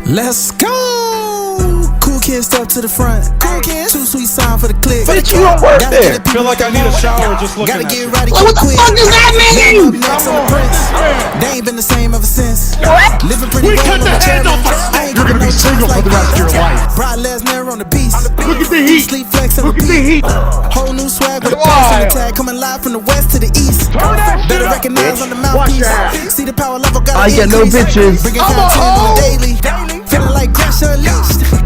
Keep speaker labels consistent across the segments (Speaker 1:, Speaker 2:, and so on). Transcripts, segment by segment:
Speaker 1: Let's go! Cool kids step to the front. Cool kids. Too sweet sound for the click.
Speaker 2: But you don't work there.
Speaker 3: I feel like I need a shower just looking
Speaker 1: Gotta
Speaker 3: at
Speaker 1: get
Speaker 3: you.
Speaker 1: ready.
Speaker 2: What the fuck does that mean?
Speaker 1: They ain't been the same ever since.
Speaker 2: What?
Speaker 1: Living pretty
Speaker 3: We
Speaker 1: well
Speaker 3: cut the head off the
Speaker 1: ain't
Speaker 3: You're gonna be single for the rest of your life.
Speaker 1: Brock Lesnar on the beast.
Speaker 3: Look at the heat.
Speaker 1: Sleep flex on
Speaker 3: Look
Speaker 1: the
Speaker 3: at the
Speaker 1: beat.
Speaker 3: heat.
Speaker 1: Whole new swag with a pass on the tag. Coming live from the west to the east. Better recognize on the mouthpiece. See the power level got
Speaker 2: I get no bitches.
Speaker 1: Bringing content on the daily. Feeling like GRESH UNLEASHED.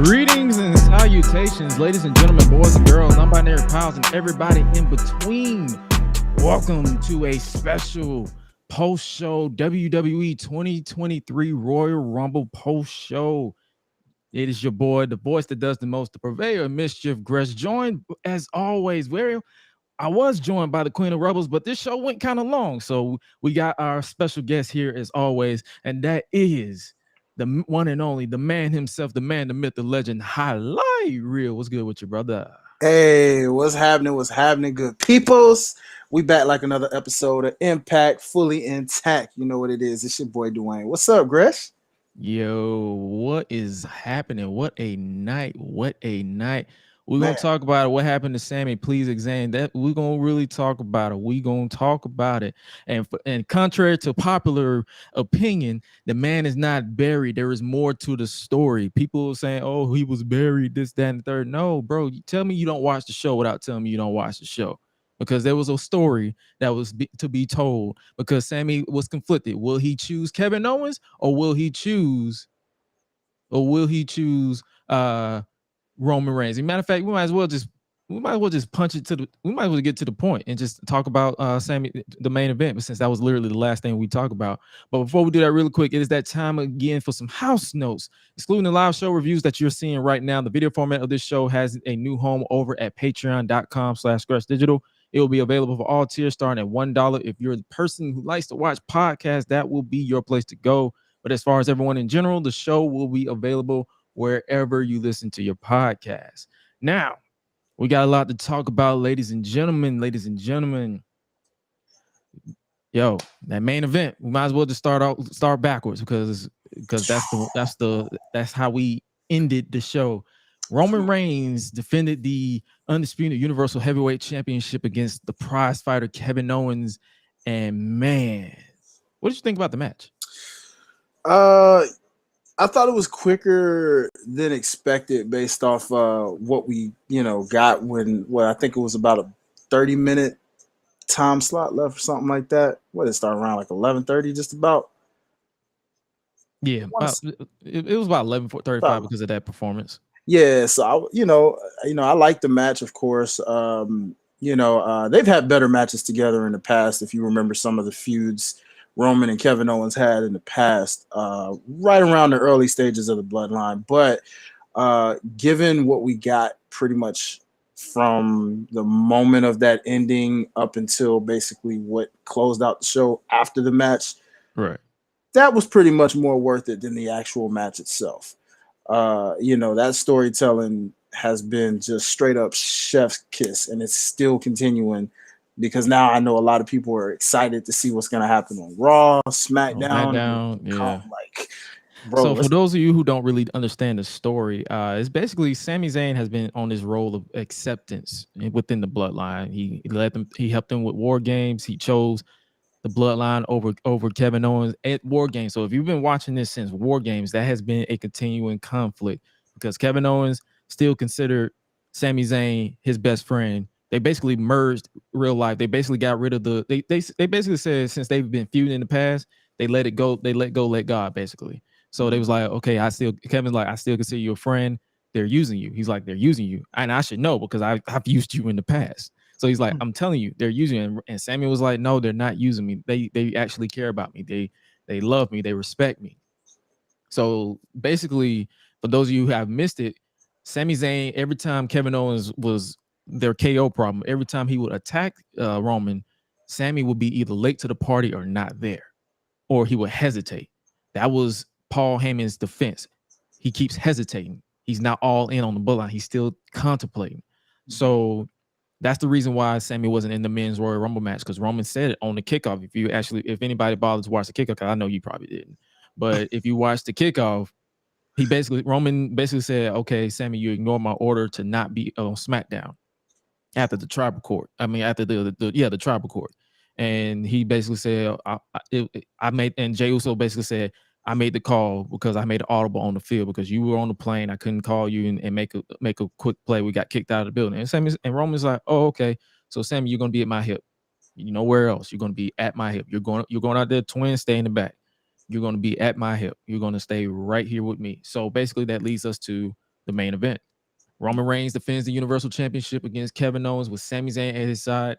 Speaker 4: Greetings and salutations, ladies and gentlemen, boys and girls, non-binary pals, and everybody in between. Welcome to a special post-show WWE 2023 Royal Rumble post-show. It is your boy, the voice that does the most, the purveyor of mischief, Gresh, joined as always. I was joined by the Queen of Rebels, but this show went kind of long, so we got our special guest here as always, and that is the one and only, the man himself, the man, the myth, the legend, Highlight Real. What's good with you, brother?
Speaker 5: Hey, what's happening? What's happening, good peoples? We back like another episode of Impact, fully intact. You know what it is. It's your boy Dwayne. What's up, Gresh?
Speaker 4: Yo, what is happening? What a night! What a night! We're
Speaker 5: Man.
Speaker 4: gonna talk about it. What happened to Sammy? Please examine that. We're gonna really talk about it. We're gonna talk about it. And contrary to popular opinion, the man is not buried. There is more to the story. People saying, "Oh, he was buried," this, that, and the third. No, bro. You tell me you don't watch the show without telling me you don't watch the show. Because there was a story that was to be told. Because Sammy was conflicted. Will he choose Kevin Owens or will he choose? Roman Reigns? As a matter of fact, we might as well just punch it to the. We might as well get to the point and just talk about Sammy, the main event. But since that was literally the last thing we talk about. But before we do that, really quick, it is that time again for some house notes, excluding the live show reviews that you're seeing right now. The video format of this show has a new home over at patreon.com/GreshDigital. It will be available for all tiers starting at $1. If you're the person who likes to watch podcasts, that will be your place to go. But as far as everyone in general, the show will be available wherever you listen to your podcast. Now, we got a lot to talk about, ladies and gentlemen. Yo, that main event, we might as well just start backwards because that's how we ended the show. Roman Reigns defended the Undisputed Universal Heavyweight Championship against the prize fighter Kevin Owens. And man, what did you think about the match?
Speaker 5: I thought it was quicker than expected based off what we got when I think it was about a 30-minute time slot left or something like that. What did it start around like 11:30 just about?
Speaker 4: Yeah, it was about 11:35 because of that performance.
Speaker 5: Yeah, so I like the match, of course. They've had better matches together in the past. If you remember some of the feuds Roman and Kevin Owens had in the past, right around the early stages of the Bloodline. But given what we got pretty much from the moment of that ending up until basically what closed out the show after the match,
Speaker 4: right,
Speaker 5: that was pretty much more worth it than the actual match itself. That storytelling has been just straight up chef's kiss, and it's still continuing because now I know a lot of people are excited to see what's going to happen on Raw, SmackDown.
Speaker 4: Yeah.
Speaker 5: Bro,
Speaker 4: so for those of you who don't really understand the story, it's basically Sami Zayn has been on this role of acceptance within the Bloodline. He helped them with War Games. He chose the Bloodline over Kevin Owens at War Games. So if you've been watching this since War Games, that has been a continuing conflict because Kevin Owens still considered Sami Zayn his best friend. They basically merged real life. They basically got rid of they basically said since they've been feuding in the past, they let it go. They let God basically. So they was like, okay, Kevin's like, I still consider you a friend. They're using you. He's like, they're using you. And I should know because I've used you in the past. So he's like, I'm telling you, they're using you. And Samuel was like, no, they're not using me. They actually care about me. They love me. They respect me. So basically, for those of you who have missed it, Sami Zayn, every time Kevin Owens was their KO problem, every time he would attack Roman, Sammy would be either late to the party or not there, or he would hesitate. That was Paul Heyman's defense. He keeps hesitating. He's not all in on the bloodline. He's still contemplating. So That's the reason why Sammy wasn't in the men's Royal Rumble match, because Roman said it on the kickoff. If anybody bothered to watch the kickoff, 'cause I know you probably didn't, but if you watched the kickoff, Roman basically said, "Okay, Sammy, you ignore my order to not be on SmackDown after the tribal court. I mean, after the tribal court." And he basically said, and Jey Uso basically said, "I made the call because I made an audible on the field because you were on the plane. I couldn't call you and make a quick play. We got kicked out of the building." And Roman's like, "Oh, okay. So Sammy, you're gonna be at my hip. You know where else? You're gonna be at my hip. You're going out there, twin, stay in the back. You're gonna be at my hip. You're gonna stay right here with me." So basically, that leads us to the main event. Roman Reigns defends the Universal Championship against Kevin Owens with Sami Zayn at his side.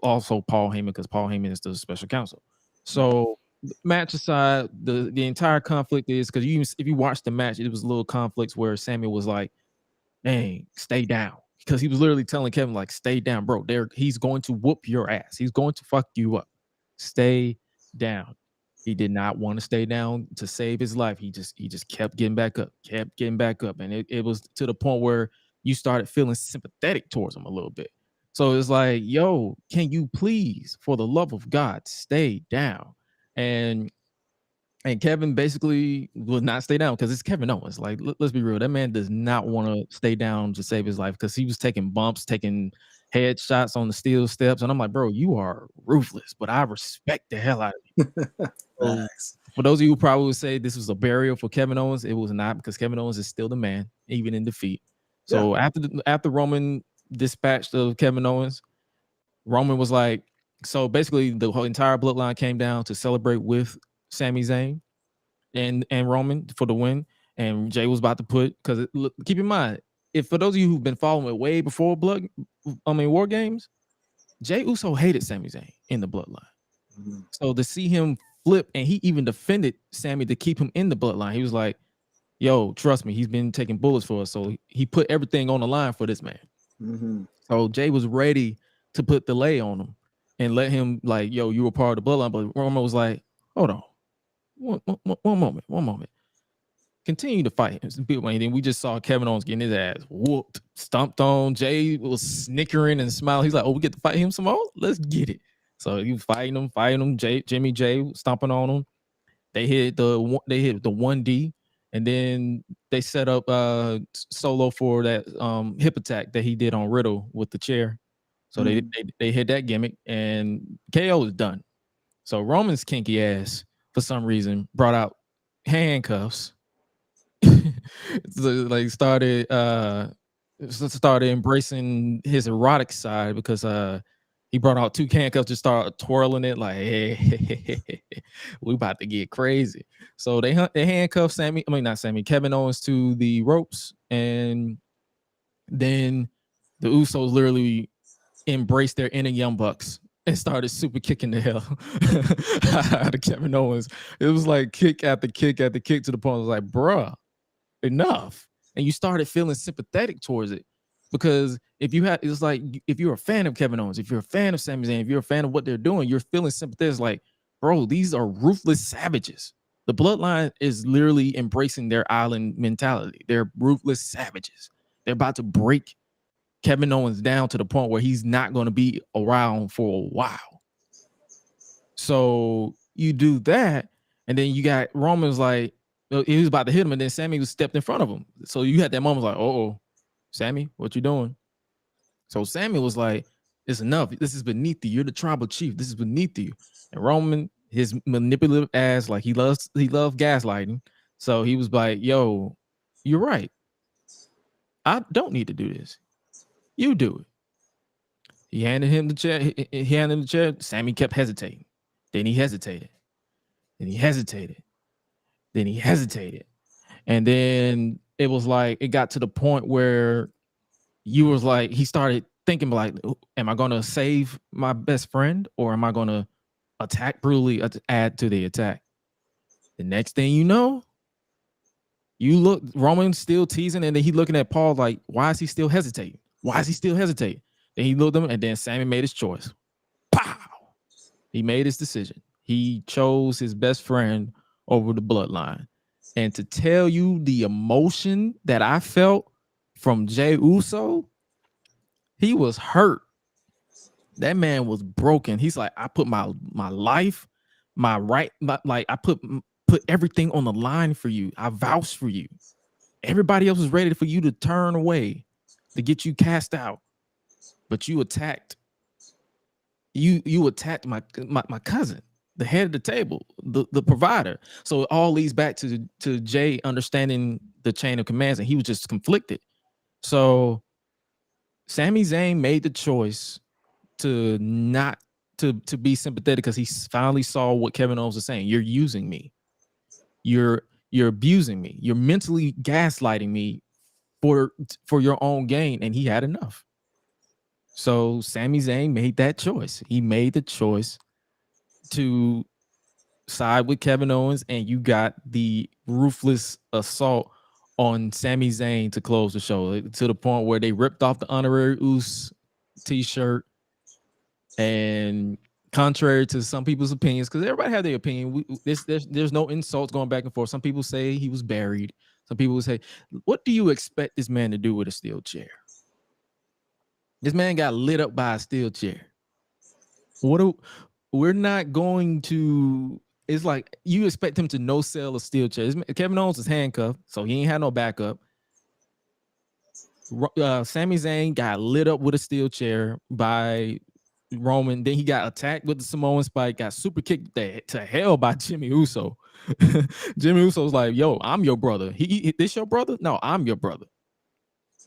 Speaker 4: Also Paul Heyman, because Paul Heyman is the special counsel. So match aside, the entire conflict is because if you watch the match, it was little conflicts where Sammy was like, "Dang, stay down," because he was literally telling Kevin like, "Stay down, bro. He's going to whoop your ass. He's going to fuck you up. Stay down." He did not want to stay down to save his life. He just kept getting back up, and it was to the point where you started feeling sympathetic towards him a little bit. So it's like, yo, can you please, for the love of God, stay down? And Kevin basically would not stay down because it's Kevin Owens. Like, let's be real, that man does not want to stay down to save his life because he was taking bumps, taking headshots on the steel steps, and I'm like, bro, you are ruthless, but I respect the hell out of you. So, for those of you who probably would say this was a burial for Kevin Owens, it was not, because Kevin Owens is still the man, even in defeat. So after Roman dispatched of Kevin Owens, Roman was like, so basically the whole entire bloodline came down to celebrate with Sami Zayn and Roman for the win. And Jey was about to because keep in mind, if for those of you who've been following it way before War Games, Jey Uso hated Sami Zayn in the bloodline. Mm-hmm. So to see him flip, and he even defended Sammy to keep him in the bloodline. He was like, "Yo, trust me, he's been taking bullets for us." So he put everything on the line for this man. Mm-hmm. So Jey was ready to put the lay on him and let him like, "Yo, you were part of the bloodline." But Roman was like, "Hold on, one moment. Continue to fight him." And then we just saw Kevin Owens getting his ass whooped, stomped on. Jey was snickering and smiling. He's like, "Oh, we get to fight him some more? Let's get it." So he was fighting him. Jimmy Jey stomping on him. They hit the 1D, and then they set up Solo for that hip attack that he did on Riddle with the chair. So they hit that gimmick, and KO is done. So Roman's kinky ass, for some reason, brought out handcuffs. So, like started embracing his erotic side because he brought out 2 handcuffs, just started twirling it like, "Hey, we about to get crazy." So they handcuffed Kevin Owens to the ropes, and then the Usos literally embraced their inner Young Bucks and started super kicking the hell out of Kevin Owens. It was like kick after kick after kick to the point I was like, bruh, enough. And you started feeling sympathetic towards it. Because it's like, if you're a fan of Kevin Owens, if you're a fan of Sami Zayn, if you're a fan of what they're doing, you're feeling sympathetic. Like, bro, these are ruthless savages. The bloodline is literally embracing their island mentality. They're ruthless savages. They're about to break Kevin Owens down to the point where he's not going to be around for a while. So you do that, and then you got Roman's like, he was about to hit him, and then Sammy was stepped in front of him. So you had that moment like, "Oh, Sammy, what you doing?" So Sammy was like, "It's enough. This is beneath you. You're the tribal chief. This is beneath you." And Roman, his manipulative ass, like he loves gaslighting. So he was like, "Yo, you're right. I don't need to do this. You do it." He handed him the chair. He handed him the chair. Sammy kept hesitating. Then he hesitated. Then he hesitated. Then he hesitated. And then it was like, it got to the point where you was like, he started thinking like, am I going to save my best friend, or am I going to attack brutally, add to the attack? The next thing you know, you look, Roman still teasing, and then he looking at Paul like, why is he still hesitating? Why is he still hesitating? Then he looked at him, and then Sammy made his choice. Pow! He made his decision. He chose his best friend over the bloodline. And to tell you the emotion that I felt from Jey Uso, he was hurt. That man was broken. He's like, I put my life, I put everything on the line for you. I vouch for you. Everybody else was ready for you to turn away, to get you cast out, but you attacked. You attacked my cousin, the head of the table, the provider. So it all leads back to Jay understanding the chain of commands, and he was just conflicted. So Sami Zayn made the choice to not to be sympathetic because he finally saw what Kevin Owens was saying. You're using me. You're abusing me. You're mentally gaslighting me for your own gain, and he had enough. So Sami Zayn made that choice. He made the choice to side with Kevin Owens, and you got the ruthless assault on Sami Zayn to close the show, to the point where they ripped off the Honorary Uce t-shirt. And contrary to some people's opinions, because everybody had their opinion, there's no insults going back and forth. Some people say he was buried. Some people say, what do you expect this man to do with a steel chair? This man got lit up by a steel chair. We're not going to. It's like you expect him to no sell a steel chair. Kevin Owens is handcuffed, so he ain't had no backup. Sami Zayn got lit up with a steel chair by Roman. Then he got attacked with the Samoan spike, got super kicked to hell by Jimmy Uso. Jimmy Uso's like, yo, I'm your brother. This your brother? No, I'm your brother.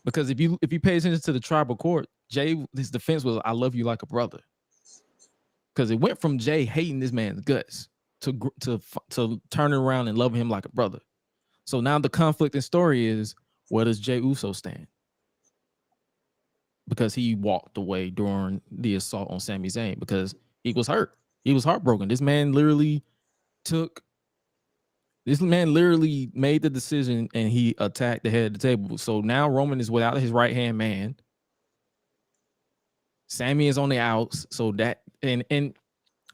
Speaker 4: Because if you pay attention to the tribal court, Jay, his defense was, I love you like a brother. Because it went from Jay hating this man's guts to turning around and loving him like a brother. So now the conflicting story is, where does Jey Uso stand? Because he walked away during the assault on Sami Zayn because he was hurt. He was heartbroken. This man literally made the decision and he attacked the head of the table. So now Roman is without his right-hand man. Sami is on the outs. So that and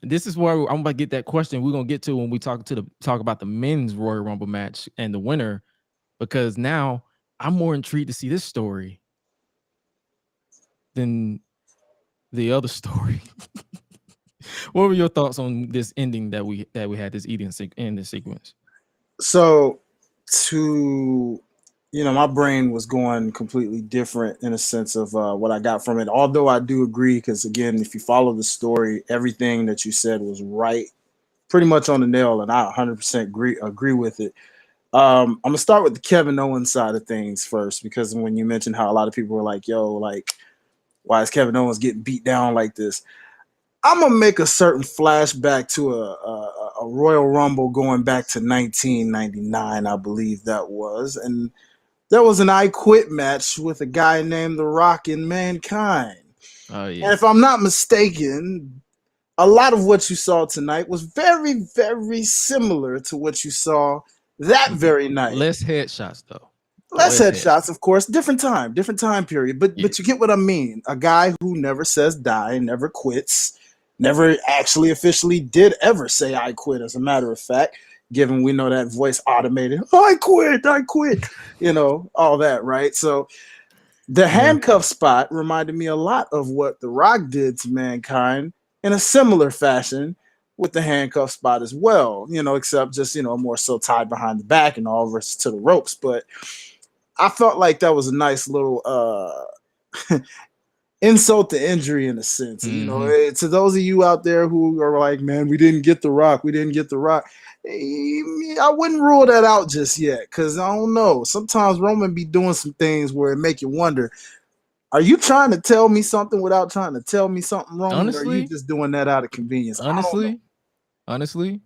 Speaker 4: this is where I'm about to get that question we're gonna get to when we talk about the men's Royal Rumble match and the winner, because now I'm more intrigued to see this story than the other story. What were your thoughts on this ending that we had, this ending sequence?
Speaker 5: So my brain was going completely different in a sense of what I got from it. Although I do agree, because again, if you follow the story, everything that you said was right, pretty much on the nail, and I 100% agree with it. I'm gonna start with the Kevin Owens side of things first, because when you mentioned how a lot of people were like, yo, like, why is Kevin Owens getting beat down like this? I'm gonna make a certain flashback to a Royal Rumble going back to 1999, I believe that was, and there was an I Quit match with a guy named The Rock and Mankind.
Speaker 4: Oh yeah.
Speaker 5: And if I'm not mistaken, a lot of what you saw tonight was very, very similar to what you saw that very night.
Speaker 4: Less headshots though.
Speaker 5: Less headshots, of course. Different time period. But you get what I mean. A guy who never says die, never quits, never actually officially did ever say I quit, as a matter of fact, given we know that voice automated, I quit, all that, right? So the handcuff spot reminded me a lot of what The Rock did to Mankind in a similar fashion with the handcuff spot as well, except just, more so tied behind the back and all versus to the ropes. But I felt like that was a nice little insult to injury in a sense. To those of you out there who are like, man, we didn't get The Rock. I wouldn't rule that out just yet, because I don't know. Sometimes Roman be doing some things where it make you wonder, are you trying to tell me something without trying to tell me something wrong? Honestly, or are you just doing that out of convenience?
Speaker 4: Honestly,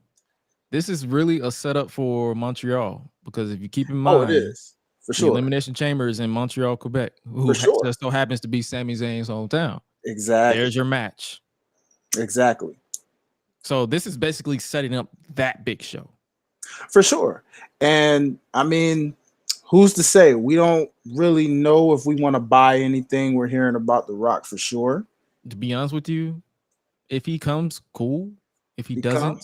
Speaker 4: this is really a setup for Montreal, because if you keep in mind,
Speaker 5: it is. For sure.
Speaker 4: The Elimination Chamber is in Montreal, Quebec, who just so happens to be Sami Zayn's hometown.
Speaker 5: Exactly.
Speaker 4: There's your match.
Speaker 5: Exactly.
Speaker 4: So this is basically setting up that big show.
Speaker 5: For sure. And I mean, who's to say? We don't really know if we want to buy anything we're hearing about The Rock for sure.
Speaker 4: To be honest with you, if he comes, cool. If he doesn't,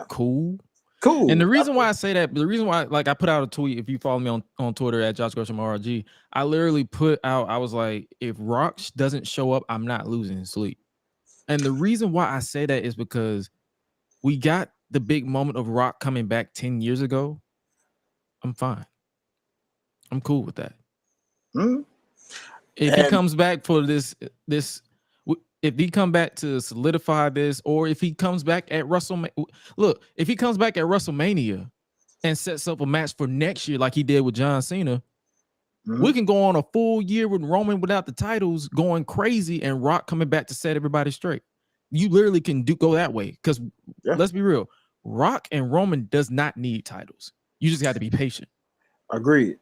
Speaker 4: cool.
Speaker 5: Cool.
Speaker 4: And the reason why I say that, the reason why, like, I put out a tweet, if you follow me on Twitter at Josh Gresham RG, I literally put out, I was like, if Rock doesn't show up, I'm not losing sleep. And the reason why I say that is because we got the big moment of Rock coming back 10 years ago. I'm fine. I'm cool with that. If he comes back for this, if he come back to solidify this, or if he comes back at WrestleMania, look, if he comes back at WrestleMania and sets up a match for next year like he did with John Cena, we can go on a full year with Roman without the titles going crazy and Rock coming back to set everybody straight. You literally can go that way because let's be real, Rock and Roman does not need titles. You just got to be patient.
Speaker 5: Agreed.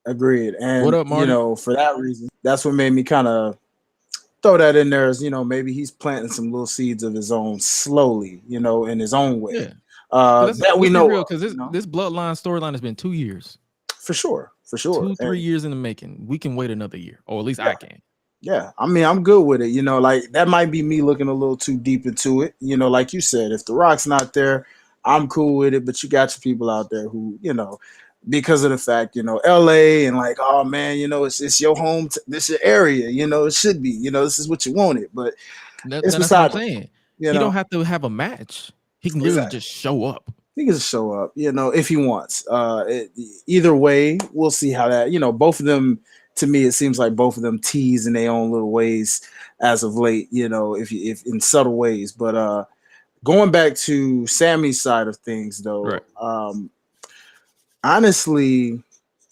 Speaker 5: And
Speaker 4: what up, Marty?
Speaker 5: You know, for that reason, that's what made me kind of throw that in there as, you know, maybe he's planting some little seeds of his own slowly, you know, in his own way.
Speaker 4: Yeah.
Speaker 5: That we know
Speaker 4: because this bloodline storyline has been 2 years. For sure. 2-3 years in the making. We can wait another year, or at least I can.
Speaker 5: Yeah, I mean, I'm good with it. You know, like that might be me looking a little too deep into it. You know, like you said, if The Rock's not there, I'm cool with it. But you got your people out there who, you know, because of the fact, you know, LA and like, oh man, you know, it's your home, this your area, you know, it should be, you know, this is what you wanted. But
Speaker 4: that's what I'm saying. You don't have to have a match. He can literally just show up.
Speaker 5: He can just show up, you know, if he wants. Either way, we'll see how that, you know, both of them, to me, it seems like both of them tease in their own little ways as of late, you know, if in subtle ways. But going back to Sami's side of things, though, honestly,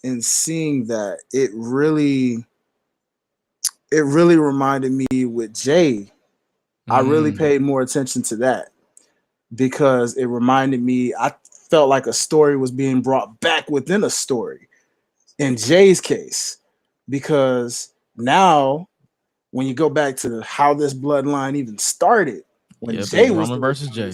Speaker 5: in seeing that, it really reminded me with Jay. I really paid more attention to that because it reminded me, I felt like a story was being brought back within a story in Jay's case, because now when you go back to how this bloodline even started, when Jay was
Speaker 4: Roman versus Jay,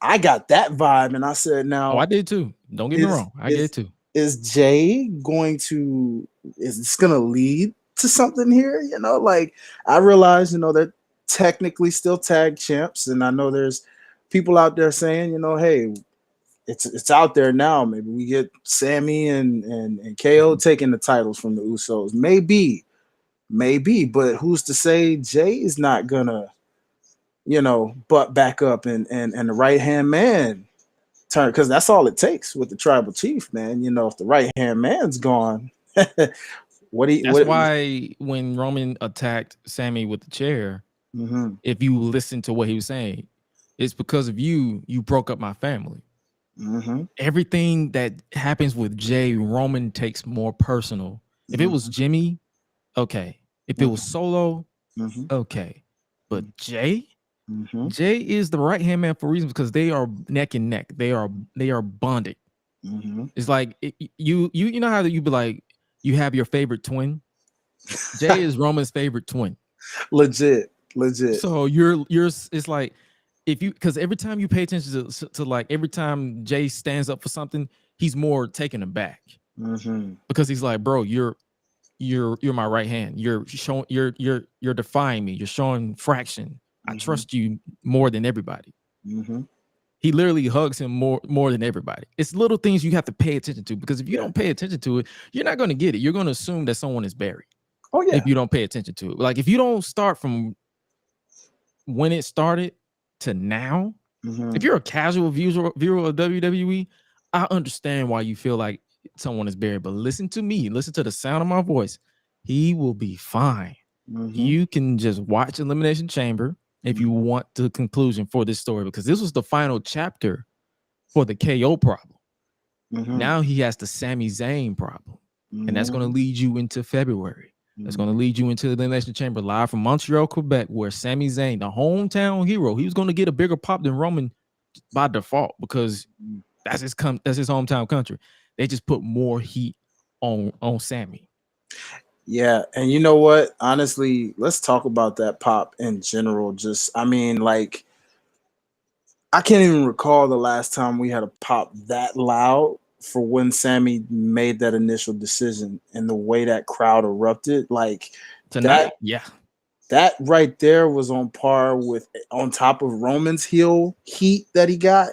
Speaker 5: I got that vibe, and I said, now,
Speaker 4: I did too. Don't get me wrong, I did too.
Speaker 5: Is Jay is this going to lead to something here? You know, like I realize, you know, they're technically still tag champs, and I know there's people out there saying, you know, hey, it's out there now. Maybe we get Sami and KO taking the titles from the Usos. Maybe, but who's to say Jay is not gonna, you know, butt back up and the right hand man turn, because that's all it takes with the tribal chief, man. You know, if the right hand man's gone, that's
Speaker 4: why when Roman attacked Sami with the chair, if you listen to what he was saying, it's because of you broke up my family. Everything that happens with Jay, Roman takes more personal. If it was Jimmy, okay. If it was Solo, okay. But Jay, Jay is the right hand man for reasons because they are neck and neck. They are bonded. It's like you know how you be like you have your favorite twin. Jay is Roman's favorite twin.
Speaker 5: Legit.
Speaker 4: So you're it's like, because every time you pay attention to like every time Jay stands up for something, he's more taken aback because he's like, bro, you're my right hand. You're showing you're defying me. You're showing fraction. I trust you more than everybody. He literally hugs him more than everybody. It's little things you have to pay attention to, because if you don't pay attention to it, you're not going to get it. You're going to assume that someone is buried. Oh yeah. If you don't pay attention to it, like if you don't start from when it started to now, if you're a casual viewer of WWE, I understand why you feel like someone is buried. But listen to me, listen to the sound of my voice. He will be fine. You can just watch Elimination Chamber if you want the conclusion for this story, because this was the final chapter for the KO problem. Now he has the Sami Zayn problem, and that's going to lead you into February. That's going to lead you into the Elimination Chamber live from Montreal, Quebec, where Sami Zayn, the hometown hero, he was going to get a bigger pop than Roman by default because that's his hometown country. They just put more heat on Sami.
Speaker 5: Yeah, and you know what? Honestly, let's talk about that pop in general. I mean, like, I can't even recall the last time we had a pop that loud for when Sami made that initial decision and the way that crowd erupted. Like
Speaker 4: tonight,
Speaker 5: that right there was on par with, on top of Roman's heel heat that he got.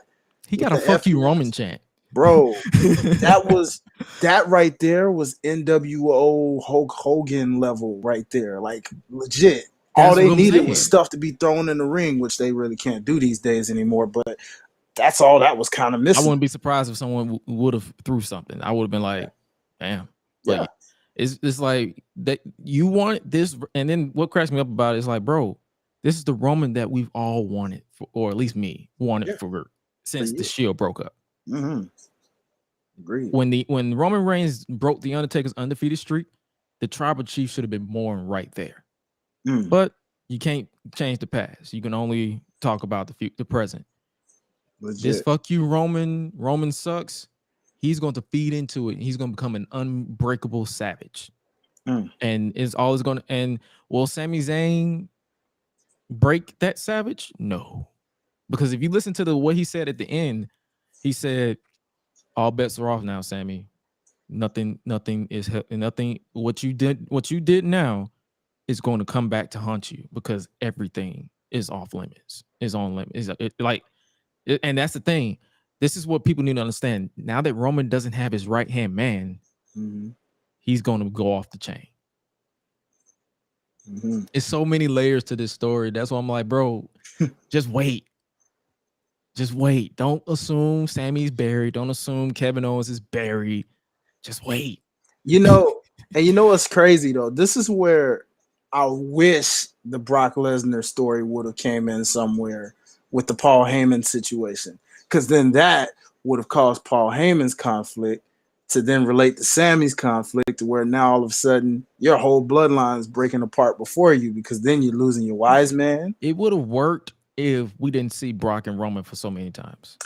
Speaker 4: He got a fuck you Roman chant.
Speaker 5: Bro, that right there was NWO Hulk Hogan level right there. Like legit. All they
Speaker 4: what I'm
Speaker 5: needed was
Speaker 4: saying.
Speaker 5: stuff to be thrown in the ring, which they really can't do these days anymore. But that's all that was kind of
Speaker 4: I
Speaker 5: missing.
Speaker 4: wouldn't be surprised if someone would have threw something. I would have been like, damn. Like, it's like that you want this, and then what cracks me up about it is like, bro, this is the Roman that we've all wanted, or at least me wanted since the Shield broke up.
Speaker 5: Agreed.
Speaker 4: When Roman Reigns broke the Undertaker's undefeated streak, the Tribal Chief should have been born right there. But you can't change the past. You can only talk about the present.
Speaker 5: Legit.
Speaker 4: This fuck you, Roman sucks. He's going to feed into it. He's going to become an unbreakable savage. And is always going to. And will Sami Zayn break that savage? No, because if you listen to what he said at the end, he said, "All bets are off now, Sami. Nothing is nothing. What you did now is going to come back to haunt you because everything is off limits. Is on limits. And that's the thing. This is what people need to understand. Now that Roman doesn't have his right hand man, he's going to go off the chain. It's so many layers to this story. That's why I'm like, bro, just wait. Just wait. Don't assume Sammy's buried. Don't assume Kevin Owens is buried. Just wait.
Speaker 5: You know, and you know what's crazy though? This is where I wish the Brock Lesnar story would have came in somewhere with the Paul Heyman situation, because then that would have caused Paul Heyman's conflict to then relate to Sammy's conflict, where now all of a sudden your whole bloodline is breaking apart before you, because then you're losing your wise man.
Speaker 4: It would have worked if we didn't see Brock and Roman for so many times.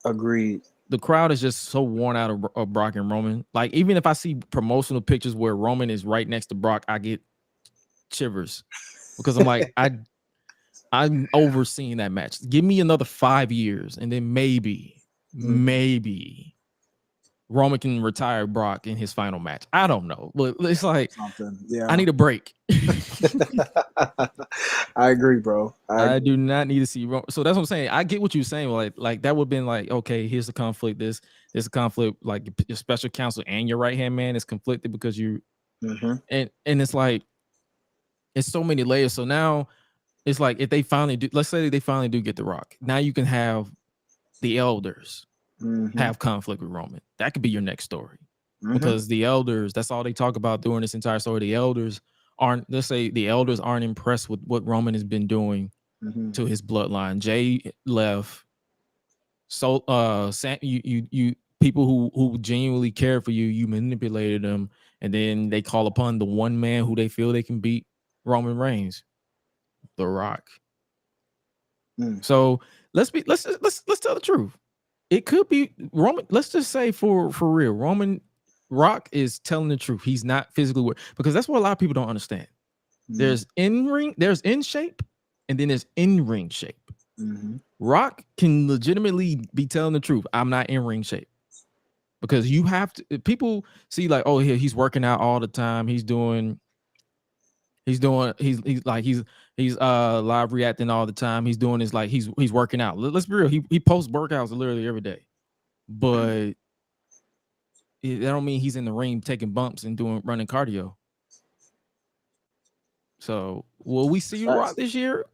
Speaker 5: Agreed.
Speaker 4: The crowd is just so worn out of Brock and Roman. Like, even if I see promotional pictures where Roman is right next to Brock, I get shivers because I'm like, I'm overseeing that match. Give me another 5 years, and then maybe Roman can retire Brock in his final match. I don't know, but it's like I need a break.
Speaker 5: I agree, bro.
Speaker 4: I do not need to see Roman. So that's what I'm saying. I get what you're saying. Like that would have been like, okay, here's the conflict. There's a conflict. Like your special counsel and your right hand man is conflicted because you, and it's like it's so many layers. So now it's like if they finally do, let's say they finally do get the Rock. Now you can have the elders have conflict with Roman. That could be your next story because the elders, that's all they talk about during this entire story. The elders aren't, let's say the elders aren't impressed with what Roman has been doing to his bloodline. Jay left. So you people who genuinely care for you, you manipulated them, and then they call upon the one man who they feel they can beat Roman Reigns, The Rock. So let's tell the truth. It could be Roman. Let's just say for real, Roman Rock is telling the truth. He's not physically because that's what a lot of people don't understand. There's in shape, and then there's in ring shape. Rock can legitimately be telling the truth. I'm not in ring shape because you have to. People see like, oh, he's working out all the time. He's live reacting all the time. He's doing this like he's working out. Let's be real. He posts workouts literally every day, but that don't mean he's in the ring taking bumps and running cardio. So will we see Rock this year?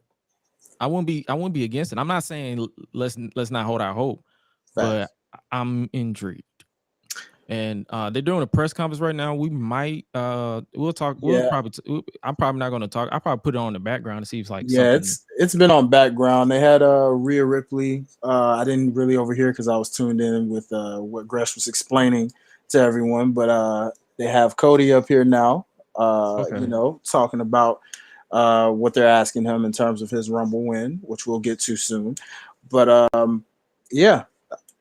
Speaker 4: I wouldn't be against it. I'm not saying let's not hold our hope, but I'm intrigued. And they're doing a press conference right now. We might we'll talk. I'm probably not going to talk. I'll probably put it on the background to see if like
Speaker 5: it's been on background. They had Rhea Ripley. I didn't really overhear because I was tuned in with what Gresh was explaining to everyone. But they have Cody up here now. You know, talking about what they're asking him in terms of his Rumble win, which we'll get to soon. But yeah,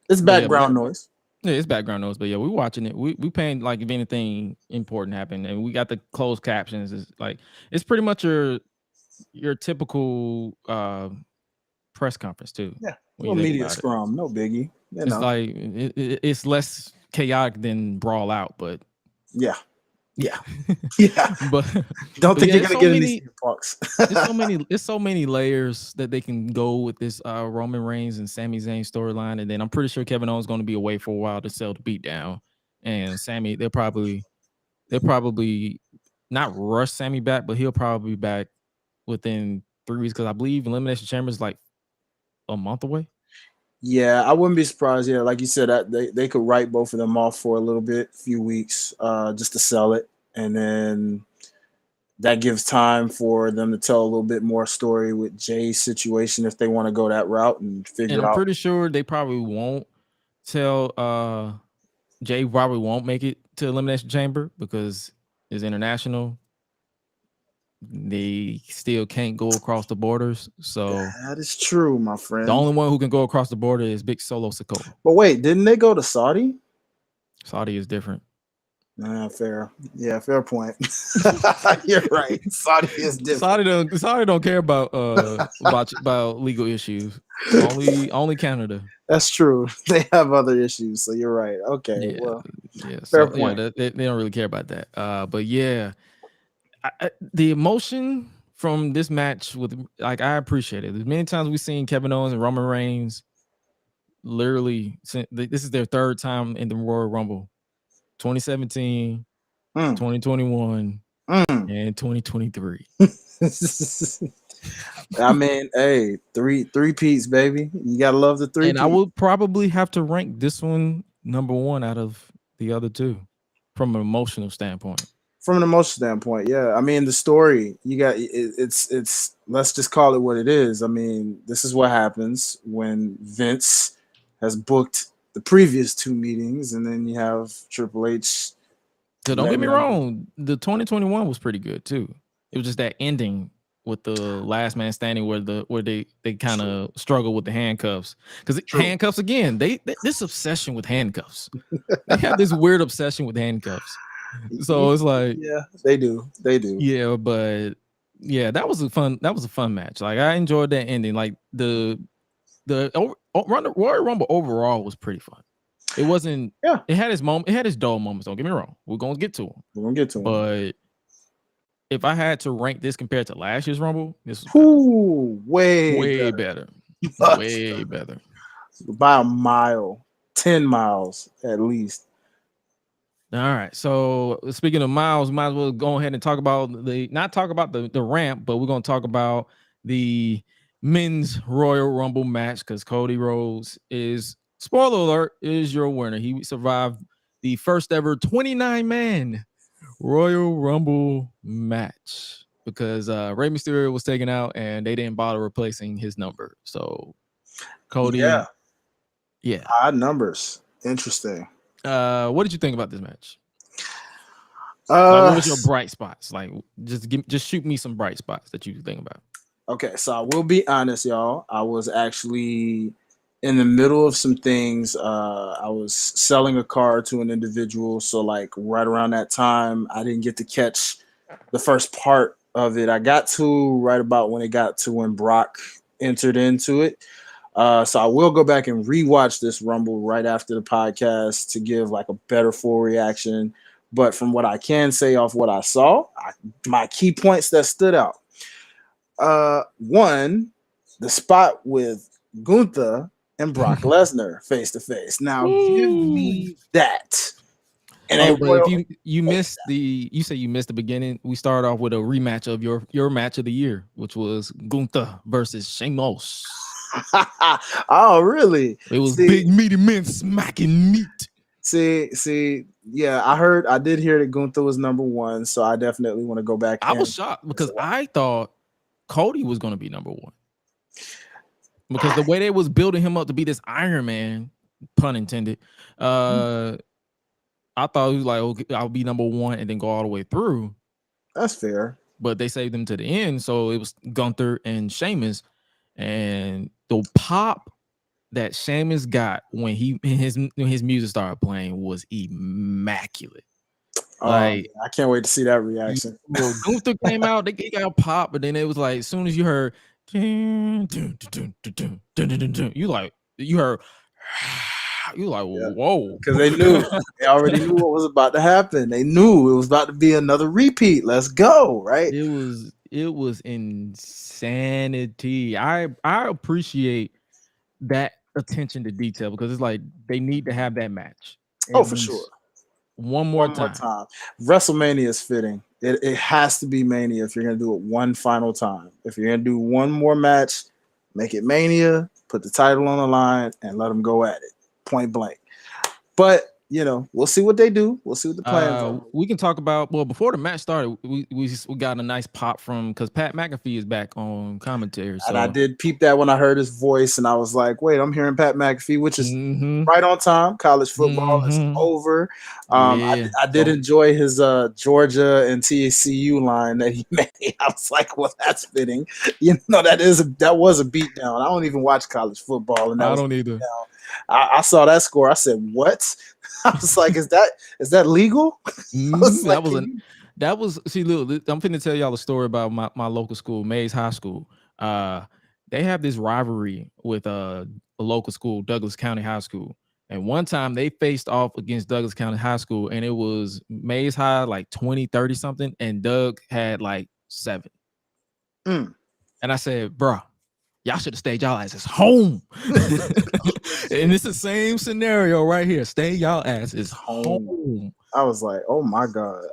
Speaker 5: it's background noise.
Speaker 4: Yeah, it's background noise, but yeah, we're watching it. We paying like if anything important happened, and we got the closed captions. It's like it's pretty much your typical press conference too.
Speaker 5: Yeah, little media scrum, no biggie.
Speaker 4: It's like it's less chaotic than Brawl Out, but
Speaker 5: yeah.
Speaker 4: But
Speaker 5: don't think you're gonna get any bucks.
Speaker 4: It's so many layers that they can go with this Roman Reigns and Sami Zayn storyline, and then I'm pretty sure Kevin Owens is going to be away for a while to sell the beat down, and Sami they'll probably not rush Sami back, but he'll probably be back within 3 weeks because I believe Elimination Chamber is like a month away.
Speaker 5: Yeah, I wouldn't be surprised. Yeah, like you said, that they could write both of them off for a little bit, few weeks, just to sell it, and then that gives time for them to tell a little bit more story with Jay's situation if they want to go that route and figure
Speaker 4: And I'm
Speaker 5: out.
Speaker 4: pretty sure they probably won't tell Jay probably won't make it to Elimination Chamber because it's international. They still can't go across the borders. So
Speaker 5: That is true, my friend.
Speaker 4: the only one who can go across the border is Big Solo Sikoa.
Speaker 5: But wait, didn't they go to Saudi?
Speaker 4: Saudi is different.
Speaker 5: Fair. Yeah, fair point. You're right. Saudi is different.
Speaker 4: Saudi don't care about legal issues. Only Canada.
Speaker 5: That's true. They have other issues, so you're right. Okay. Well, fair point.
Speaker 4: Yeah, they don't really care about that. But yeah, the emotion from this match I appreciate it. As many times we've seen Kevin Owens and Roman Reigns literally this is their third time in the Royal Rumble. 2017, 2021, and 2023.
Speaker 5: I mean, hey, three peats, baby. You gotta love the three.
Speaker 4: And I would probably have to rank this one number one out of the other two from an emotional standpoint.
Speaker 5: From an emotional standpoint, yeah. I mean, the story you got it's let's just call it what it is. I mean, this is what happens when Vince has booked the previous two meetings, and then you have Triple H.
Speaker 4: So don't get me wrong, the 2021 was pretty good too. It was just that ending with the last man standing where they kind of struggle with the handcuffs. Because handcuffs again, they this obsession with handcuffs. They have this weird obsession with handcuffs. So it's like,
Speaker 5: yeah, they do.
Speaker 4: Yeah, but yeah, that was a fun match. Like I enjoyed that ending. Like the Royal Rumble overall was pretty fun. It wasn't.
Speaker 5: Yeah.
Speaker 4: It had its moment. It had its dull moments. Don't get me wrong. We're gonna get to them. But if I had to rank this compared to last year's Rumble, this was way better. Way better.
Speaker 5: By a mile, 10 miles at least.
Speaker 4: All right. So speaking of miles, we might as well go ahead and talk about not talk about the ramp, but we're gonna talk about the men's Royal Rumble match because Cody Rhodes is, spoiler alert, is your winner. He survived the first ever 29-man Royal Rumble match because Rey Mysterio was taken out and they didn't bother replacing his number. So Cody, yeah,
Speaker 5: odd numbers. Interesting.
Speaker 4: What did you think about this match? What was your bright spots? Like, just shoot me some bright spots that you think about.
Speaker 5: Okay, so I will be honest, y'all. I was actually in the middle of some things. I was selling a car to an individual, so like right around that time, I didn't get to catch the first part of it. I got to right about when it got to when Brock entered into it. So I will go back and rewatch this Rumble right after the podcast to give like a better full reaction. But from what I can say off what I saw, my key points that stood out. One, the spot with Gunther and Brock Lesnar face to face. Now give me that. And
Speaker 4: but if you missed you say you missed the beginning. We started off with a rematch of your match of the year, which was Gunther versus Sheamus.
Speaker 5: Oh, really?
Speaker 4: It was big meaty men smacking meat.
Speaker 5: See, yeah, I did hear that Gunther was number one, so I definitely want to go back.
Speaker 4: I was shocked because I thought Cody was going to be number one because the way they was building him up to be this Iron Man, pun intended. I thought he was like, okay, I'll be number one and then go all the way through.
Speaker 5: That's fair.
Speaker 4: But they saved him to the end, so it was Gunther and Sheamus, and the pop that Sheamus got when his music started playing was immaculate. Like,
Speaker 5: I can't wait to see that reaction.
Speaker 4: Gunther came out, they got pop, but then it was like as soon as you heard, you heard, whoa,
Speaker 5: because they already knew what was about to happen. They knew it was about to be another repeat. Let's go, right?
Speaker 4: It was insanity. I appreciate that attention to detail because it's like they need to have that match.
Speaker 5: Oh, for sure.
Speaker 4: One more time.
Speaker 5: WrestleMania is fitting. It has to be Mania if you're gonna do it one final time. If you're gonna do one more match, make it Mania, put the title on the line, and let them go at it, point blank. But we'll see what they do. We'll see what the plans are.
Speaker 4: We can talk about before the match started. We got a nice pop from because Pat McAfee is back on commentary. So.
Speaker 5: And I did peep that when I heard his voice, and I was like, "Wait, I'm hearing Pat McAfee," which is right on time. College football is over. I did enjoy his Georgia and TCU line that he made. I was like, "Well, that's fitting." That was a beatdown. I don't even watch college football, and I don't either. I saw that score. I said, "What?" I was like, "Is that legal?"
Speaker 4: That was see, look, I'm finna tell y'all a story about my local school, Mays High School. They have this rivalry with a local school, Douglas County High School. And one time they faced off against Douglas County High School, and it was Mays High like 20, 30 something, and Doug had like 7. And I said, bro, y'all should have stayed y'all asses home. And it's the same scenario right here. Stay y'all asses home.
Speaker 5: I was like, oh my God.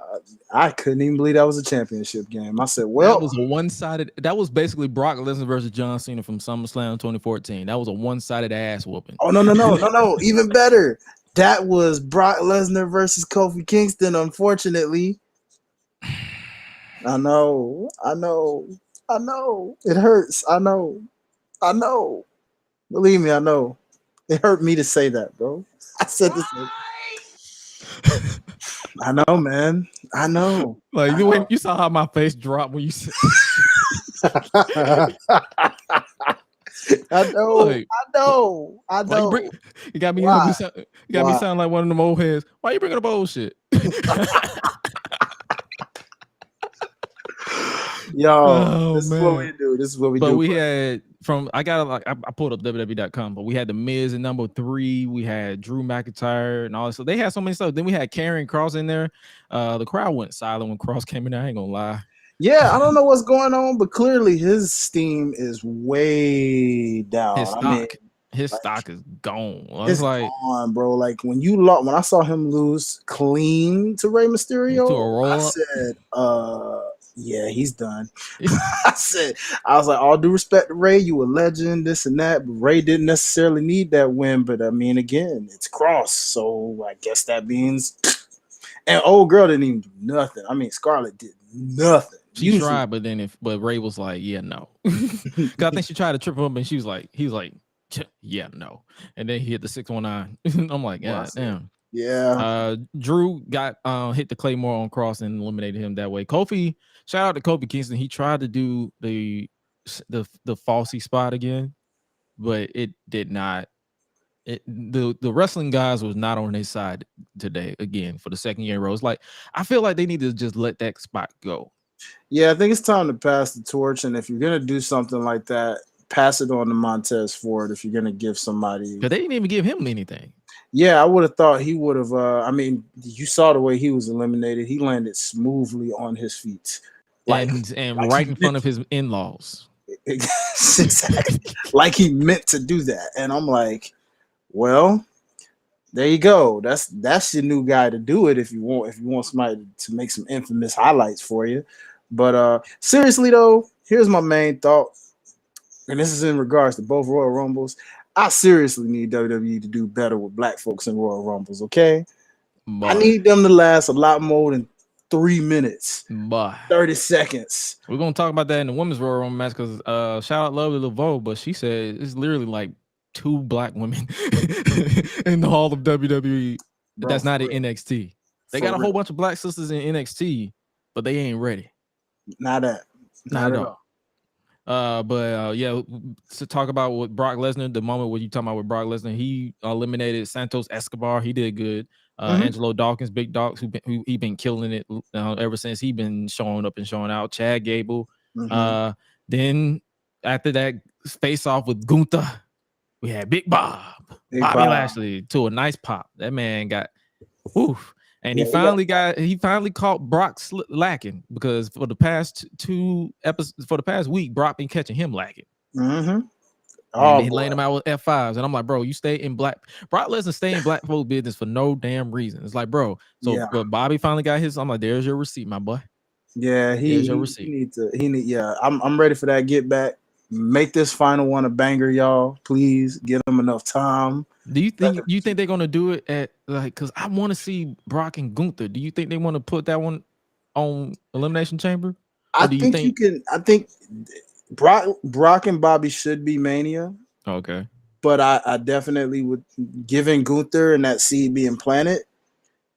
Speaker 5: I couldn't even believe that was a championship game. I said, well,
Speaker 4: that was a one-sided. That was basically Brock Lesnar versus John Cena from SummerSlam 2014. That was a one-sided ass whooping.
Speaker 5: Oh, no. Even better. That was Brock Lesnar versus Kofi Kingston, unfortunately. I know. It hurts. I know. Believe me, I know. It hurt me to say that, bro. I said this. I know, man. I know.
Speaker 4: Like the way you saw how my face dropped when you said.
Speaker 5: I know. Like, I know.
Speaker 4: You got me. You got me sound like one of them old heads. Why you bringing up old shit?
Speaker 5: Yo, this is what we do.
Speaker 4: But we had I pulled up WWE.com, but we had the Miz in number 3. We had Drew McIntyre and all this. So they had so many stuff. Then we had Karrion Kross in there. The crowd went silent when Kross came in there. I ain't gonna lie.
Speaker 5: Yeah, I don't know what's going on, but clearly his steam is way down.
Speaker 4: His stock is gone.
Speaker 5: It's like gone, bro. Like when I saw him lose clean to Rey Mysterio, I said, yeah, he's done. I was like, all due respect to Ray, you a legend, this and that. But Ray didn't necessarily need that win. But I mean, again, it's Kross. So I guess that means. And old girl didn't even do nothing. I mean, Scarlett did nothing.
Speaker 4: She tried, but Ray was like, yeah, no. Because I think she tried to trip him, and he was like, yeah, no. And then he hit the 619. I'm like, yeah, damn.
Speaker 5: Yeah.
Speaker 4: Drew got hit the Claymore on Kross and eliminated him that way. Kofi, shout out to Kofi Kingston. He tried to do the falsy spot again, but it did not. The wrestling guys was not on his side today again for the second year in a row. It's like I feel like they need to just let that spot go.
Speaker 5: Yeah, I think it's time to pass the torch. And if you're gonna do something like that, pass it on to Montez Ford. If you're gonna give somebody,
Speaker 4: because they didn't even give him anything.
Speaker 5: Yeah, I would have thought he would have. I mean, you saw the way he was eliminated. He landed smoothly on his feet,
Speaker 4: like right in front of his in-laws.
Speaker 5: Exactly, like he meant to do that. And I'm like, well, there you go. That's your new guy to do it if you want somebody to make some infamous highlights for you. But seriously though, here's my main thought, and this is in regards to both Royal Rumbles. I seriously need WWE to do better with black folks in Royal Rumbles, okay? I need them to last a lot more than 3 minutes, 30 seconds.
Speaker 4: We're going to talk about that in the women's Royal Rumble match because shout out Lovely Laveau, but she said it's literally like 2 black women in the hall of WWE. Bro, that's not in NXT. They got a whole bunch of black sisters in NXT, but they ain't ready.
Speaker 5: Not at all.
Speaker 4: Yeah, to talk about with Brock Lesnar, the moment where you talking about with Brock Lesnar, he eliminated Santos Escobar. He did good. Angelo Dawkins, Big Dogs, who he been killing it ever since he been showing up and showing out. Chad Gable. Then after that face off with Gunther, we had Big Bobby Lashley to a nice pop. That man got woof. And he finally caught Brock lacking because for the past 2 episodes, for the past week, Brock been catching him lacking. And he laying him out with F5s. And I'm like, bro, you stay in Brock Lesnar stay in black folk business for no damn reason. It's like, bro. So but Bobby finally got his. I'm like, there's your receipt, my boy.
Speaker 5: Yeah,
Speaker 4: There's your
Speaker 5: he
Speaker 4: receipt.
Speaker 5: need to. Yeah, I'm ready for that get back. Make this final one a banger, y'all. Please give them enough time.
Speaker 4: Do you think they're gonna do it at like? Because I want to see Brock and Gunther. Do you think they want to put that one on Elimination Chamber,
Speaker 5: I
Speaker 4: or do you
Speaker 5: think you
Speaker 4: think?
Speaker 5: can. I think Brock and Bobby should be Mania,
Speaker 4: Okay.
Speaker 5: but I definitely would, given Gunther and that seed being planted.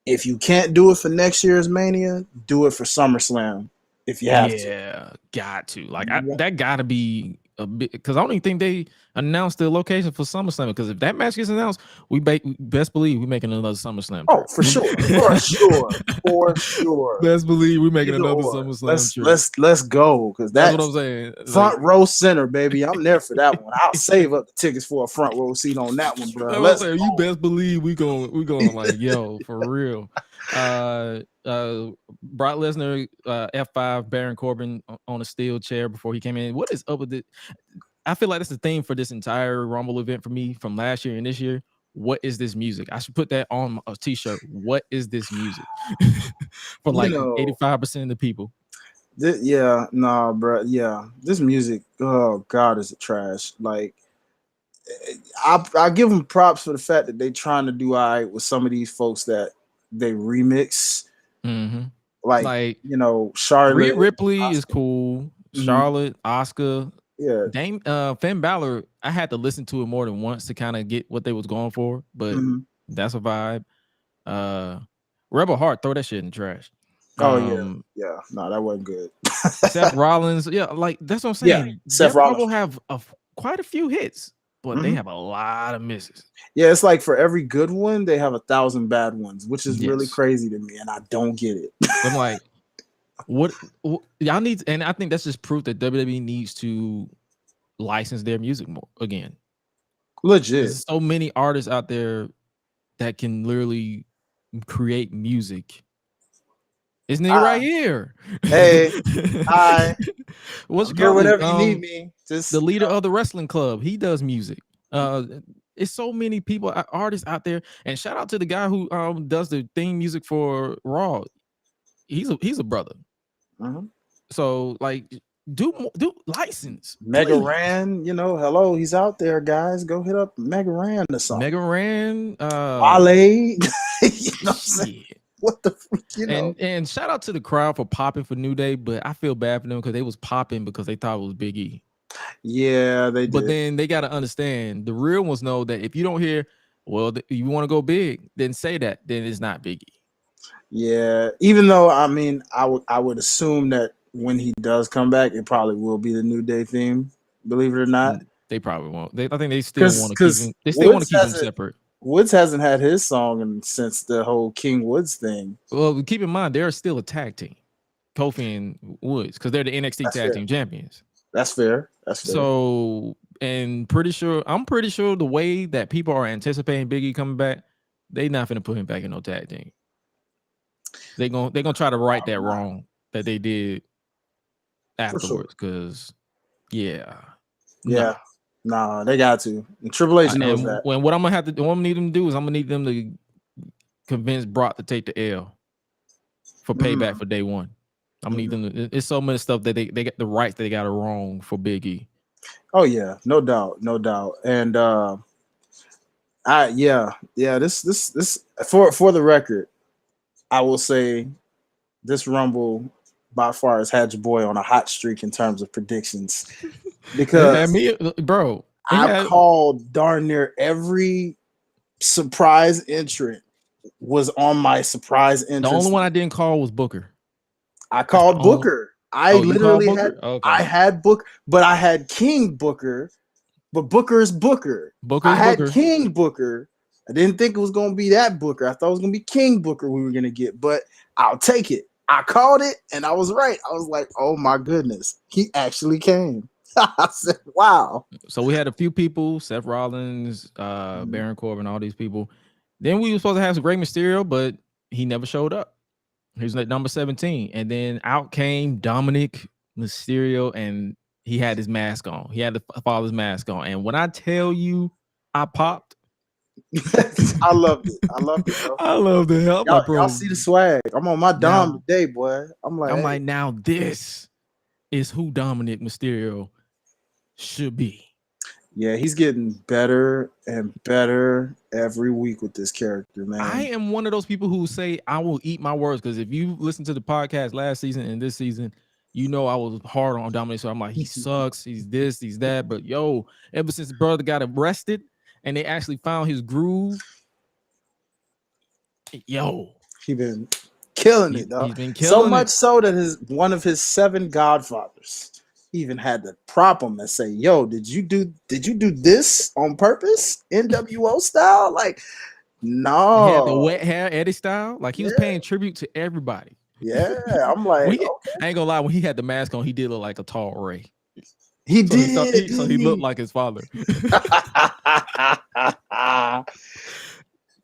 Speaker 5: If you can't do it for next year's Mania, do it for SummerSlam if you have to.
Speaker 4: Yeah, got to. Like that got to be a bit, because I don't even think they announced the location for SummerSlam. Because if that match gets announced, we best believe we're making another SummerSlam.
Speaker 5: Oh,
Speaker 4: trip.
Speaker 5: for sure, for sure, for sure.
Speaker 4: Best believe we're making
Speaker 5: Either
Speaker 4: another
Speaker 5: or.
Speaker 4: SummerSlam. trip.
Speaker 5: Let's go, because
Speaker 4: That's
Speaker 5: that's
Speaker 4: what I'm saying.
Speaker 5: front row center, baby. I'm there for that one. I'll save up the tickets for a front row seat on that one, bro.
Speaker 4: That's what I'm saying. You best believe we going like, yo, for real. Brock Lesnar, F5, Baron Corbin on a steel chair before he came in. What is up with it? I feel like that's the theme for this entire Rumble event for me from last year and this year. What is this music? I should put that on a t-shirt. What is this music? For like 85% of the people.
Speaker 5: Yeah, nah, bro. Yeah, this music, oh God, is it trash? Like, I give them props for the fact that they trying to do all right with some of these folks that they remix.
Speaker 4: Mm-hmm.
Speaker 5: Like, Charlotte,
Speaker 4: Rhea Ripley
Speaker 5: Asuka.
Speaker 4: is cool.
Speaker 5: Mhm.
Speaker 4: Charlotte, Asuka,
Speaker 5: Yeah,
Speaker 4: Finn Balor. I had to listen to it more than once to kind of get what they was going for, but that's a vibe. Rebel Heart, throw that shit in the trash.
Speaker 5: Oh yeah. No, that wasn't good.
Speaker 4: Seth Rollins, yeah, like that's what I'm saying.
Speaker 5: Yeah, Seth Rollins
Speaker 4: will have quite a few hits, but they have a lot of misses.
Speaker 5: Yeah, it's like for every good one, they have 1,000 bad ones, which is really
Speaker 4: Yes.
Speaker 5: crazy to me, and I don't get it.
Speaker 4: I'm like, what y'all need, and I think that's just proof that WWE needs to license their music more again.
Speaker 5: Legit.
Speaker 4: There's so many artists out there that can literally create music. This nigga right here.
Speaker 5: Hey, hi.
Speaker 4: What's
Speaker 5: here whenever you need me. Just
Speaker 4: the leader of the wrestling club. He does music. It's so many people, artists out there, and shout out to the guy who does the theme music for Raw. He's a brother. So like, do license.
Speaker 5: Mega Ran, hello, he's out there, guys. Go hit up Mega Ran or something.
Speaker 4: Mega Ran,
Speaker 5: Wale. You know what I'm saying? What the freak,
Speaker 4: And shout out to the crowd for popping for New Day, but I feel bad for them because they was popping because they thought it was Big E.
Speaker 5: Yeah, they did.
Speaker 4: But then they got to understand, the real ones know that if you don't hear, well, you want to go big, then say that, then it's not Big E.
Speaker 5: Yeah, even though I mean, I would assume that when he does come back, it probably will be the New Day theme. Believe it or not,
Speaker 4: they probably won't. I think they still want to keep him. They still
Speaker 5: Woods
Speaker 4: want to keep him separate.
Speaker 5: Woods hasn't had his song since the whole King Woods thing.
Speaker 4: Well, keep in mind they're still a tag team, Kofi and Woods, because they're the NXT tag team champions.
Speaker 5: That's fair. That's fair.
Speaker 4: So, and I'm pretty sure the way that people are anticipating Big E coming back, they not finna put him back in no tag team. They're gonna try to right that wrong that they did afterwards. Because
Speaker 5: nah, they got to. And Triple H knows that.
Speaker 4: What I'm gonna need them to do is I'm gonna need them to convince Brock to take the L for payback for day one. I'm gonna need them to, it's so much stuff that they get the rights they got it wrong for Big E.
Speaker 5: Oh yeah, no doubt. And this for the record, I will say this Rumble by far has had your boy on a hot streak in terms of predictions. Because I called darn near every surprise entrant was on my surprise entrance.
Speaker 4: The only one I didn't call was Booker.
Speaker 5: I called Booker. I literally had I had Booker, but I had King Booker. But Booker is Booker. I had King Booker. I didn't think it was going to be that Booker. I thought it was going to be King Booker we were going to get, but I'll take it. I called it, and I was right. I was like, oh, my goodness. He actually came. I said, wow.
Speaker 4: So we had a few people, Seth Rollins, Baron Corbin, all these people. Then we were supposed to have some Rey Mysterio, but he never showed up. He was at number 17. And then out came Dominic Mysterio, and he had his mask on. He had the father's mask on. And when I tell you I popped,
Speaker 5: I loved it. I loved it, bro.
Speaker 4: I love the hell, like, bro.
Speaker 5: Y'all see the swag. I'm on my Dom
Speaker 4: Now-
Speaker 5: today, boy. I'm
Speaker 4: I'm
Speaker 5: like,
Speaker 4: like, now this is who Dominic Mysterio should be.
Speaker 5: yeah, he's getting better and better every week with this character, man.
Speaker 4: I am one of those people who say I will eat my words, because if you listen to the podcast last season and this season, you know I was hard on Dominic. So I'm like, he sucks, he's this, he's that. But yo, ever since the brother got arrested and they actually found his groove, yo,
Speaker 5: He been killing it, though.
Speaker 4: He's been killing
Speaker 5: So much
Speaker 4: it.
Speaker 5: so that one of his 7 godfathers even had to prop him and say, "Yo, did you do this on purpose, NWO style?" Like, no.
Speaker 4: He had the wet hair Eddie style, like he was paying tribute to everybody.
Speaker 5: Yeah, I'm like, okay.
Speaker 4: I ain't gonna lie, when he had the mask on, he did look like a tall Ray.
Speaker 5: He
Speaker 4: So
Speaker 5: did.
Speaker 4: so he looked like his father.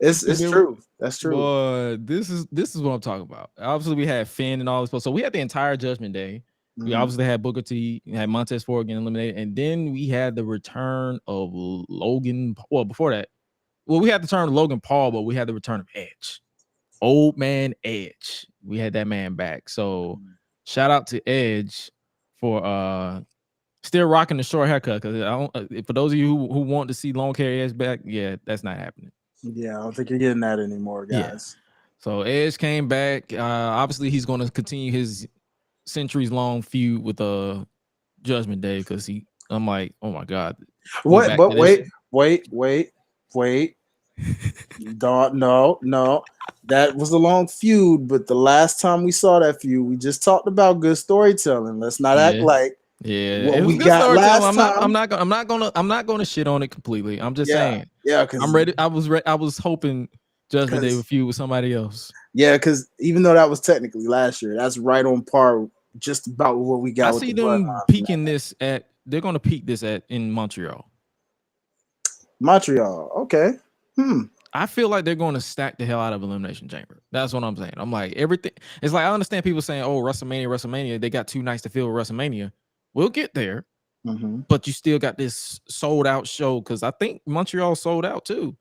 Speaker 5: It's true. That's true.
Speaker 4: But this is what I'm talking about. Obviously, we had Finn and all this, so we had the entire Judgment Day. We obviously had Booker T, had Montez Ford getting eliminated, and then we had the return of Logan. Well, before that, we had the return of Logan Paul, but we had the return of Edge, old man Edge. We had that man back. So shout out to Edge for still rocking the short haircut. Because for those of you who want to see long hair Edge back, yeah, that's not happening.
Speaker 5: Yeah, I don't think you're getting that anymore, guys.
Speaker 4: Yeah. So Edge came back. Obviously, he's going to continue his centuries-long feud with Judgment Day, because I'm like, oh my god.
Speaker 5: What? But wait. No. That was a long feud, but the last time we saw that feud, we just talked about good storytelling. Let's not act like what we got last time.
Speaker 4: I'm not gonna shit on it completely. I'm just saying.
Speaker 5: Yeah, because
Speaker 4: I'm ready. I was hoping Judgment Day would feud with somebody else.
Speaker 5: Yeah, because even though that was technically last year, that's right on par just about what we got.
Speaker 4: I see them peaking this at. They're gonna peak this in Montreal.
Speaker 5: Montreal, okay.
Speaker 4: I feel like they're going to stack the hell out of Elimination Chamber. That's what I'm saying. I'm like, everything. It's like, I understand people saying, oh, WrestleMania, they got 2 nights to fill WrestleMania. We'll get there, but you still got this sold out show, because I think Montreal sold out too.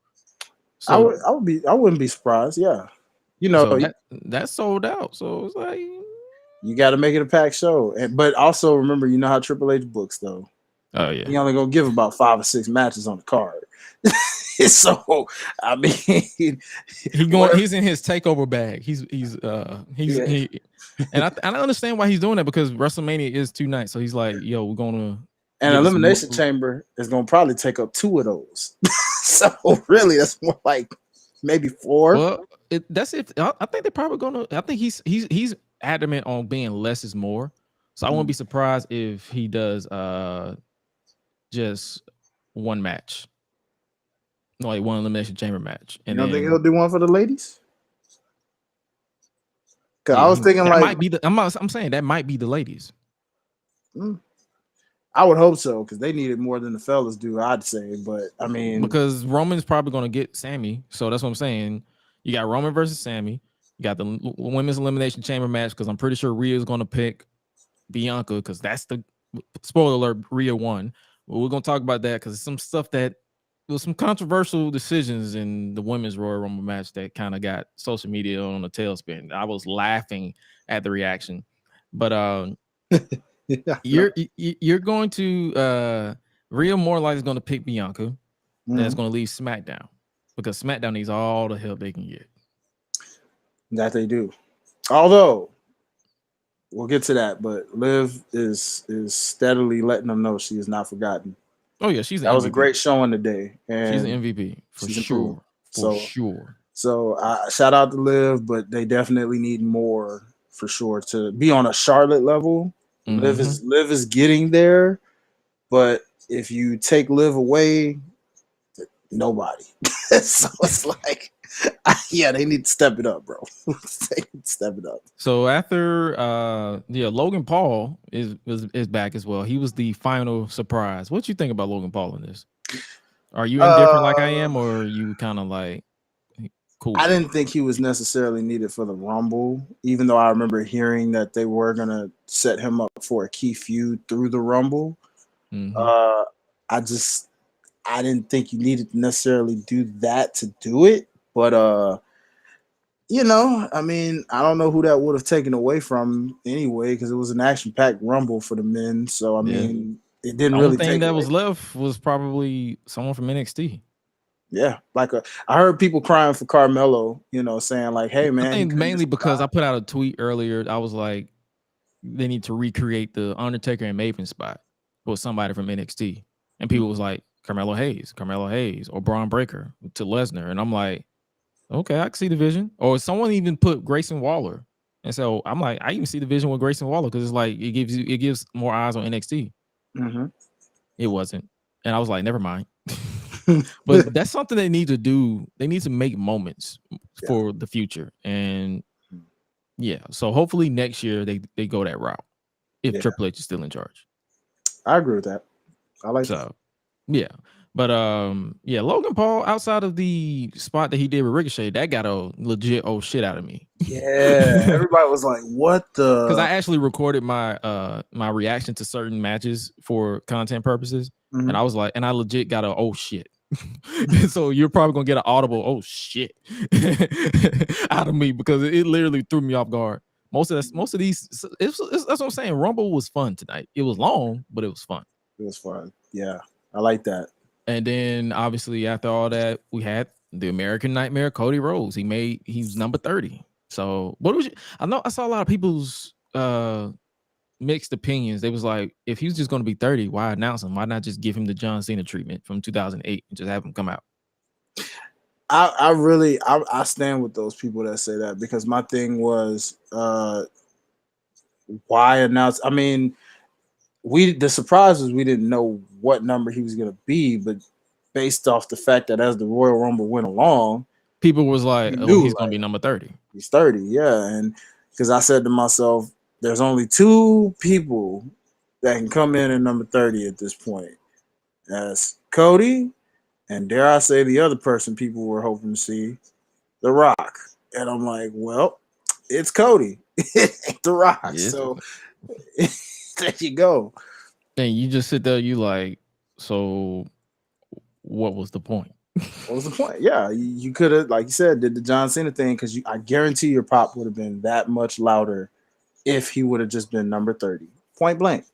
Speaker 4: So
Speaker 5: I wouldn't be surprised. Yeah, you know,
Speaker 4: so that's sold out. So it's like,
Speaker 5: you got to make it a packed show, but also remember, you know how Triple H books though.
Speaker 4: Oh yeah,
Speaker 5: he only gonna give about 5 or 6 matches on the card. So I mean,
Speaker 4: he's in his takeover bag. And I understand why he's doing that, because WrestleMania is 2 nights. So he's like, yo, we're gonna.
Speaker 5: And Elimination Chamber is gonna probably take up 2 of those. So really, that's more like maybe 4.
Speaker 4: Well, that's it. I think they're probably gonna. I think he's adamant on being less is more. So I won't be surprised if he does just 1 match. Like 1 Elimination Chamber match. And
Speaker 5: you don't think he'll do 1 for the ladies? Because I was thinking
Speaker 4: that
Speaker 5: like
Speaker 4: might be I'm saying that might be the ladies.
Speaker 5: I would hope so, because they need it more than the fellas do, I'd say. But I mean,
Speaker 4: because Roman's probably going to get Sammy, so that's what I'm saying. You got Roman versus Sammy. You got the Women's Elimination Chamber match, because I'm pretty sure Rhea is going to pick Bianca, because that's the spoiler alert. Rhea won. But we're going to talk about that, because some stuff that there was some controversial decisions in the Women's Royal Rumble match that kind of got social media on a tailspin. I was laughing at the reaction, but you're going to Rhea more likely is going to pick Bianca. That's going to leave SmackDown, because SmackDown needs all the help they can get.
Speaker 5: That they do. Although we'll get to that, but Liv is steadily letting them know she is not forgotten.
Speaker 4: Oh yeah, that
Speaker 5: was a great showing today, and
Speaker 4: she's an MVP for sure.
Speaker 5: So shout out to Liv, but they definitely need more for sure to be on a Charlotte level. Liv is getting there, but if you take Liv away, nobody. So it's like, yeah, they need to step it up, bro. They need to step it up.
Speaker 4: So after Logan Paul is back as well. He was the final surprise. What you think about Logan Paul in this? Are you indifferent like I am, or are you kind of like cool?
Speaker 5: I didn't think he was necessarily needed for the Rumble, even though I remember hearing that they were gonna set him up for a key feud through the Rumble. I didn't think you needed to necessarily do that to do it, but you know, I mean, I don't know who that would have taken away from anyway, because it was an action-packed Rumble for the men. So I mean, it didn't
Speaker 4: The
Speaker 5: really
Speaker 4: only thing
Speaker 5: take
Speaker 4: that
Speaker 5: away.
Speaker 4: was left was probably someone from NXT.
Speaker 5: Yeah, like I heard people crying for Carmelo, you know, saying like, "Hey, man,"
Speaker 4: I think mainly because I put out a tweet earlier. I was like, they need to recreate the Undertaker and Maven spot with somebody from NXT, and people was like, Carmelo Hayes, or Braun Breaker to Lesnar, and I'm like, okay, I can see the vision. Or someone even put Grayson Waller, and so I'm like, I even see the vision with Grayson Waller because it's like it gives more eyes on NXT. It wasn't, and I was like, never mind. But that's something they need to do. They need to make moments for the future, and yeah. So hopefully next year they go that route if Triple H is still in charge.
Speaker 5: I agree with that. I like that.
Speaker 4: Yeah. But yeah, Logan Paul, outside of the spot that he did with Ricochet, that got a legit shit out of me.
Speaker 5: Yeah, everybody was like, "What the?"
Speaker 4: Because I actually recorded my my reaction to certain matches for content purposes, and I was like, and I legit got a oh shit. So you're probably gonna get an audible oh shit out of me because it literally threw me off guard. Most of these, that's what I'm saying. Rumble was fun tonight. It was long, but it was fun.
Speaker 5: It was fun. Yeah, I like that.
Speaker 4: And then obviously after all that, we had the American Nightmare, Cody Rhodes. He's number 30. So what was I saw a lot of people's mixed opinions. They was like, if he's just going to be 30, why announce him? Why not just give him the John Cena treatment from 2008 and just have him come out?
Speaker 5: I stand with those people that say that, because my thing was why announce? I mean, the surprise was we didn't know what number he was going to be, but based off the fact that as the Royal Rumble went along,
Speaker 4: people was like, oh, he's going to be number 30.
Speaker 5: He's 30, yeah. And because I said to myself, there's only two people that can come in at number 30 at this point. That's Cody, and dare I say the other person people were hoping to see, The Rock. And I'm like, well, it's Cody. The Rock. Yeah. So there you go.
Speaker 4: And you just sit there, you like, so what was the point?
Speaker 5: What was the point? Yeah, you could have, like you said, did the John Cena thing, because I guarantee your pop would have been that much louder if he would have just been number 30. Point blank.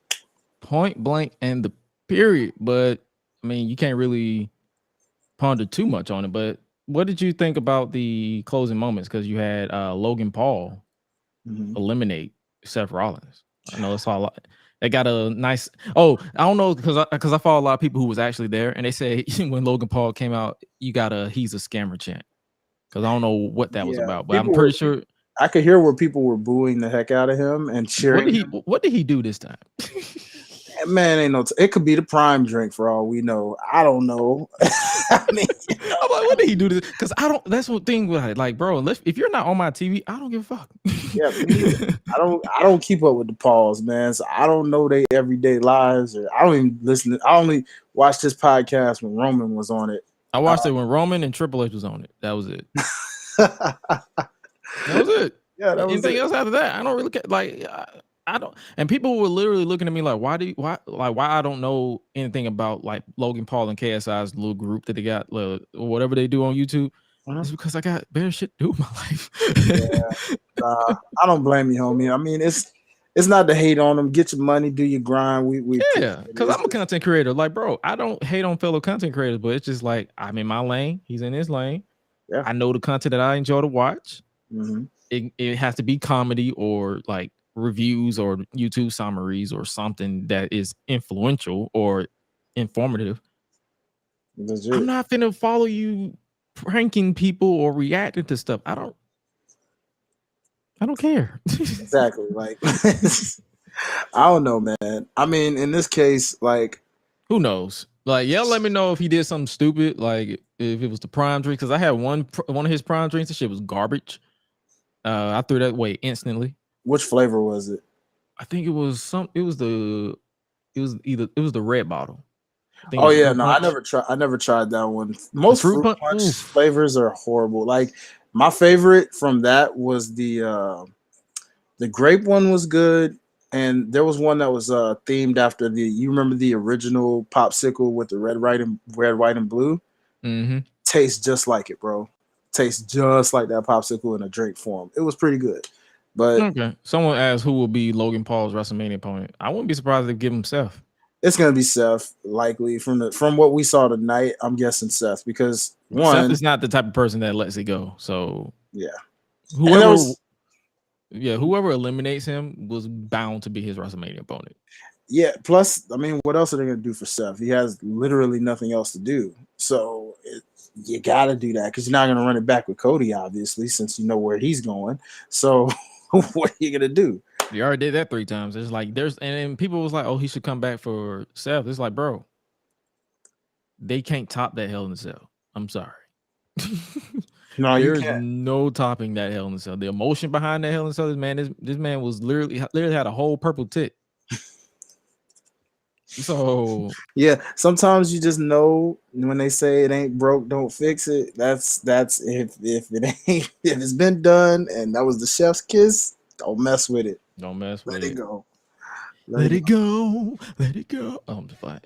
Speaker 4: And the period. But I mean, you can't really ponder too much on it. But what did you think about the closing moments? Because you had Logan Paul eliminate Seth Rollins. I know it's all a lot. They got a nice. Oh, I don't know, because I follow a lot of people who was actually there, and they say when Logan Paul came out, you got a "he's a scammer" chant. Because I don't know what that was about, but I'm pretty sure
Speaker 5: I could hear where people were booing the heck out of him and cheering.
Speaker 4: What did he do this time?
Speaker 5: Man, ain't no. It could be the prime drink for all we know. I don't know. I mean,
Speaker 4: I'm like, what did he do this? Because I don't. That's one thing with it. Like, bro, if you're not on my TV, I don't give a fuck.
Speaker 5: Yeah, I don't keep up with the Pauls, man. So I don't know their everyday lives, or I don't even listen. I only watched this podcast when Roman was on it.
Speaker 4: I watched it when Roman and Triple H was on it. That was it. That was it.
Speaker 5: Yeah, that was
Speaker 4: anything else after that, I don't really care. Like, I don't. And people were literally looking at me like, why I don't know anything about like Logan Paul and KSI's little group that they got, whatever they do on YouTube. It's because I got better shit to do with my life.
Speaker 5: I don't blame you, homie. I mean, it's not to hate on them. Get your money, do your grind.
Speaker 4: Because I'm a content creator. Like, bro, I don't hate on fellow content creators, but it's just like I'm in my lane. He's in his lane.
Speaker 5: Yeah.
Speaker 4: I know the content that I enjoy to watch. It has to be comedy or like reviews or YouTube summaries or something that is influential or informative. I'm not finna follow you pranking people or reacting to stuff. I don't care.
Speaker 5: Exactly. Like, I don't know, man. I mean, in this case, like,
Speaker 4: who knows? Like, yeah, let me know if he did something stupid, like if it was the prime drink, because I had one of his prime drinks. The shit was garbage. I threw that away instantly.
Speaker 5: Which flavor was it?
Speaker 4: I think it was the red bottle.
Speaker 5: Oh yeah, no, I never tried that one. Most fruit punch flavors are horrible. Like, my favorite from that was the grape one was good. And there was one that was themed after you remember the original popsicle with the red, white, and blue?
Speaker 4: Mm-hmm.
Speaker 5: Tastes just like it, bro. Tastes just like that popsicle in a drink form. It was pretty good. But
Speaker 4: okay. Someone asked who will be Logan Paul's WrestleMania opponent. I wouldn't be surprised if they give him Seth.
Speaker 5: It's gonna be Seth, likely from what we saw tonight. I'm guessing Seth because
Speaker 4: Seth is not the type of person that lets it go. So
Speaker 5: yeah,
Speaker 4: whoever eliminates him was bound to be his WrestleMania opponent.
Speaker 5: Yeah. Plus, I mean, what else are they gonna do for Seth? He has literally nothing else to do. So you gotta do that because you're not gonna run it back with Cody, obviously, since you know where he's going. So what are you gonna do?
Speaker 4: You already did that 3 times. It's like and people was like, oh, he should come back for Seth. It's like, bro, they can't top that Hell in a Cell. I'm sorry.
Speaker 5: No,
Speaker 4: there's no topping that Hell in a Cell. The emotion behind that Hell in a Cell, this man was literally had a whole purple tit. So
Speaker 5: yeah, sometimes you just know when they say it ain't broke, don't fix it. That's if it ain't if it's been done and that was the chef's kiss, don't mess with it.
Speaker 4: Don't mess with it.
Speaker 5: Let it go.
Speaker 4: Let it go. Let it go. Oh, I'm fine.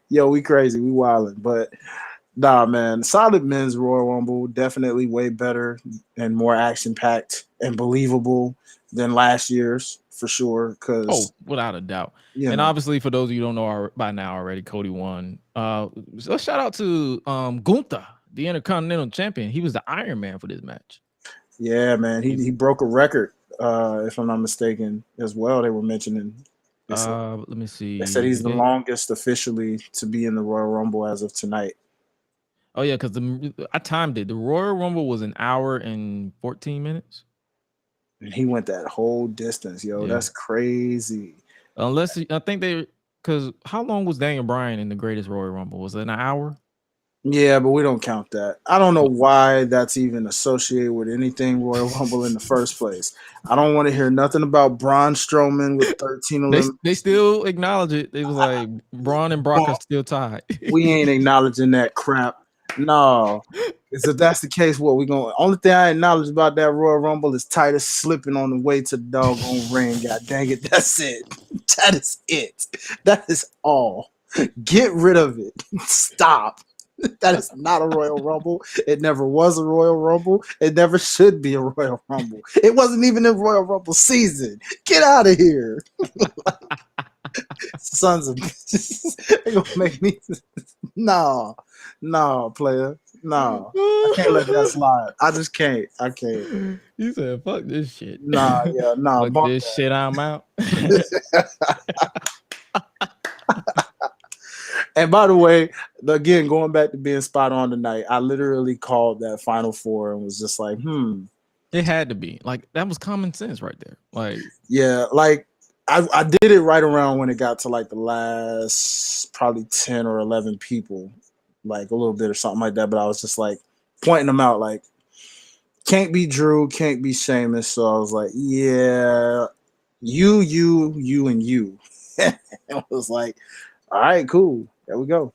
Speaker 5: Yo, we crazy. We wildin'. But nah, man. Solid men's Royal Rumble. Definitely way better and more action-packed and believable than last year's for sure.
Speaker 4: Without a doubt. And obviously, for those of you who don't know by now already, Cody won. So shout out to Gunther, the Intercontinental Champion. He was the Iron Man for this match.
Speaker 5: Yeah, man. He broke a record, if I'm not mistaken, as well. They were mentioning.
Speaker 4: Let me see.
Speaker 5: They said he's the longest officially to be in the Royal Rumble as of tonight.
Speaker 4: Oh yeah, because I timed it. The Royal Rumble was 1 hour and 14 minutes.
Speaker 5: And he went that whole distance, yo. Yeah. That's crazy.
Speaker 4: Unless I think because how long was Daniel Bryan in the Greatest Royal Rumble? Was it 1 hour?
Speaker 5: Yeah, but we don't count that. I don't know why that's even associated with anything Royal Rumble in the first place. I don't want to hear nothing about Braun Strowman with 13.
Speaker 4: They still acknowledge it. It was like Braun and Brock are still tied.
Speaker 5: We ain't acknowledging that crap. No. If that's the case, what we going? Only thing I acknowledge about that Royal Rumble is Titus slipping on the way to the doggone ring. God dang it, that's it. That is it. That is all. Get rid of it. Stop. That is not a Royal Rumble. It never was a Royal Rumble. It never should be a Royal Rumble. It wasn't even in Royal Rumble season. Get out of here. Sons of bitches. They gonna make me. No, player. No. I can't let that slide. I just can't. I can't.
Speaker 4: You said fuck this shit.
Speaker 5: Nah.
Speaker 4: Fuck this shit, I'm out.
Speaker 5: And by the way, again, going back to being spot on tonight, I literally called that Final Four and was just like,
Speaker 4: It had to be. Like, that was common sense right there. Like,
Speaker 5: yeah, like I did it right around when it got to like the last probably 10 or 11 people, like a little bit or something like that. But I was just like pointing them out, like, can't be Drew, can't be Sheamus. So I was like, yeah, you, and you. And it was like, all right, cool. There we go.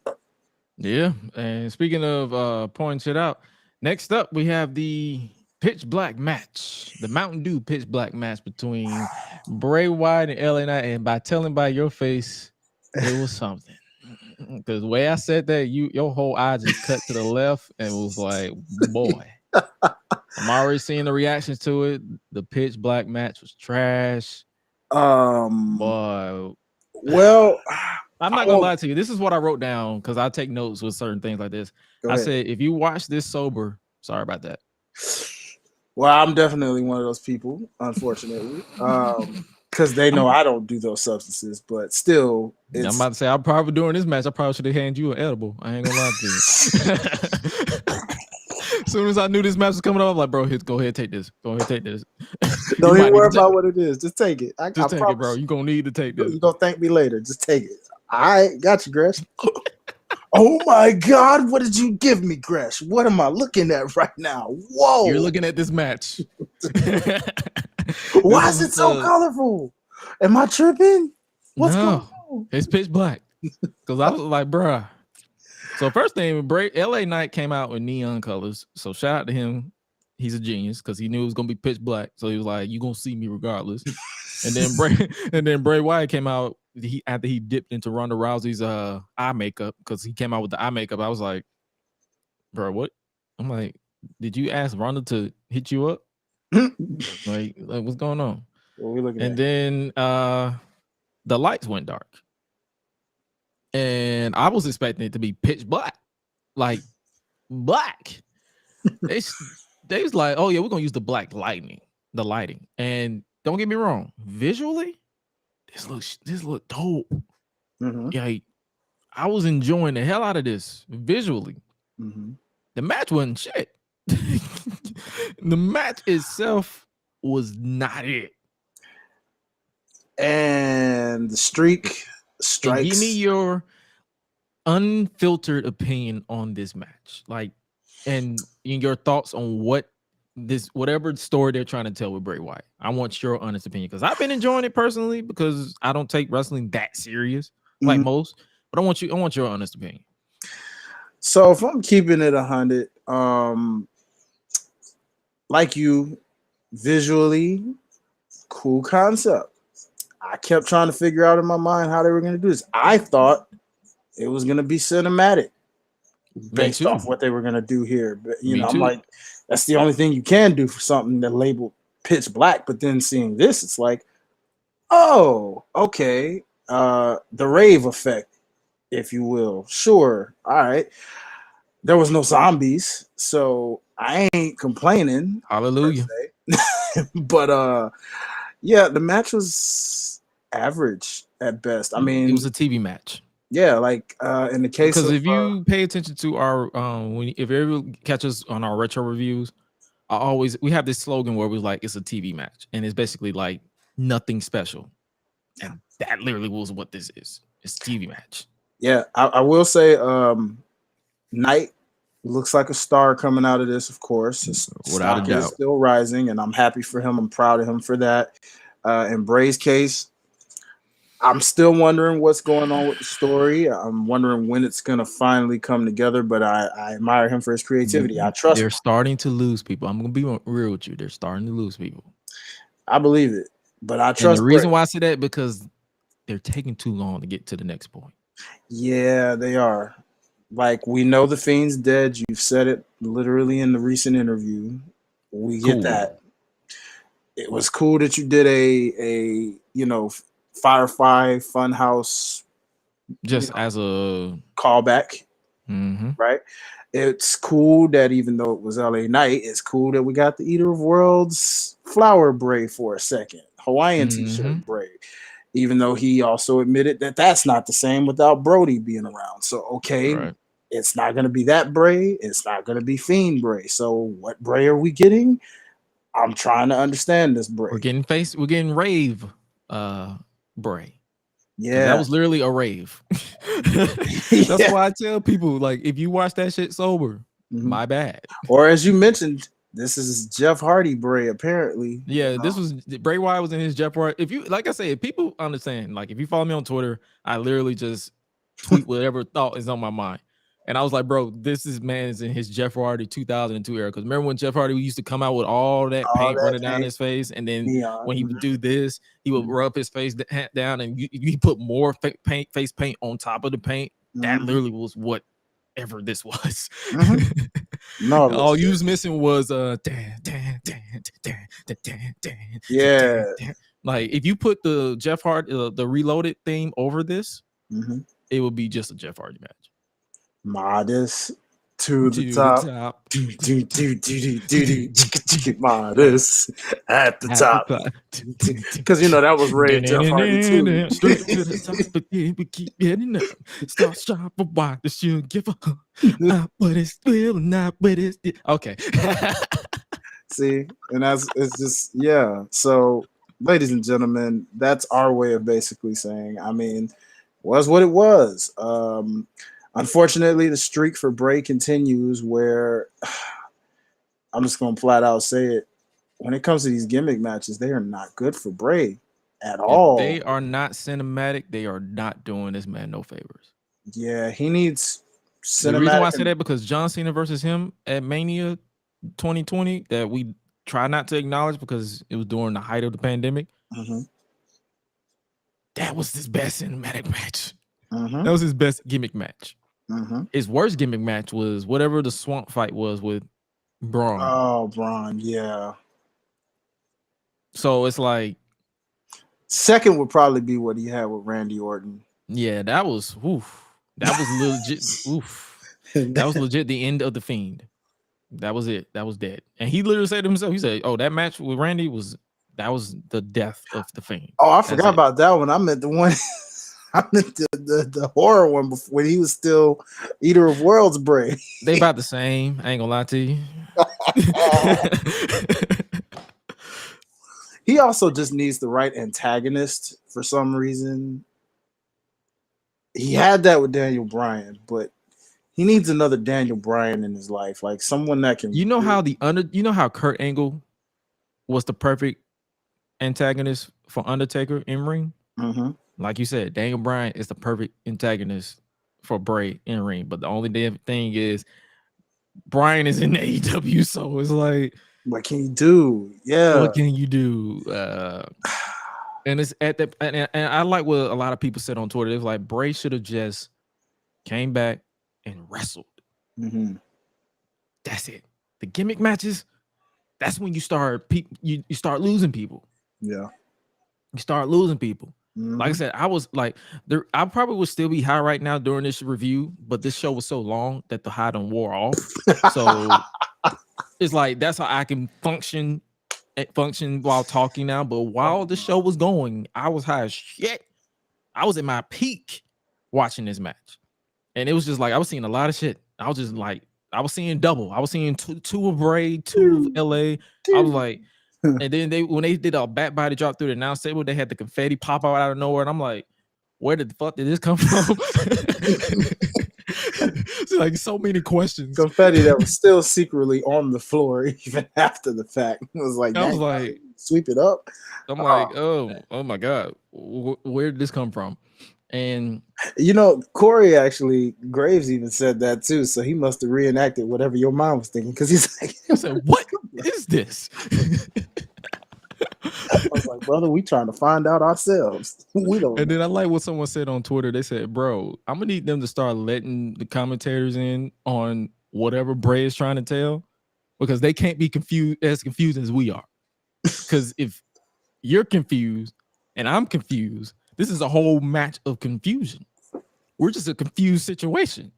Speaker 4: Yeah. And speaking of pointing shit out, next up we have the pitch black match, the Mountain Dew pitch black match between Bray Wyatt and LA Knight. And by telling by your face, it was something. Because the way I said that, your whole eye just cut to the left and was like, boy. I'm already seeing the reactions to it. The pitch black match was trash. Boy.
Speaker 5: Well,
Speaker 4: I'm not gonna lie to you. This is what I wrote down because I take notes with certain things like this. I said, if you watch this sober, sorry about that.
Speaker 5: Well, I'm definitely one of those people, unfortunately, because they know I don't do those substances. But still,
Speaker 4: I'm about to say, I'm probably during this match, I probably should have handed you an edible. I ain't gonna lie to you. As soon as I knew this match was coming up, I'm like, bro, go ahead, take this. Go ahead, take this.
Speaker 5: Don't even worry about what it is. Just take it.
Speaker 4: Just take it, bro. You're gonna need to take this.
Speaker 5: You're gonna thank me later. Just take it. All right, got you, Gresh. Oh my God, what did you give me, Gresh? What am I looking at right now? Whoa.
Speaker 4: You're looking at this match.
Speaker 5: Why is it so colorful? Am I tripping? What's going on?
Speaker 4: It's pitch black. Because I was like, bruh. So first thing, LA Knight came out with neon colors. So shout out to him. he's a genius because he knew it was gonna be pitch black. So he was like, "You gonna see me regardless." and then Bray Wyatt came out. After he dipped into Ronda Rousey's eye makeup because he came out with the eye makeup. I was like, "Bro, what?" I'm like, "Did you ask Ronda to hit you up? like what's going on?"
Speaker 5: What are we looking
Speaker 4: and
Speaker 5: at?
Speaker 4: then the lights went dark, and I was expecting it to be pitch black, like black. They was like, "Oh yeah, we're gonna use the black lighting, and don't get me wrong, visually, this look dope. Like I was enjoying the hell out of this visually. The match wasn't shit. The match itself was not it.
Speaker 5: And the streak strikes.
Speaker 4: And give me your unfiltered opinion on this match, like, and your thoughts on whatever story they're trying to tell with Bray Wyatt. I want your honest opinion because I've been enjoying it personally because I don't take wrestling that serious like most. But I want your honest opinion.
Speaker 5: So if I'm keeping it 100, like you, visually, cool concept. I kept trying to figure out in my mind how they were going to do this. I thought it was going to be cinematic based off what they were going to do here. But, I'm like, that's the only thing you can do for something that labeled pitch black. But then seeing this, it's like, oh, okay. The rave effect, if you will. Sure. All right. There was no zombies, so I ain't complaining.
Speaker 4: Hallelujah.
Speaker 5: But yeah, the match was average at best. I mean,
Speaker 4: it was a TV match.
Speaker 5: Yeah, like in the case
Speaker 4: because
Speaker 5: of,
Speaker 4: if you pay attention to our if you ever catch us on our retro reviews, we have this slogan where we're like, it's a TV match, and it's basically like nothing special, and that literally was what this is. It's a TV match.
Speaker 5: Yeah, I will say, Knight looks like a star coming out of this. Of course, his
Speaker 4: without a doubt,
Speaker 5: is still rising, and I'm happy for him. I'm proud of him for that. In Bray's case, I'm still wondering what's going on with the story. I'm wondering when it's going to finally come together, but I admire him for his creativity. I trust
Speaker 4: They're starting to lose people. I'm going to be real with you. They're starting to lose people.
Speaker 5: I believe it, but I trust.
Speaker 4: And the reason why I say that, because they're taking too long to get to the next point.
Speaker 5: Yeah, they are. Like, we know the Fiend's dead. You've said it literally in the recent interview. We get that. It was cool that you did a Firefly Funhouse,
Speaker 4: just as a
Speaker 5: callback, right? It's cool that even though it was LA Knight, it's cool that we got the Eater of Worlds flower Bray for a second, Hawaiian t-shirt Bray, even though he also admitted that that's not the same without Brody being around. So it's not going to be that Bray, it's not going to be Fiend Bray. So what Bray are we getting? I'm trying to understand this Bray.
Speaker 4: We're getting rave Bray.
Speaker 5: Yeah,
Speaker 4: that was literally a rave. That's why I tell people, like, if you watch that shit sober, my bad.
Speaker 5: Or as you mentioned, this is Jeff Hardy Bray, apparently.
Speaker 4: Yeah, this was Bray Wyatt was in his Jeff Hardy. If you, like I say, if people understand, like, if you follow me on Twitter, I literally just tweet whatever thought is on my mind. And I was like, bro, this man is in his Jeff Hardy 2002 era. Because remember when Jeff Hardy used to come out with all that paint running down his face, and then when he would do this, he would rub his face down, and you put more face paint on top of the paint. That literally was whatever this was.
Speaker 5: No,
Speaker 4: all you was missing was
Speaker 5: yeah.
Speaker 4: Like, if you put the Jeff Hardy, the Reloaded theme over this, it would be just a Jeff Hardy match.
Speaker 5: Modest to the top. Modest at the top. Because that was Ray Jeff Hardy too.
Speaker 4: Straight to the top, we keep getting up. Start sharp for why the should give up. But it's still not, but it's okay.
Speaker 5: See, and it's just, yeah. So, ladies and gentlemen, that's our way of basically saying, I mean, was what it was. Unfortunately, the streak for Bray continues where I'm just going to flat out say it. When it comes to these gimmick matches, they are not good for Bray at all.
Speaker 4: They are not cinematic. They are not doing this man no favors.
Speaker 5: Yeah, he needs cinematic.
Speaker 4: The reason why I say that, because John Cena versus him at Mania 2020 that we try not to acknowledge because it was during the height of the pandemic. That was his best cinematic match. That was his best gimmick match. His worst gimmick match was whatever the swamp fight was with Braun.
Speaker 5: Oh, Braun, yeah.
Speaker 4: So it's like
Speaker 5: second would probably be what he had with Randy Orton.
Speaker 4: Yeah, that was that was legit. That was legit the end of the Fiend. That was it. That was dead. And he literally said to himself, he said, "Oh, that match with Randy was the death of the Fiend."
Speaker 5: Oh, I forgot about that one. I meant the one. I meant the horror one before, when he was still Eater of Worlds Bray.
Speaker 4: They about the same. I ain't gonna lie to you.
Speaker 5: He also just needs the right antagonist for some reason. He had that with Daniel Bryan, but he needs another Daniel Bryan in his life, like someone that can.
Speaker 4: You know how how Kurt Angle was the perfect antagonist for Undertaker in ring. Like you said, Daniel Bryan is the perfect antagonist for Bray in ring. But the only damn thing is, Bryan is in AEW, so it's like,
Speaker 5: what can you do? Yeah,
Speaker 4: what can you do? And it's at that, and I like what a lot of people said on Twitter. It was like Bray should have just came back and wrestled. That's it. The gimmick matches, that's when you start you start losing people.
Speaker 5: Yeah,
Speaker 4: you start losing people. Like I said, I was like, I probably would still be high right now during this review, but this show was so long that the high done wore off. So it's like that's how I can function while talking now. But while the show was going, I was high as shit. I was at my peak watching this match, and it was just like I was seeing a lot of shit. I was just like, I was seeing double. I was seeing two of Bray, two of LA. I was like. And then when they did a back body drop through the announce table, they had the confetti pop out of nowhere, and I'm like, where the fuck did this come from? It's like so many questions.
Speaker 5: Confetti that was still secretly on the floor even after the fact. It was like,
Speaker 4: I was like,
Speaker 5: sweep it up.
Speaker 4: I'm like, oh my god, where did this come from? And
Speaker 5: you know, Corey actually Graves even said that too. So he must have reenacted whatever your mom was thinking, because he's like,
Speaker 4: he said, what is this?
Speaker 5: I was like, brother, we trying to find out ourselves. We don't.
Speaker 4: And then I like what someone said on Twitter. They said, bro, I'm gonna need them to start letting the commentators in on whatever Bray is trying to tell, because they can't be confused as we are. Because if you're confused and I'm confused, this is a whole match of confusion. We're just a confused situation.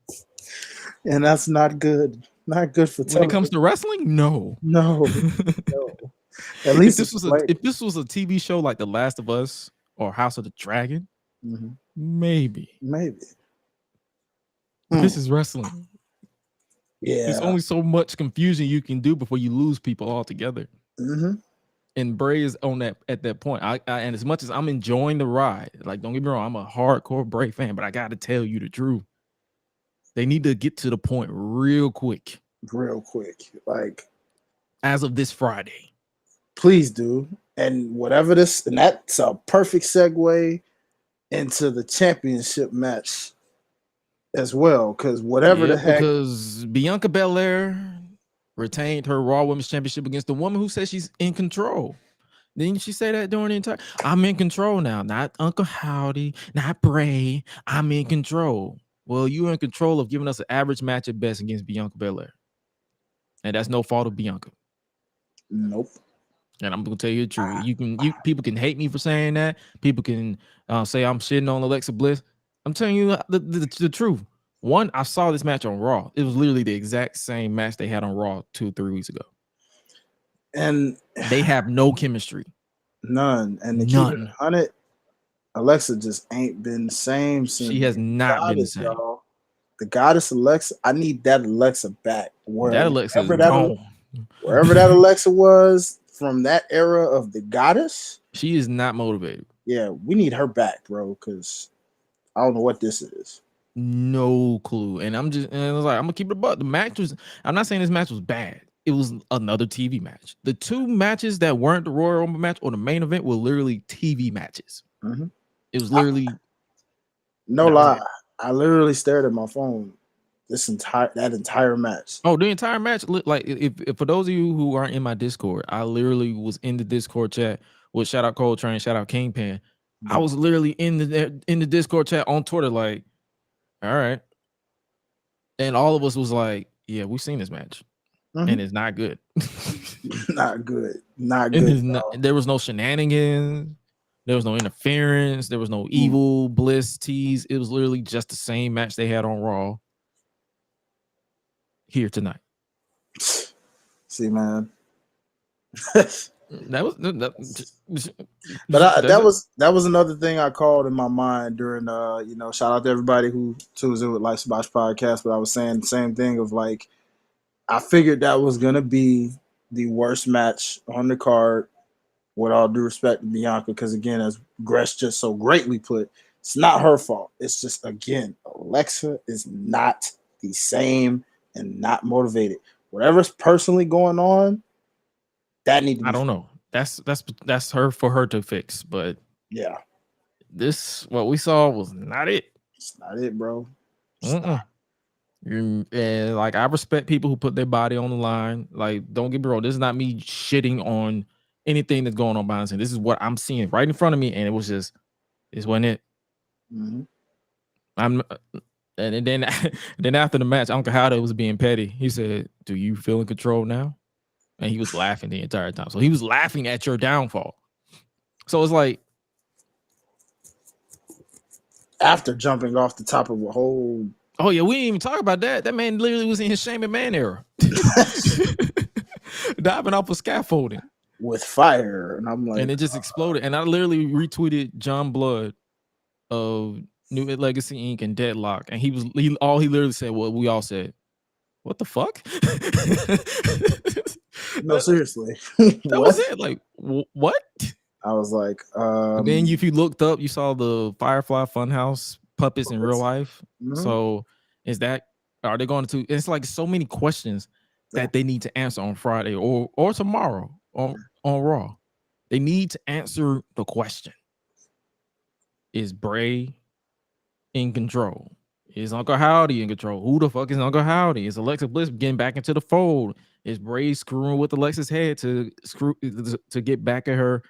Speaker 5: And that's not good. Not good for
Speaker 4: when it comes to wrestling. No. At least if this was a TV show like The Last of Us or House of the Dragon, maybe. This is wrestling.
Speaker 5: Yeah.
Speaker 4: There's only so much confusion you can do before you lose people altogether. And Bray is on that at that point. And as much as I'm enjoying the ride, like, don't get me wrong, I'm a hardcore Bray fan, but I got to tell you the truth. They need to get to the point real quick.
Speaker 5: Like,
Speaker 4: as of this Friday.
Speaker 5: Please do. And whatever this, and that's a perfect segue into the championship match as well. Because whatever the heck.
Speaker 4: Because Bianca Belair retained her Raw Women's Championship against the woman who says she's in control. Didn't she say that during the entire? I'm in control now, not Uncle Howdy, not Bray. I'm in control. Well, you're in control of giving us an average match at best against Bianca Belair, and that's no fault of Bianca.
Speaker 5: Nope.
Speaker 4: And I'm gonna tell you the truth. People can hate me for saying that. People can say I'm shitting on Alexa Bliss. I'm telling you the truth. One, I saw this match on Raw. It was literally the exact same match they had on Raw 2-3 weeks ago.
Speaker 5: And
Speaker 4: they have no chemistry.
Speaker 5: None. And to keep it 100, Alexa just ain't been the same since.
Speaker 4: She has not been the same.
Speaker 5: Y'all. The goddess Alexa, I need that Alexa back.
Speaker 4: Wherever
Speaker 5: that Alexa was from that era of the goddess.
Speaker 4: She is not motivated.
Speaker 5: Yeah, we need her back, bro, because I don't know what this is.
Speaker 4: No clue. And I was like, I'm gonna keep it above. The match was, I'm not saying this match was bad. It was another TV match. The two matches that weren't the Royal Rumble match or the main event were literally TV matches. It was literally
Speaker 5: no lie. I literally stared at my phone that entire match.
Speaker 4: Oh, the entire match. Like, if for those of you who aren't in my Discord, I literally was in the Discord chat with shout out Coltrane, shout out Kingpin. I was literally in the Discord chat on Twitter, like, all right. And all of us was like, yeah, we've seen this match. And it's not good.
Speaker 5: Not good. Not good.
Speaker 4: There was no shenanigans. There was no interference. There was no evil Bliss tease. It was literally just the same match they had on Raw here tonight.
Speaker 5: See, man. That was another thing I called in my mind during shout out to everybody who tunes in with Life's Bosh podcast, but I was saying the same thing of like I figured that was gonna be the worst match on the card, with all due respect to Bianca, because again, as Gresh just so greatly put, it's not her fault. It's just, again, Alexa is not the same and not motivated. Whatever's personally going on, that needs to be.
Speaker 4: I don't know. That's her for her to fix. But
Speaker 5: yeah,
Speaker 4: what we saw was not it.
Speaker 5: It's not it, bro.
Speaker 4: And like, I respect people who put their body on the line. Like, don't get me wrong, this is not me shitting on anything that's going on behind the scenes. This is what I'm seeing right in front of me, and this wasn't it. And then after the match, Uncle Howdy was being petty. He said, "Do you feel in control now?" And he was laughing the entire time. So he was laughing at your downfall. So it's like,
Speaker 5: after jumping off the top of a whole.
Speaker 4: Oh yeah, we didn't even talk about that. That man literally was in his Shame Man era, diving off of scaffolding
Speaker 5: with fire, and I'm like,
Speaker 4: and it just exploded. And I literally retweeted John Blood of New Legacy Inc. and Deadlock, and he literally said what we all said. What the fuck?
Speaker 5: No, seriously,
Speaker 4: that was it. Like, what?
Speaker 5: I was like,
Speaker 4: then if you looked up, you saw the Firefly Funhouse puppets in real life. So are they going to? It's like so many questions that they need to answer on Friday or tomorrow on Raw. They need to answer the question: is Bray in control? Is Uncle Howdy in control? Who the fuck is Uncle Howdy? Is Alexa Bliss getting back into the fold? Is Bray screwing with Alexa's head to get back at her?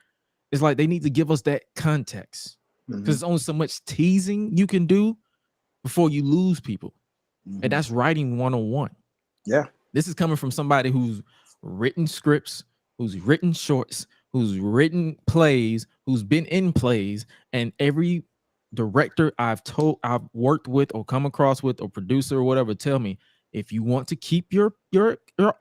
Speaker 4: It's like they need to give us that context, because there's only so much teasing you can do before you lose people. And that's writing 101.
Speaker 5: Yeah.
Speaker 4: This is coming from somebody who's written scripts, who's written shorts, who's written plays, who's been in plays, and every director I've worked with or come across with or producer or whatever tell me, if you want to keep your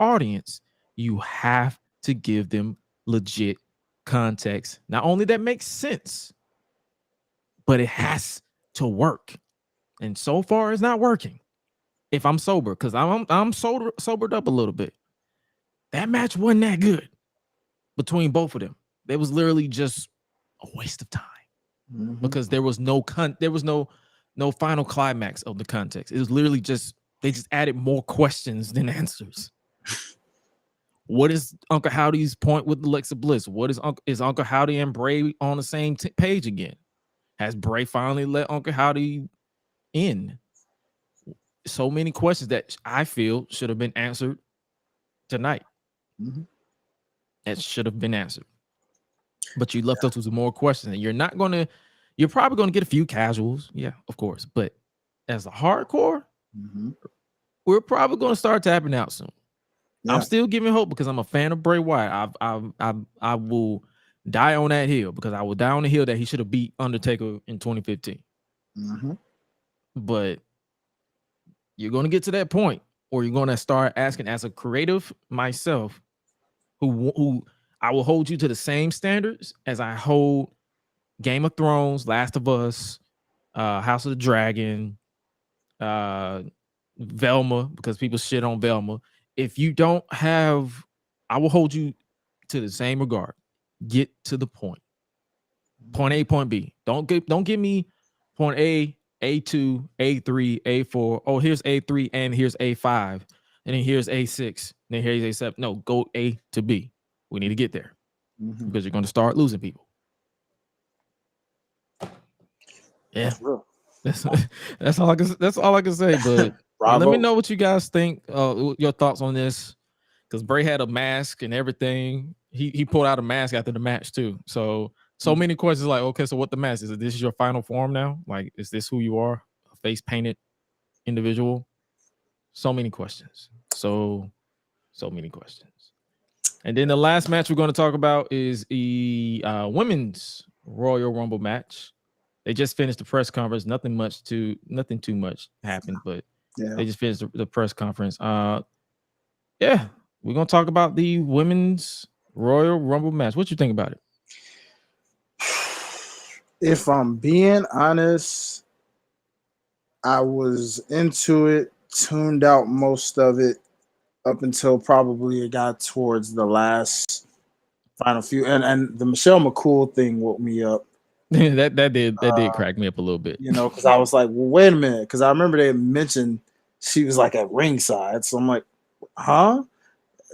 Speaker 4: audience, you have to give them legit context. Not only that makes sense, but it has to work. And so far it's not working. If I'm sober, because I'm sobered up a little bit. That match wasn't that good between both of them. It was literally just a waste of time. Because there was no final climax of the context. It was literally they just added more questions than answers. What is Uncle Howdy's point with Alexa Bliss? What is Uncle Howdy and Bray on the same page again? Has Bray finally let Uncle Howdy in? So many questions that I feel should have been answered tonight. That should have been answered. But you left us with more questions, and you're probably gonna get a few casuals, yeah, of course. But as a hardcore, we're probably gonna start tapping out soon. I'm still giving hope because I'm a fan of Bray Wyatt. I will die on that hill, because I will die on the hill that he should have beat Undertaker in 2015. But you're gonna get to that point, or you're gonna start asking, as a creative myself, who I will hold you to the same standards as I hold Game of Thrones, Last of Us, House of the Dragon, Velma, because people shit on Velma. If you don't have, I will hold you to the same regard. Get to the point. Point A, point B. Don't give me point A, A2, A3, A4. Oh, here's A3 and here's A5. And then here's A6. Then here's A7. No, go A to B. We need to get there, because you're going to start losing people. Yeah, that's all I can say. But Let me
Speaker 5: Bravo.
Speaker 4: know what you guys think. Your thoughts on this, because Bray had a mask and everything. He pulled out a mask after the match too. So many questions like, okay, so what the mask is? This is your final form now? Like, is this who you are? A face painted individual? So many questions. So many questions. And then the last match we're going to talk about is the women's Royal Rumble match. They just finished the press conference. Nothing too much happened, but they just finished the press conference. Yeah, we're gonna talk about the women's Royal Rumble match. What you think about it?
Speaker 5: If I'm being honest, I was into it, tuned out most of it up until probably it got towards the last final few, and the Michelle McCool thing woke me up.
Speaker 4: that did crack me up a little bit.
Speaker 5: You know, because I was like, well, wait a minute, because I remember they mentioned she was like at ringside, so I'm like, huh?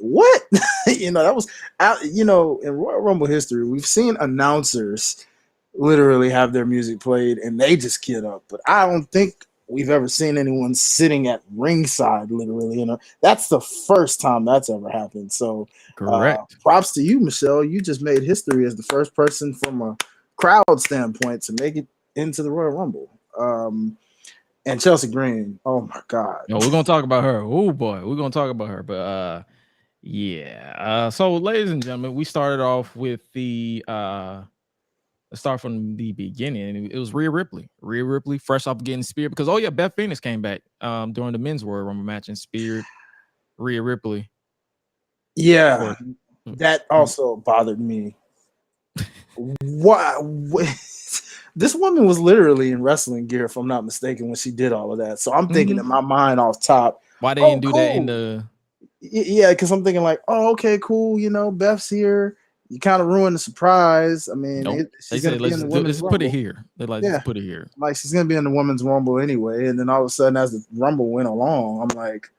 Speaker 5: What? You know, that was out. You know, in Royal Rumble history, we've seen announcers literally have their music played and they just get up, but I don't think we've ever seen anyone sitting at ringside literally. You know, that's the first time that's ever happened. So
Speaker 4: correct.
Speaker 5: Props to you, Michelle. You just made history as the first person from a crowd standpoint to make it into the Royal Rumble. And Chelsea Green, oh my God.
Speaker 4: No, we're gonna talk about her. Oh boy, we're gonna talk about her. But yeah. So ladies and gentlemen, we started off with the let's start from the beginning. It was Rhea Ripley. Rhea Ripley, fresh off getting speared because Beth Phoenix came back during the men's Royal Rumble match and speared Rhea Ripley.
Speaker 5: Yeah, that also bothered me. What? This woman was literally in wrestling gear, if I'm not mistaken, when she did all of that. So I'm thinking in my mind off top,
Speaker 4: why they didn't do that in the?
Speaker 5: Yeah, because I'm thinking like, oh, okay, cool. You know, Beth's here. You kind of ruined the surprise. I mean,
Speaker 4: they said let's put it here. They're like, let's put it here.
Speaker 5: Like she's gonna be in the women's Rumble anyway. And then all of a sudden, as the Rumble went along, I'm like,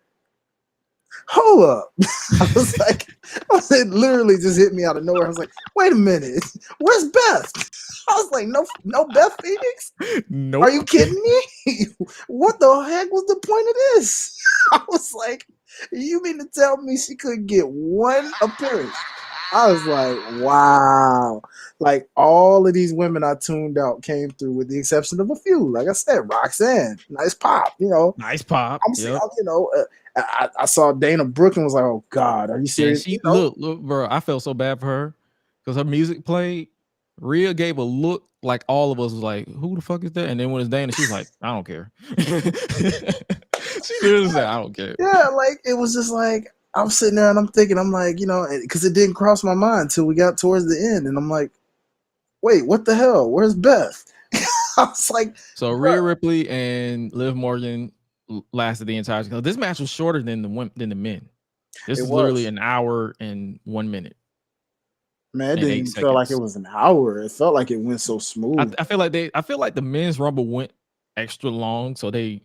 Speaker 5: hold up. It literally just hit me out of nowhere. I was like, wait a minute, where's Beth? I was like, no Beth Phoenix?
Speaker 4: No.
Speaker 5: Are you kidding me? What the heck was the point of this? I was like, you mean to tell me she couldn't get one appearance? I was like, wow. Like all of these women I tuned out came through with the exception of a few. Like I said, Roxanne, nice pop, you know.
Speaker 4: Nice pop.
Speaker 5: You know, I saw Dana Brooke and was like, oh God, are you serious?
Speaker 4: Yeah, look, bro, I felt so bad for her because her music played. Rhea gave a look like all of us was like, who the fuck is that? And then when it's Dana, she's like, I don't care. She literally said, I don't care.
Speaker 5: Yeah, like it was just like I'm sitting there and I'm thinking, I'm like, you know, because it didn't cross my mind until we got towards the end, and I'm like, wait, what the hell? Where's Beth? I was like,
Speaker 4: so Rhea Ripley and Liv Morgan lasted the entire. This match was shorter than the men. This is literally an hour and 1 minute.
Speaker 5: Man, it didn't even feel like it was an hour. It felt like it went so smooth.
Speaker 4: I feel like the men's Rumble went extra long, so they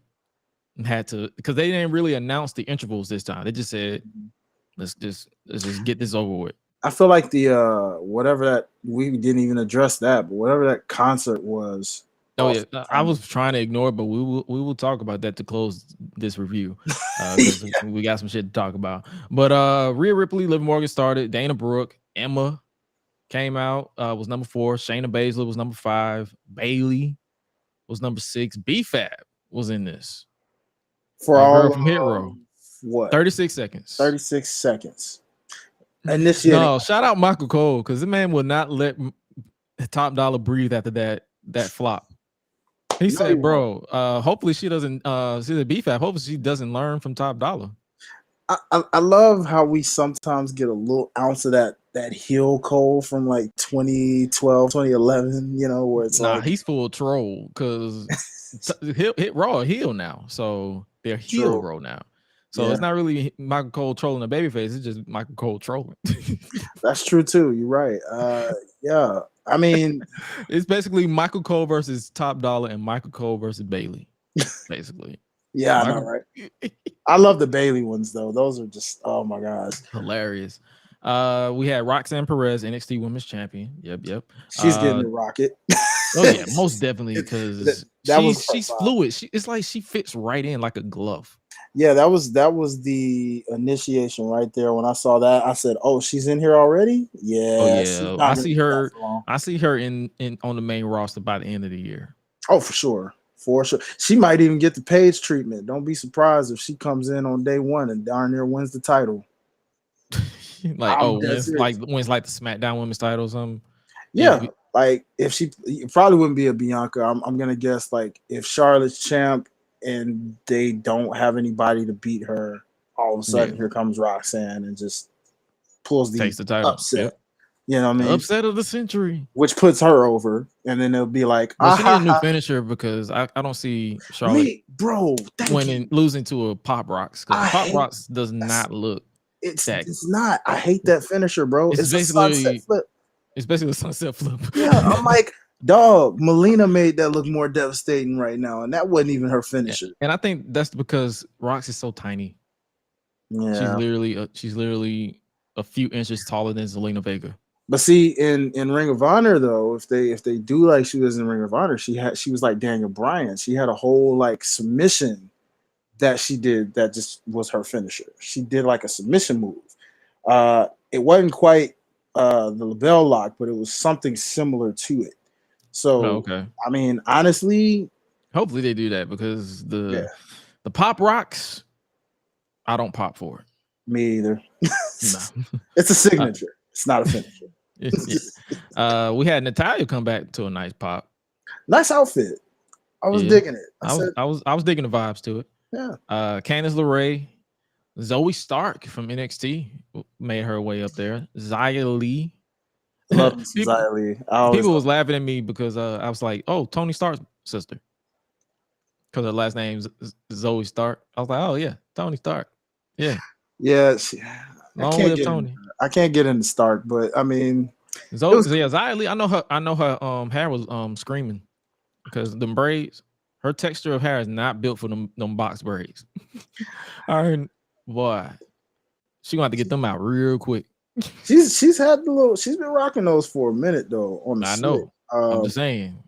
Speaker 4: had to, because they didn't really announce the intervals this time. They just said, let's just get this over with.
Speaker 5: I feel like the whatever that, we didn't even address that, but whatever that concert was.
Speaker 4: Oh yeah, I was trying to ignore it, but we will talk about that to close this review. We got some shit to talk about. But Rhea Ripley, Liv Morgan started. Dana Brooke, Emma came out, was number 4. Shayna Baszler was number 5. Bailey was number 6. B-Fab was in this.
Speaker 5: For all
Speaker 4: from Hit Row.
Speaker 5: What?
Speaker 4: 36 seconds.
Speaker 5: 36 seconds. Initiating.
Speaker 4: No, shout out Michael Cole, because the man would not let Top Dollar breathe after that flop. He said, bro, hopefully she doesn't see the B-Fab. Hopefully she doesn't learn from Top Dollar.
Speaker 5: I love how we sometimes get a little ounce of that heel Cole from like 2012, 2011, you know, where it's like
Speaker 4: he's full troll because Hit Raw heel now. So they're heel Raw now. So it's not really Michael Cole trolling a babyface, it's just Michael Cole trolling.
Speaker 5: That's true too. You're right. Yeah. I mean,
Speaker 4: it's basically Michael Cole versus Top Dollar and Michael Cole versus Bailey. Basically.
Speaker 5: Yeah, I know, right? I love the Bailey ones though. Those are just, oh my gosh,
Speaker 4: hilarious. We had Roxanne Perez, NXT Women's Champion. Yep.
Speaker 5: She's getting the rocket.
Speaker 4: Oh yeah, most definitely, because she's fluid. It's like she fits right in like a glove.
Speaker 5: Yeah, that was the initiation right there. When I saw that, I said, "Oh, she's in here already." Yeah,
Speaker 4: Oh
Speaker 5: she's
Speaker 4: yeah,
Speaker 5: not gonna be that for long.
Speaker 4: I see her in on the main roster by the end of the year.
Speaker 5: Oh, for sure, for sure. She might even get the Paige treatment. Don't be surprised if she comes in on day one and darn near wins the title.
Speaker 4: Like,
Speaker 5: I'm dead
Speaker 4: wins
Speaker 5: serious.
Speaker 4: like the SmackDown Women's title or something.
Speaker 5: Yeah, like if she, it probably wouldn't be a Bianca. I'm gonna guess like if Charlotte's champ and they don't have anybody to beat her, all of a sudden here comes Roxanne and just pulls
Speaker 4: Takes the title.
Speaker 5: upset.
Speaker 4: Yep.
Speaker 5: You know what I mean?
Speaker 4: Upset of the century,
Speaker 5: which puts her over, and then it'll be like,
Speaker 4: well, she needs a new finisher because I don't see Charlotte losing to a Pop Rocks because Pop Rocks does not look.
Speaker 5: It's not. I hate that finisher, bro. It's basically a sunset flip.
Speaker 4: It's basically a sunset flip.
Speaker 5: Yeah, I'm like, dog. Melina made that look more devastating right now, and that wasn't even her finisher.
Speaker 4: And I think that's because Rox is so tiny.
Speaker 5: Yeah,
Speaker 4: she's literally a few inches taller than Zelina Vega.
Speaker 5: But see, in Ring of Honor though, if they do like she was in Ring of Honor, she was like Daniel Bryan. She had a whole like submission that she did that just was her finisher. She did like a submission move. It wasn't quite the label lock, but it was something similar to it. So I mean, honestly,
Speaker 4: hopefully they do that because the Pop Rocks, I don't pop for it.
Speaker 5: Me either. It's a signature. It's not a finisher.
Speaker 4: We had Natalya come back to a nice pop.
Speaker 5: Nice outfit. I was digging it.
Speaker 4: I was digging the vibes to it.
Speaker 5: Yeah.
Speaker 4: Candice LeRae, Zoe Stark from NXT made her way up there. Xia Li.
Speaker 5: Love Xia Li.
Speaker 4: People was laughing at me because I was like, "Oh, Tony Stark's sister," because her last name's Zoe Stark. I was like, "Oh yeah, Tony Stark." Yeah.
Speaker 5: Yeah. I
Speaker 4: I
Speaker 5: can't get into Stark, but I mean,
Speaker 4: Xia Li. I know her hair was screaming because them braids. Her texture of hair is not built for them box braids. Boy, she gonna have to get them out real quick.
Speaker 5: She's been rocking those for a minute though.
Speaker 4: I know. I'm just saying.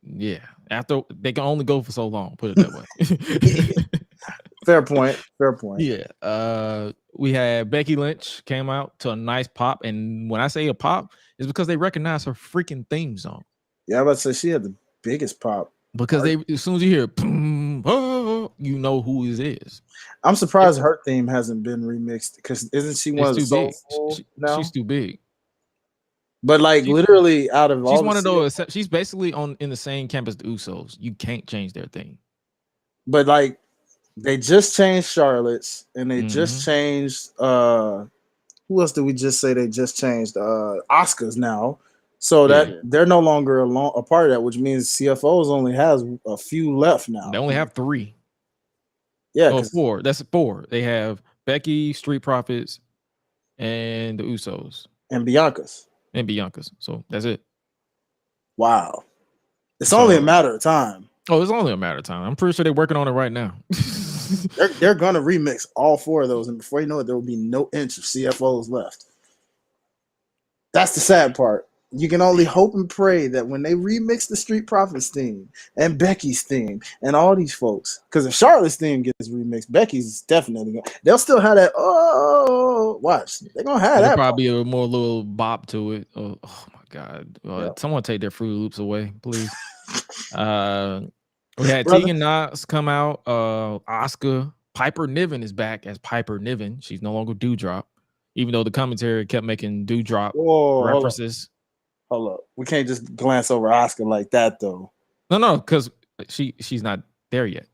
Speaker 4: Yeah. After they can only go for so long, put it that way.
Speaker 5: Fair point.
Speaker 4: Yeah. We had Becky Lynch came out to a nice pop, and when I say a pop, it's because they recognize her freaking theme song.
Speaker 5: Yeah, I was about to say she had the biggest pop.
Speaker 4: Because as soon as you hear boom, oh, you know who it is.
Speaker 5: I'm surprised her theme hasn't been remixed because isn't she one of the soulful now?
Speaker 4: She's too big.
Speaker 5: But like literally out of all,
Speaker 4: she's one of those. She's basically in the same camp as the Usos. You can't change their thing.
Speaker 5: But like they just changed Charlotte's, and they just changed. Who else did we just say they just changed? Asuka's now. So that they're no longer a part of that, which means CFOs only has a few left now.
Speaker 4: They only have 3.
Speaker 5: Yeah,
Speaker 4: 4. That's 4. They have Becky, Street Profits, and the Usos,
Speaker 5: and Bianca's.
Speaker 4: So that's it.
Speaker 5: Wow, it's only a matter of time.
Speaker 4: Oh, it's only a matter of time. I'm pretty sure they're working on it right now.
Speaker 5: they're gonna remix all 4 of those, and before you know it, there will be no inch of CFOs left. That's the sad part. You can only hope and pray that when they remix the Street Profits theme and Becky's theme and all these folks, because if Charlotte's theme gets remixed, Becky's definitely going. They'll still have that. Oh, watch. They're gonna have that.
Speaker 4: Probably a more little bop to it. Oh my God! Someone take their Fruit Loops away, please. We had Tegan Knox come out. Asuka, Piper Niven is back as Piper Niven. She's no longer Dewdrop, even though the commentary kept making Dewdrop references.
Speaker 5: Hold up. We can't just glance over Asuka like that, though.
Speaker 4: No, because she's not there yet.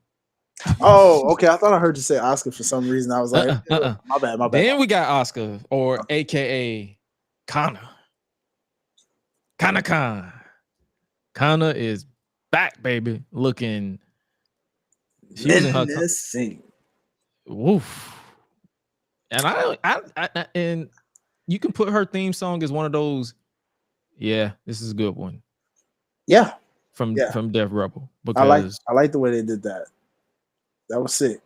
Speaker 5: Oh, okay. I thought I heard you say Asuka for some reason. I was like, my bad.
Speaker 4: Then we got Asuka, or AKA Kana. Kana. Kana is back, baby. Looking. She was in her
Speaker 5: scene.
Speaker 4: Woof. And I and you can put her theme song as one of those. Yeah, this is a good one.
Speaker 5: Yeah,
Speaker 4: from Death Rebel, because
Speaker 5: I like the way they did that. That was sick.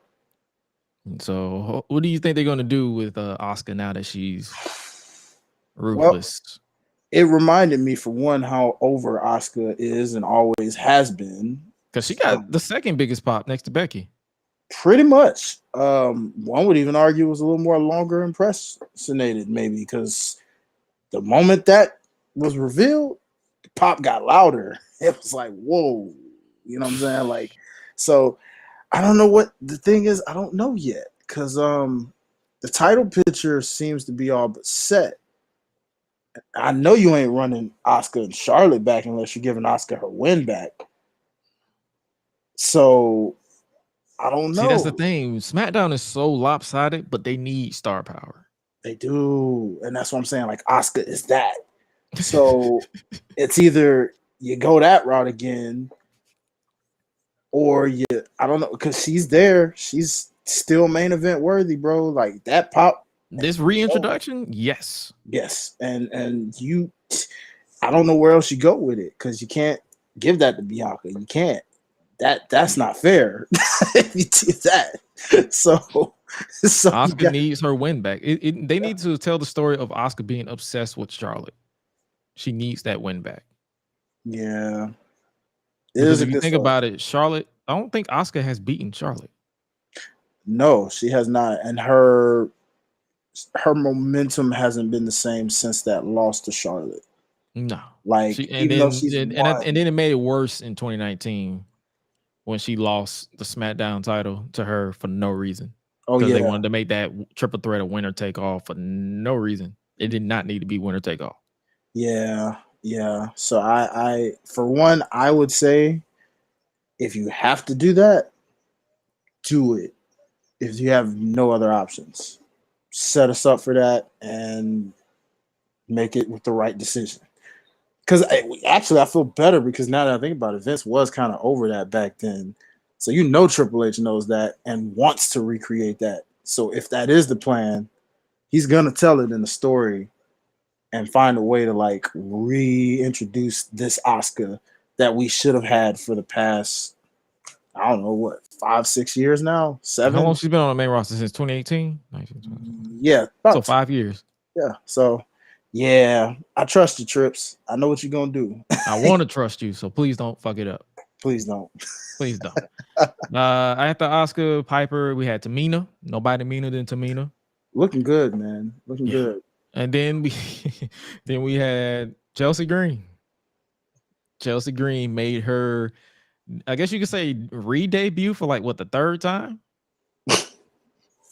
Speaker 4: So, what do you think they're going to do with Asuka now that she's ruthless?
Speaker 5: Well, it reminded me, for one, how over Asuka is and always has been.
Speaker 4: Because she got the second biggest pop next to Becky.
Speaker 5: Pretty much. One would even argue it was a little more longer impersonated, maybe, because the moment that was revealed, the pop got louder. It was like, whoa, you know what I'm saying? Like, so I don't know what the thing is. I don't know yet because the title picture seems to be all but set. I know you ain't running Asuka and Charlotte back unless you're giving Asuka her win back. So I don't know.
Speaker 4: See, that's the thing. SmackDown is so lopsided, but they need star power.
Speaker 5: They do, and that's what I'm saying. Like Asuka is that. So it's either you go that route again, or I don't know, because she's there. She's still main event worthy, bro. Like that pop.
Speaker 4: This reintroduction, yes.
Speaker 5: And you, I don't know where else you go with it because you can't give that to Bianca. You can't. That's not fair. If you do that, so
Speaker 4: Asuka needs her win back. They need to tell the story of Asuka being obsessed with Charlotte. She needs that win back.
Speaker 5: Yeah,
Speaker 4: because if you think about it, Charlotte, I don't think Asuka has beaten Charlotte.
Speaker 5: No, she has not, and her momentum hasn't been the same since that loss to Charlotte.
Speaker 4: No,
Speaker 5: like
Speaker 4: and then it made it worse in 2019 when she lost the SmackDown title to her for no reason.
Speaker 5: Oh yeah,
Speaker 4: they wanted to make that triple threat a winner take all for no reason. It did not need to be winner take all.
Speaker 5: Yeah. So I for one, I would say if you have to do that, do it. If you have no other options, set us up for that and make it with the right decision. Because actually, I feel better because now that I think about it, Vince was kind of over that back then. So Triple H knows that and wants to recreate that. So if that is the plan, he's gonna tell it in the story and find a way to like reintroduce this Asuka that we should have had for the past, I don't know what, 5-6 years now, 7.
Speaker 4: How long she's been on the main roster since 2018?
Speaker 5: Yeah,
Speaker 4: so 5 years.
Speaker 5: Yeah, so yeah, I trust you, Trips. I know what you're gonna do.
Speaker 4: I want to trust you, so please don't fuck it up.
Speaker 5: Please don't.
Speaker 4: Please don't. After Asuka, Piper, we had Tamina. Nobody meaner than Tamina.
Speaker 5: Looking good, man. Looking good.
Speaker 4: And then we had Chelsea Green. Chelsea Green made her, I guess you could say, re-debut for like what, the third time?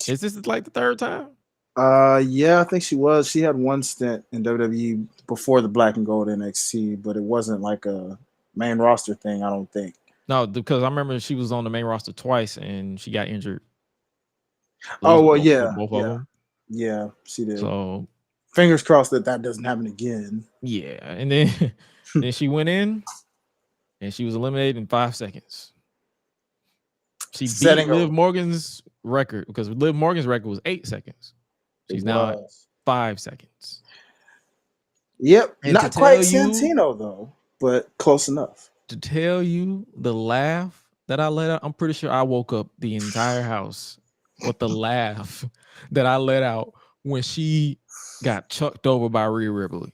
Speaker 4: Is this like the third time?
Speaker 5: Yeah, I think she was. She had one stint in WWE before the Black and Gold NXT, but it wasn't like a main roster thing, I don't think.
Speaker 4: No, because I remember she was on the main roster twice and she got injured.
Speaker 5: Oh well, yeah,
Speaker 4: both of them.
Speaker 5: Yeah, she did.
Speaker 4: So
Speaker 5: fingers crossed that doesn't happen again.
Speaker 4: Yeah, and then then she went in and she was eliminated in 5 seconds. She beat Liv Morgan's record because Liv Morgan's record was 8 seconds. She's now at 5 seconds.
Speaker 5: Yep, and not quite Santino though, but close enough.
Speaker 4: To tell you the laugh that I let out, I'm pretty sure I woke up the entire house with the laugh that I let out when she got chucked over by Rhea Ripley.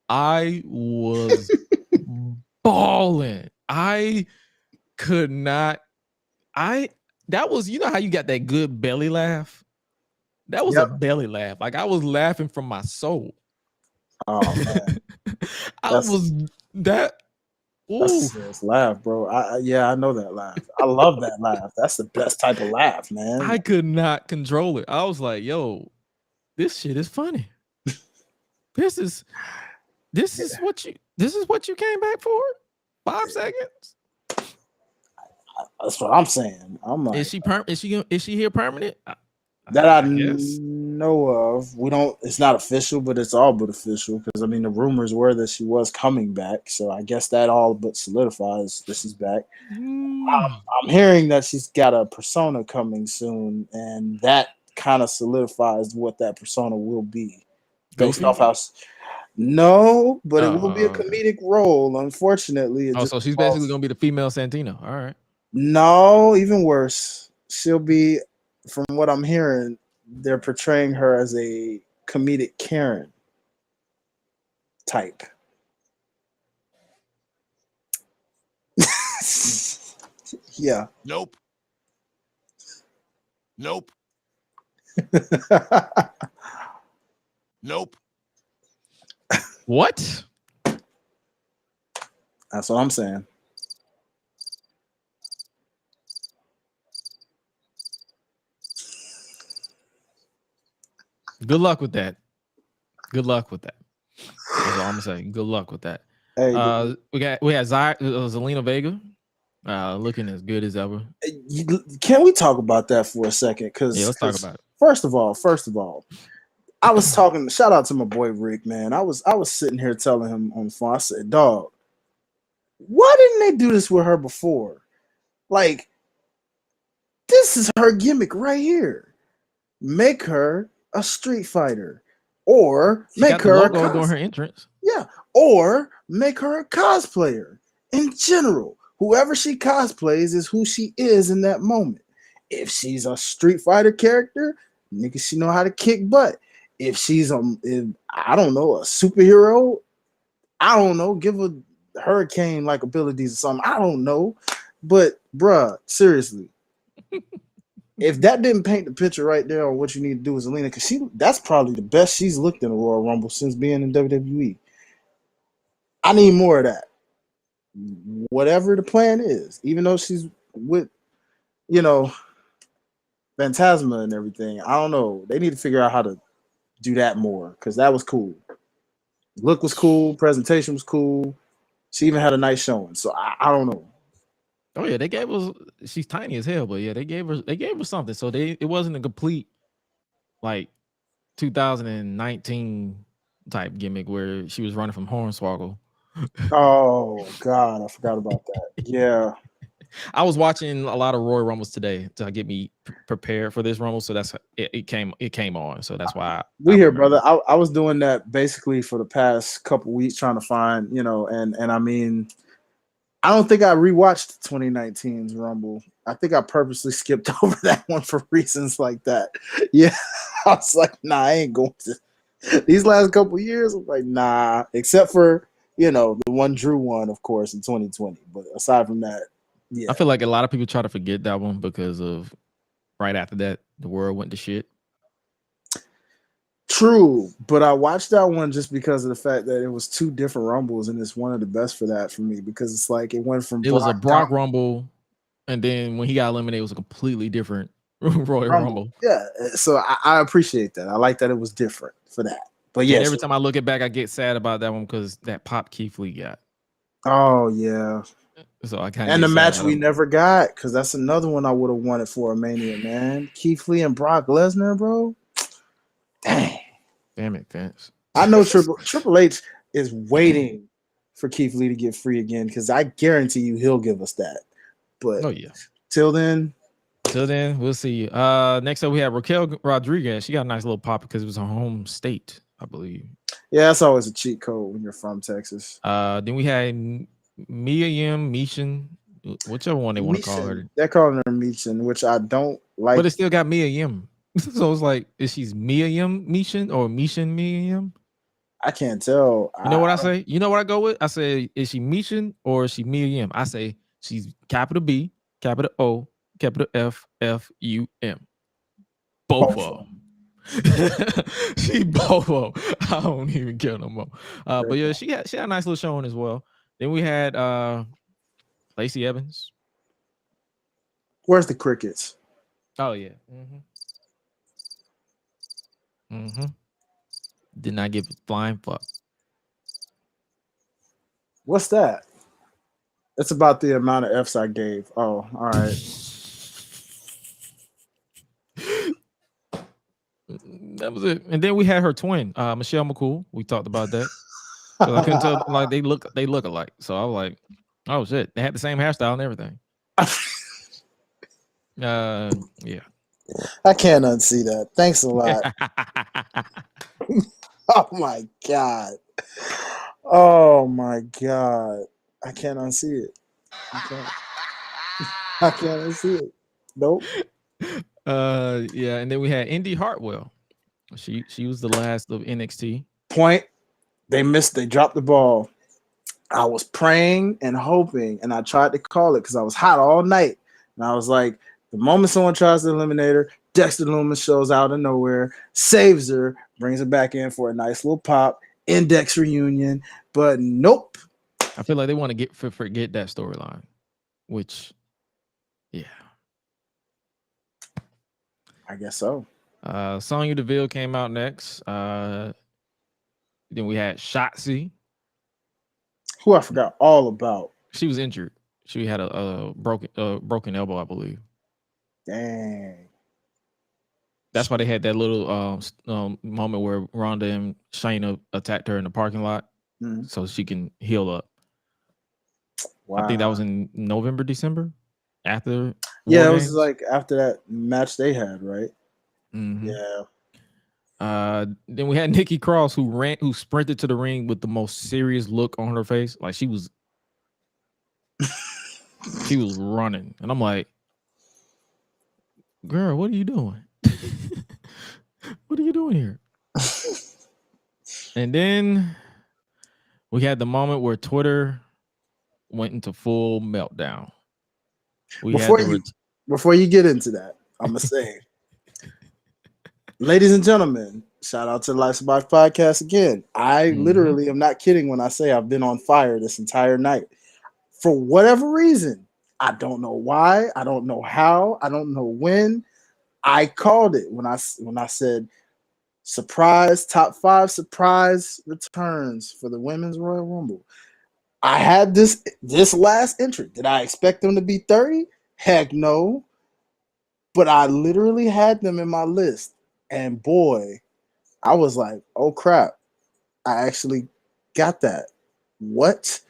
Speaker 4: I was bawling. I could not. That was, you know how you got that good belly laugh? That was a belly laugh. Like I was laughing from my soul.
Speaker 5: Oh man. That's a serious laugh, bro. I know that laugh. I love that laugh. That's the best type of laugh, man.
Speaker 4: I could not control it. I was like, yo, this shit is funny. This is what you came back for? 5 seconds?
Speaker 5: That's what I'm saying. I'm like,
Speaker 4: is she here permanent?
Speaker 5: That I know of. We don't. It's not official, but it's all but official because I mean the rumors were that she was coming back, so I guess that all but solidifies that she's back. I'm hearing that she's got a persona coming soon, and that kind of solidifies what that persona will be. Based off how. No, but it will be a comedic role. Unfortunately,
Speaker 4: so she's basically gonna be the female Santino. All right.
Speaker 5: No, even worse. She'll be. From what I'm hearing, they're portraying her as a comedic Karen type. Yeah.
Speaker 3: Nope.
Speaker 6: Nope. Nope.
Speaker 4: What?
Speaker 5: That's what I'm saying.
Speaker 4: Good luck with that. Good luck with that. That's all I'm gonna say. Good luck with that.
Speaker 5: Hey,
Speaker 4: we had Zelina Vega, looking as good as ever.
Speaker 5: can we talk about that for a second? Because
Speaker 4: let's talk about it.
Speaker 5: First of all, I was talking. Shout out to my boy Rick, man. I was sitting here telling him on the phone. I said, "Dog, why didn't they do this with her before? Like, this is her gimmick right here. Make her a street fighter, or make her a
Speaker 4: logo during her entrance.
Speaker 5: Yeah, or make her a cosplayer in general. Whoever she cosplays is who she is in that moment. If she's a Street Fighter character, nigga, she know how to kick butt. If she's I don't know, a superhero, I don't know, give her hurricane-like abilities or something. I don't know. But, bruh, seriously, if that didn't paint the picture right there on what you need to do with Zelina, because that's probably the best she's looked in a Royal Rumble since being in WWE. I need more of that. Whatever the plan is, even though she's with, Phantasma and everything, I don't know. They need to figure out how to do that more, because that was cool. Look was cool. Presentation was cool. She even had a nice showing. So I don't know.
Speaker 4: Oh yeah, they gave us. She's tiny as hell, but yeah, they gave her something. So it wasn't a complete like 2019 type gimmick where she was running from Hornswoggle.
Speaker 5: Oh God, I forgot about that. Yeah,
Speaker 4: I was watching a lot of Royal Rumbles today to get me prepared for this Rumble. So that's it came on. So that's why
Speaker 5: we here, brother. I was doing that basically for the past couple weeks, trying to find, and I mean, I don't think I rewatched 2019's Rumble. I think I purposely skipped over that one for reasons like that. Yeah, I was like, nah, I ain't going to. These last couple years, I'm like, nah, except for, the one Drew won, of course, in 2020. But aside from that, yeah.
Speaker 4: I feel like a lot of people try to forget that one because of right after that, the world went to shit.
Speaker 5: True, but I watched that one just because of the fact that it was two different Rumbles, and it's one of the best for that for me, because it's like it went from
Speaker 4: was a Brock Rumble, and then when he got eliminated, it was a completely different Royal Rumble.
Speaker 5: Yeah, so I appreciate that. I like that it was different for that. But yeah,
Speaker 4: every time I look it back, I get sad about that one because that pop Keith Lee got.
Speaker 5: Oh yeah.
Speaker 4: So I kind of,
Speaker 5: and the match we never got, because that's another one I would have wanted for a Mania, man. Keith Lee and Brock Lesnar, bro.
Speaker 4: Damn it, Vince.
Speaker 5: I know Triple H is waiting for Keith Lee to get free again, because I guarantee you he'll give us that. But till then,
Speaker 4: we'll see. Next up we have Raquel Rodriguez. She got a nice little pop because it was her home state, I believe.
Speaker 5: Yeah, that's always a cheat code when you're from Texas.
Speaker 4: Then we had Mia Yim, Michin, whichever one they want to call her.
Speaker 5: They're calling her Michin, which I don't like.
Speaker 4: But it still got Mia Yim. So it's like, is she's Mia Yim Michin or Michin Mia Yim?
Speaker 5: I can't tell.
Speaker 4: You know what I say? You know what I go with? I say, is she Michin or is she Mia Yim? I say she's capital B, capital O, capital F, F-U-M. Both of them. She both of them. I don't even care no more. But yeah, she had a nice little showing as well. Then we had Lacey Evans.
Speaker 5: Where's the crickets?
Speaker 4: Oh yeah. Did not give a flying fuck.
Speaker 5: What's that? It's about the amount of F's I gave. Oh, all right.
Speaker 4: That was it. And then we had her twin, Michelle McCool. We talked about that. I couldn't tell, like they look alike. So I was like, oh shit, they had the same hairstyle and everything. Yeah.
Speaker 5: I can't unsee that. Thanks a lot. Oh my god. Oh my god. I can't unsee it. I can't unsee it. Nope.
Speaker 4: Yeah, and then we had Indy Hartwell. She was the last of NXT.
Speaker 5: Point. They dropped the ball. I was praying and hoping, and I tried to call it because I was hot all night. And I was like, the moment someone tries to eliminate her, Dexter Lumis shows out of nowhere, saves her, brings her back in for a nice little pop, index reunion. But nope.
Speaker 4: I feel like they want to forget that storyline, which, yeah.
Speaker 5: I guess so.
Speaker 4: Sonya Deville came out next. Then we had Shotzi,
Speaker 5: who I forgot all about.
Speaker 4: She was injured. She had a broken elbow, I believe.
Speaker 5: Dang.
Speaker 4: That's why they had that little moment where Ronda and Shayna attacked her in the parking lot, so she can heal up. Wow. I think that was in November, December, after.
Speaker 5: Yeah, it was like after that match they had, right?
Speaker 4: Mm-hmm.
Speaker 5: Yeah.
Speaker 4: Then we had Nikki Cross who sprinted to the ring with the most serious look on her face, like she was running, and I'm like, girl, what are you doing? What are you doing here? And then we had the moment where Twitter went into full meltdown.
Speaker 5: Before you get into that, I'm gonna say, ladies and gentlemen, shout out to the Life Survive podcast again. I literally am not kidding when I say I've been on fire this entire night. For whatever reason, I don't know why, I don't know how, I don't know when. I called it when I said surprise, top 5 surprise returns for the Women's Royal Rumble. I had this last entry. Did I expect them to be 30? Heck no. But I literally had them in my list. And boy, I was like, oh crap. I actually got that. What?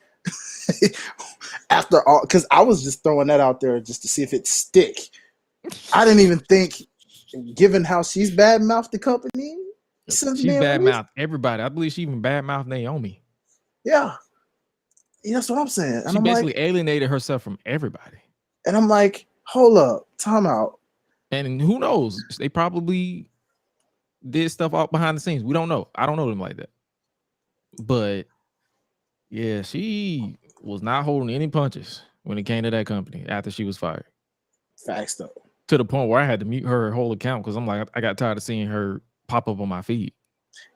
Speaker 5: After all, because I was just throwing that out there just to see if it stick. I didn't even think, given how she's bad-mouthed the company.
Speaker 4: She's bad-mouthed everybody. I believe she even bad-mouthed Naomi.
Speaker 5: Yeah. That's what I'm saying. And
Speaker 4: she
Speaker 5: I'm
Speaker 4: basically
Speaker 5: like,
Speaker 4: alienated herself from everybody.
Speaker 5: And I'm like, hold up, time out.
Speaker 4: And who knows? They probably did stuff out behind the scenes. We don't know. I don't know them like that. But yeah, she was not holding any punches when it came to that company after she was fired.
Speaker 5: Facts though.
Speaker 4: To the point where I had to mute her whole account because I'm like, I got tired of seeing her pop up on my feed.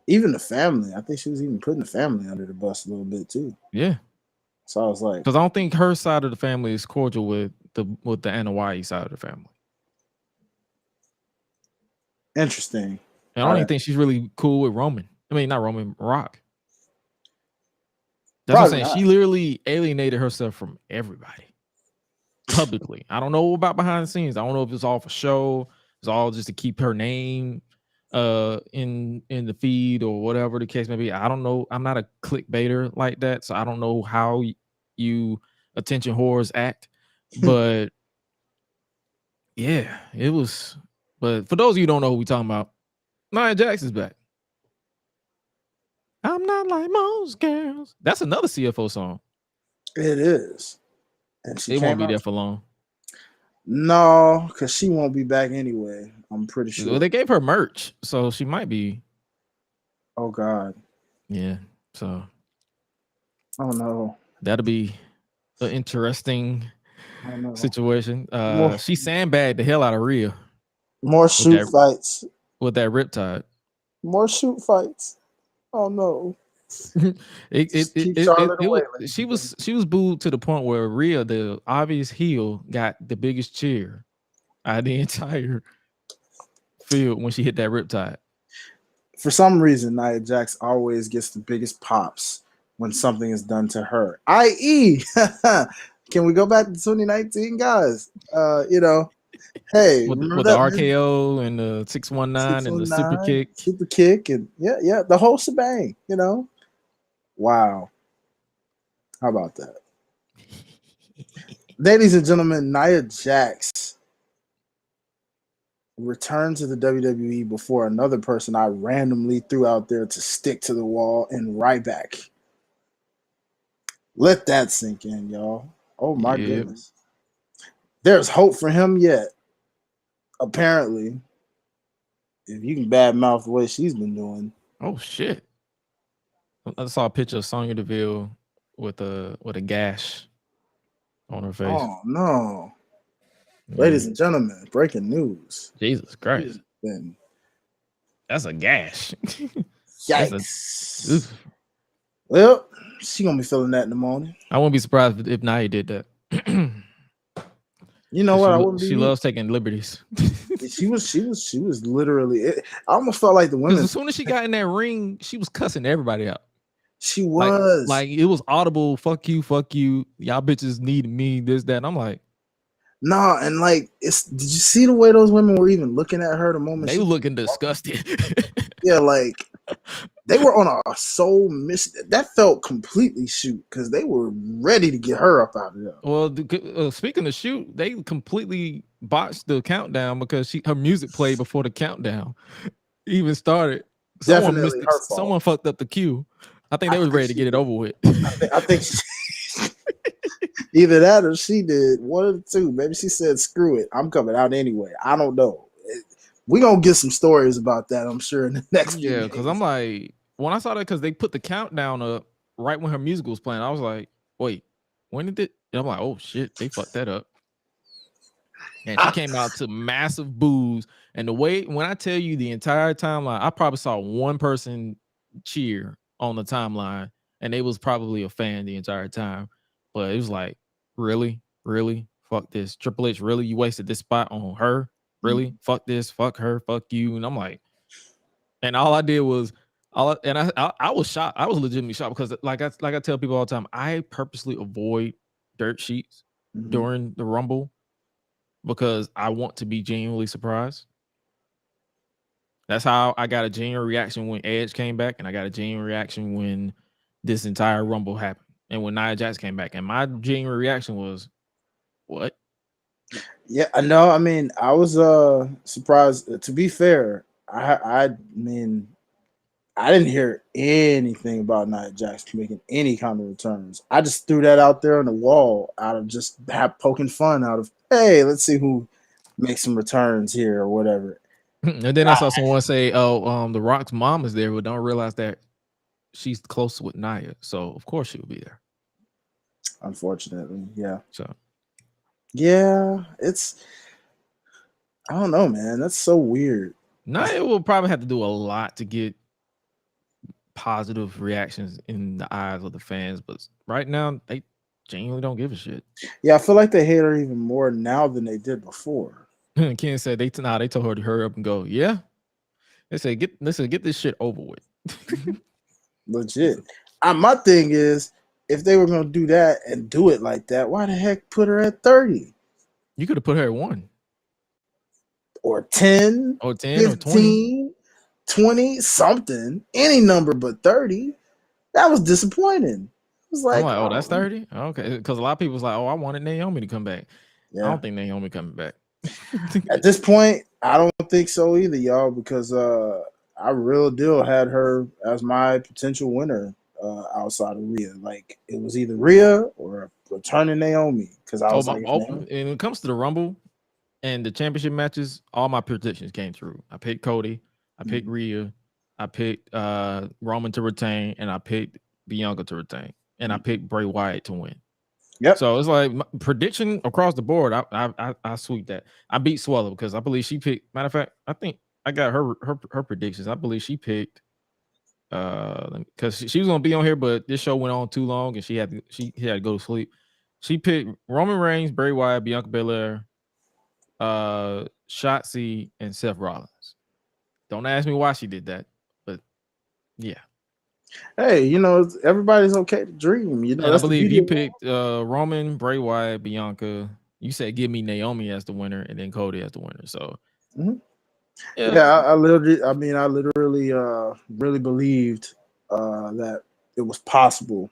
Speaker 5: Even the family. I think she was even putting the family under the bus a little bit too.
Speaker 4: Yeah.
Speaker 5: So I was like,
Speaker 4: because I don't think her side of the family is cordial with the Anoa'i side of the family.
Speaker 5: Interesting.
Speaker 4: And I don't even think she's really cool with Roman. I mean, not Roman, Rock. That's what I'm saying. She literally alienated herself from everybody publicly. I don't know about behind the scenes. I don't know if it's all for show. It's all just to keep her name in the feed or whatever the case may be. I don't know. I'm not a clickbaiter like that, so I don't know how you attention whores act. But yeah, it was. But for those of you who don't know who we talking about, Nia Jax's back. I'm not like most girls. That's another CFO song.
Speaker 5: It is. And she
Speaker 4: won't be there for long.
Speaker 5: No, because she won't be back anyway. I'm pretty sure.
Speaker 4: Well, they gave her merch, so she might be.
Speaker 5: Oh God.
Speaker 4: Yeah. So.
Speaker 5: Oh no.
Speaker 4: That'll be an interesting situation. She sandbagged the hell out of Rhea.
Speaker 5: More shoot fights.
Speaker 4: With that Riptide.
Speaker 5: More shoot fights. Oh no.
Speaker 4: She was booed to the point where Rhea, the obvious heel, got the biggest cheer out of the entire field when she hit that Riptide. For
Speaker 5: some reason, Nia Jax always gets the biggest pops when something is done to her. I.e., can we go back to 2019, guys? Hey,
Speaker 4: with the RKO and the 619 and the super
Speaker 5: kick, and yeah, the whole shebang. Wow, how about that, ladies and gentlemen? Nia Jax returned to the WWE before another person I randomly threw out there to stick to the wall, and Ryback. Let that sink in, y'all. Oh my goodness. There's hope for him yet. Apparently, if you can badmouth the way she's been doing.
Speaker 4: Oh shit! I saw a picture of Sonya Deville with a gash on her face.
Speaker 5: Oh no! Ladies and gentlemen, breaking news.
Speaker 4: Jesus Christ.
Speaker 5: Then
Speaker 4: That's a gash.
Speaker 5: yikes. Well, she gonna be feeling that in the morning.
Speaker 4: I wouldn't be surprised if Nia did that.
Speaker 5: You know what?
Speaker 4: She loves taking liberties.
Speaker 5: She was literally. I almost felt like the women.
Speaker 4: As soon as she got in that ring, she was cussing everybody out.
Speaker 5: She was
Speaker 4: like it was audible. Fuck you, y'all bitches need me. This, that. And I'm like,
Speaker 5: nah, and like did you see the way those women were even looking at her the moment
Speaker 4: they were looking disgusted?
Speaker 5: Yeah, like they were on a soul mission. That felt completely shoot because they were ready to get her up out of there.
Speaker 4: Well, speaking of shoot, they completely botched the countdown because her music played before the countdown even started. Someone fucked up the cue. I think they was ready to get it over with.
Speaker 5: I think either that or she did. One of the two. Maybe she said, "Screw it, I'm coming out anyway." I don't know. We're gonna get some stories about that, I'm sure, in the next few days.
Speaker 4: Because I'm like, when I saw that, because they put the countdown up right when her music was playing, I was like, wait, when did it? And I'm like, oh shit, they fucked that up. And she came out to massive boos. And the way, when I tell you the entire timeline, I probably saw one person cheer on the timeline, and they was probably a fan the entire time. But it was like, really? Fuck this. Triple H, really? You wasted this spot on her? Really? Fuck this, fuck her, fuck you. And I'm like, and all I did was, I was shocked. I was legitimately shocked because like I tell people all the time, I purposely avoid dirt sheets during the Rumble because I want to be genuinely surprised. That's how I got a genuine reaction when Edge came back, and I got a genuine reaction when this entire Rumble happened, and when Nia Jax came back. And my genuine reaction was, what?
Speaker 5: Yeah, I know. I mean, I was surprised. To be fair, I mean, I didn't hear anything about Nia Jax making any kind of returns. I just threw that out there on the wall out of just poking fun out of, hey, let's see who makes some returns here or whatever.
Speaker 4: And then I saw someone say, "Oh, The Rock's mom is there," but don't realize that she's close with Nia, so of course she will be there.
Speaker 5: Unfortunately, yeah.
Speaker 4: So.
Speaker 5: Yeah, I don't know, man. That's so weird.
Speaker 4: Nia will probably have to do a lot to get positive reactions in the eyes of the fans, but right now they genuinely don't give a shit.
Speaker 5: Yeah, I feel like they hate her even more now than they did before.
Speaker 4: Ken said they told her to hurry up and go. Yeah, they said get this shit over with.
Speaker 5: Legit. My thing is, if they were going to do that and do it like that, why the heck put her at 30?
Speaker 4: You could have put her at 1.
Speaker 5: Or 10.
Speaker 4: Or 10
Speaker 5: 15,
Speaker 4: or 20.
Speaker 5: 20, something. Any number but 30. That was disappointing. It was like,
Speaker 4: oh, that's 30? Okay. Because a lot of people was like, oh, I wanted Naomi to come back. Yeah. I don't think Naomi coming back.
Speaker 5: At this point, I don't think so either, y'all, because I real deal had her as my potential winner. Outside of RHEA, like it was either RHEA or returning Naomi. Because I was like,
Speaker 4: when it comes to the Rumble and the championship matches, all my predictions came through. I picked Cody, I picked RHEA, I picked Roman to retain, and I picked Bianca to retain, and I picked Bray Wyatt to win.
Speaker 5: Yep.
Speaker 4: So it's like prediction across the board. I sweep that. I beat Suela because I believe she picked. Matter of fact, I think I got her predictions. I believe she picked. Because she was gonna be on here, but this show went on too long, and she had to go to sleep. She picked Roman Reigns, Bray Wyatt, Bianca Belair, Shotzi, and Seth Rollins. Don't ask me why she did that, but yeah.
Speaker 5: Hey, you know, everybody's okay to dream. You know,
Speaker 4: and I believe you picked Roman, Bray Wyatt, Bianca. You said give me Naomi as the winner, and then Cody as the winner. So.
Speaker 5: Yeah, I literally really believed that it was possible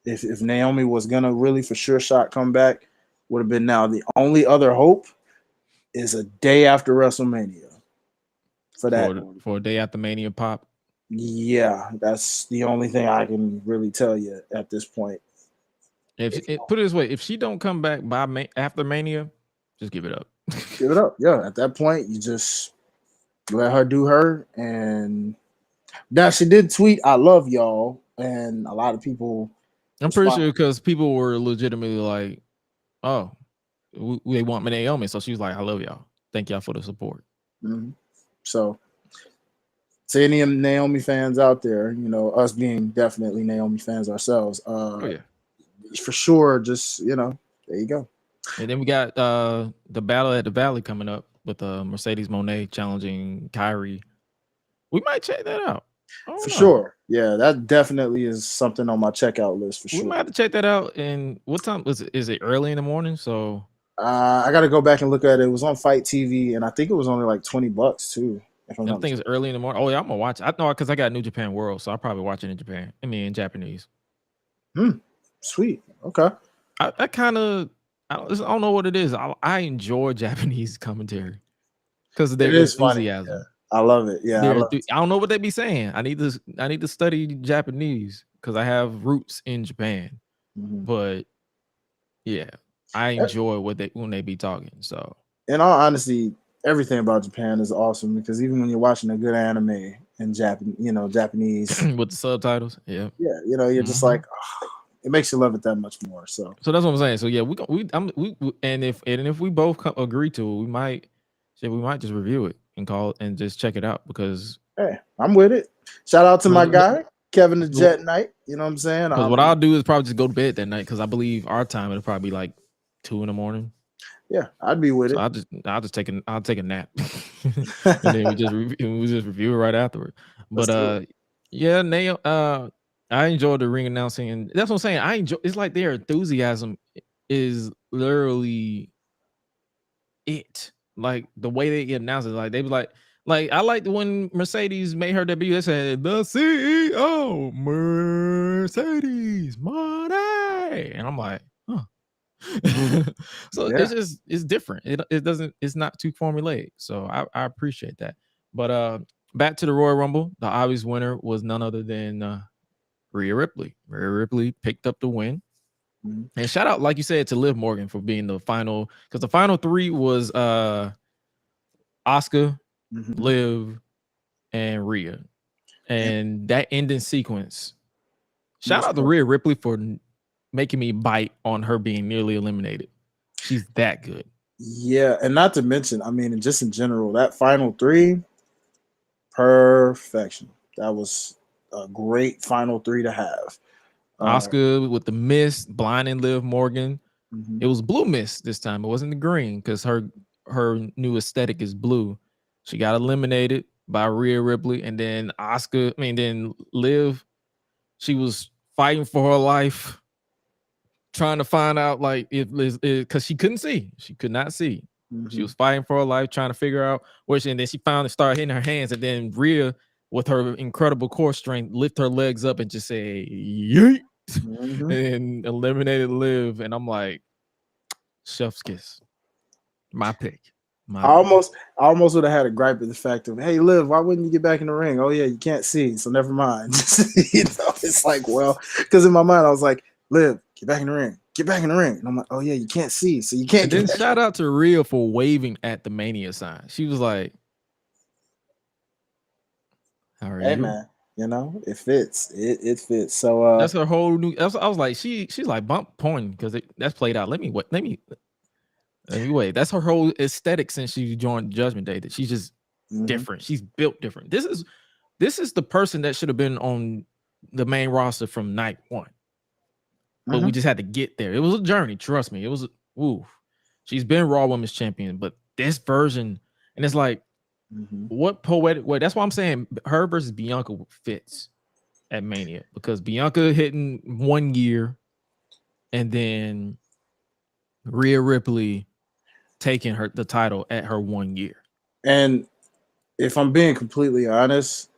Speaker 5: if Naomi was gonna really for sure shot come back, would have been now. The only other hope is a day after WrestleMania for that
Speaker 4: for a day after Mania pop.
Speaker 5: Yeah, that's the only thing I can really tell you at this point.
Speaker 4: Put it this way, if she don't come back by after Mania, just give it up.
Speaker 5: Give it up. Yeah, at that point you just let her do her. And now she did tweet, "I love y'all," and a lot of people.
Speaker 4: I'm pretty sure because people were legitimately like, "Oh, they want Naomi, so she was like, "I love y'all. Thank y'all for the support."
Speaker 5: So, to any Naomi fans out there, you know, us being definitely Naomi fans ourselves,
Speaker 4: Oh yeah.
Speaker 5: for sure. Just there you go.
Speaker 4: And then we got the Battle at the Valley coming up with Mercedes Moné challenging Kyrie. We might check that out.
Speaker 5: For sure. Yeah, that definitely is something on my checkout list for sure.
Speaker 4: We might have to check that out. And what time was it? Is it early in the morning? So
Speaker 5: I got to go back and look at it. It was on Fight TV, and I think it was only like $20 too.
Speaker 4: I think it's early in the morning. Oh yeah, I'm gonna watch it. I know because I got New Japan World, so I'll probably watch it in Japan. I mean, in Japanese.
Speaker 5: Sweet. Okay.
Speaker 4: I don't know what it is. I enjoy Japanese commentary because they're enthusiasm.
Speaker 5: Yeah. I love it. Yeah,
Speaker 4: I don't know what they be saying. I need to study Japanese because I have roots in Japan. But yeah, I enjoy when they be talking. So,
Speaker 5: in all honesty, everything about Japan is awesome because even when you're watching a good anime in Japanese
Speaker 4: with the subtitles, yeah,
Speaker 5: you're just like, it makes you love it that much more. So
Speaker 4: that's what I'm saying. So yeah, if we both agree to it, we might just review it and call and just check it out because
Speaker 5: hey, I'm with it. Shout out to my guy Kevin the Jet Knight. You know what I'm saying?
Speaker 4: What I'll do is probably just go to bed that night because I believe our time it'll probably be like 2 a.m.
Speaker 5: Yeah, I'd be with it.
Speaker 4: I'll take a nap, and then we just review it right afterward. But yeah, Nail. I enjoyed the ring announcing, and that's what I'm saying. I enjoy. It's like their enthusiasm is literally it. Like the way they announce it, like they was like I liked when Mercedes made her debut. They said the CEO Mercedes Money, and I'm like, huh. So it's different. It's not too formulaic. So I appreciate that. But back to the Royal Rumble, the obvious winner was none other than Rhea Ripley. Rhea Ripley picked up the win. And shout out, like you said, to Liv Morgan for being the final, because the final 3 was Asuka, Liv, and Rhea. And that ending sequence. Shout out to Rhea Ripley for making me bite on her being nearly eliminated. She's that good.
Speaker 5: Yeah, and not to mention, I mean, just in general, that final 3, perfection. That was a great final 3 to have.
Speaker 4: Asuka with the mist, blinding Liv Morgan. It was blue mist this time. It wasn't the green because her new aesthetic is blue. She got eliminated by Rhea Ripley, and then then Liv, she was fighting for her life, trying to find out because she couldn't see. She could not see. She was fighting for her life, trying to figure out where and then she finally started hitting her hands, and then Rhea, with her incredible core strength, lift her legs up and just say yeet, and eliminated Liv. And I'm like, chef's kiss. My pick.
Speaker 5: I almost would have had a gripe with the fact of, hey, Liv, why wouldn't you get back in the ring? Oh yeah, you can't see, so never mind. It's like, well, because in my mind I was like, Liv, get back in the ring. Get back in the ring. And I'm like, oh yeah, you can't see, so you can't.
Speaker 4: And then shout out to Rhea for waving at the Mania sign. She was like, how are
Speaker 5: hey
Speaker 4: you?
Speaker 5: Man, it fits. It fits. So
Speaker 4: that's her whole new. I was like, she's like bump pointing because that's played out. Let me wait. That's her whole aesthetic since she joined Judgment Day. That she's just different. She's built different. This is the person that should have been on the main roster from night 1. But we just had to get there. It was a journey. Trust me. It was she's been Raw Women's Champion, but this version, and it's like, what poetic way? That's why I'm saying her versus Bianca fits at Mania, because Bianca hitting 1 year, and then Rhea Ripley taking the title at her 1 year. And
Speaker 5: if I'm being completely honest,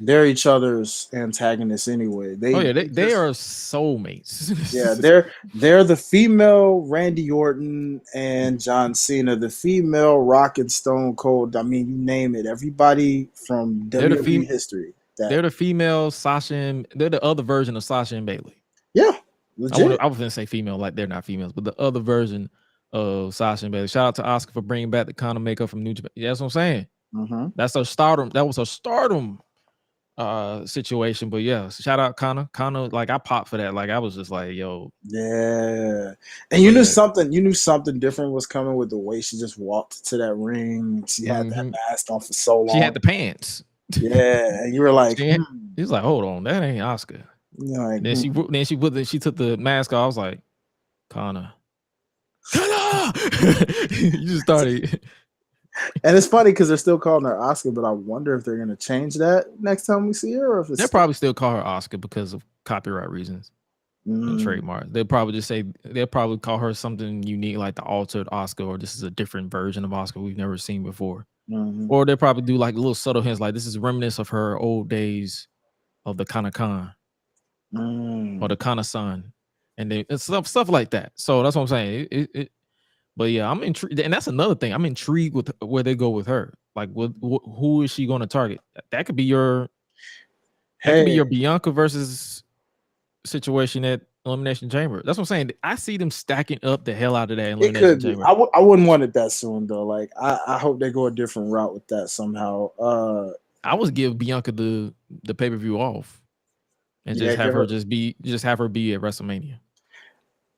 Speaker 5: they're each other's antagonists anyway. They
Speaker 4: are soulmates.
Speaker 5: Yeah, they're the female Randy Orton and John Cena, the female Rock and Stone Cold. I mean, you name it. Everybody from WWE history.
Speaker 4: They're the female Sasha, and they're the other version of Sasha and Bailey.
Speaker 5: Yeah,
Speaker 4: I was gonna say female, like they're not females, but the other version of Sasha and Bailey. Shout out to Asuka for bringing back the Conor makeup from New Japan. Yeah, that's what I'm saying. That's her stardom. That was her stardom situation. But yeah, shout out Connor. Connor, like I popped for that. Like I was just like, yo.
Speaker 5: Yeah. And you knew something different was coming with the way she just walked to that ring. She had that mask on for so long.
Speaker 4: She had the pants.
Speaker 5: Yeah. And you were like,
Speaker 4: he was like, hold on, that ain't Oscar.
Speaker 5: Like,
Speaker 4: then she took the mask off. I was like, Connor. You just started.
Speaker 5: And it's funny because they're still calling her Oscar, but I wonder if they're gonna change that next time we see her, or if
Speaker 4: they'll probably still call her Oscar because of copyright reasons and trademark. They'll probably call her something unique, like the altered Oscar, or this is a different version of Oscar we've never seen before. Or they'll probably do like little subtle hints, like this is reminiscent of her old days of the Kana Khan or the Kana San, and then stuff like that. So that's what I'm saying. But yeah, I'm intrigued, and that's another thing. I'm intrigued with where they go with her. Like, who is she going to target? That could be your Bianca versus situation at Elimination Chamber. That's what I'm saying. I see them stacking up the hell out of that Elimination Chamber.
Speaker 5: I wouldn't want it that soon though. Like, I hope they go a different route with that somehow.
Speaker 4: I would give Bianca the pay-per-view off and just have her be at WrestleMania.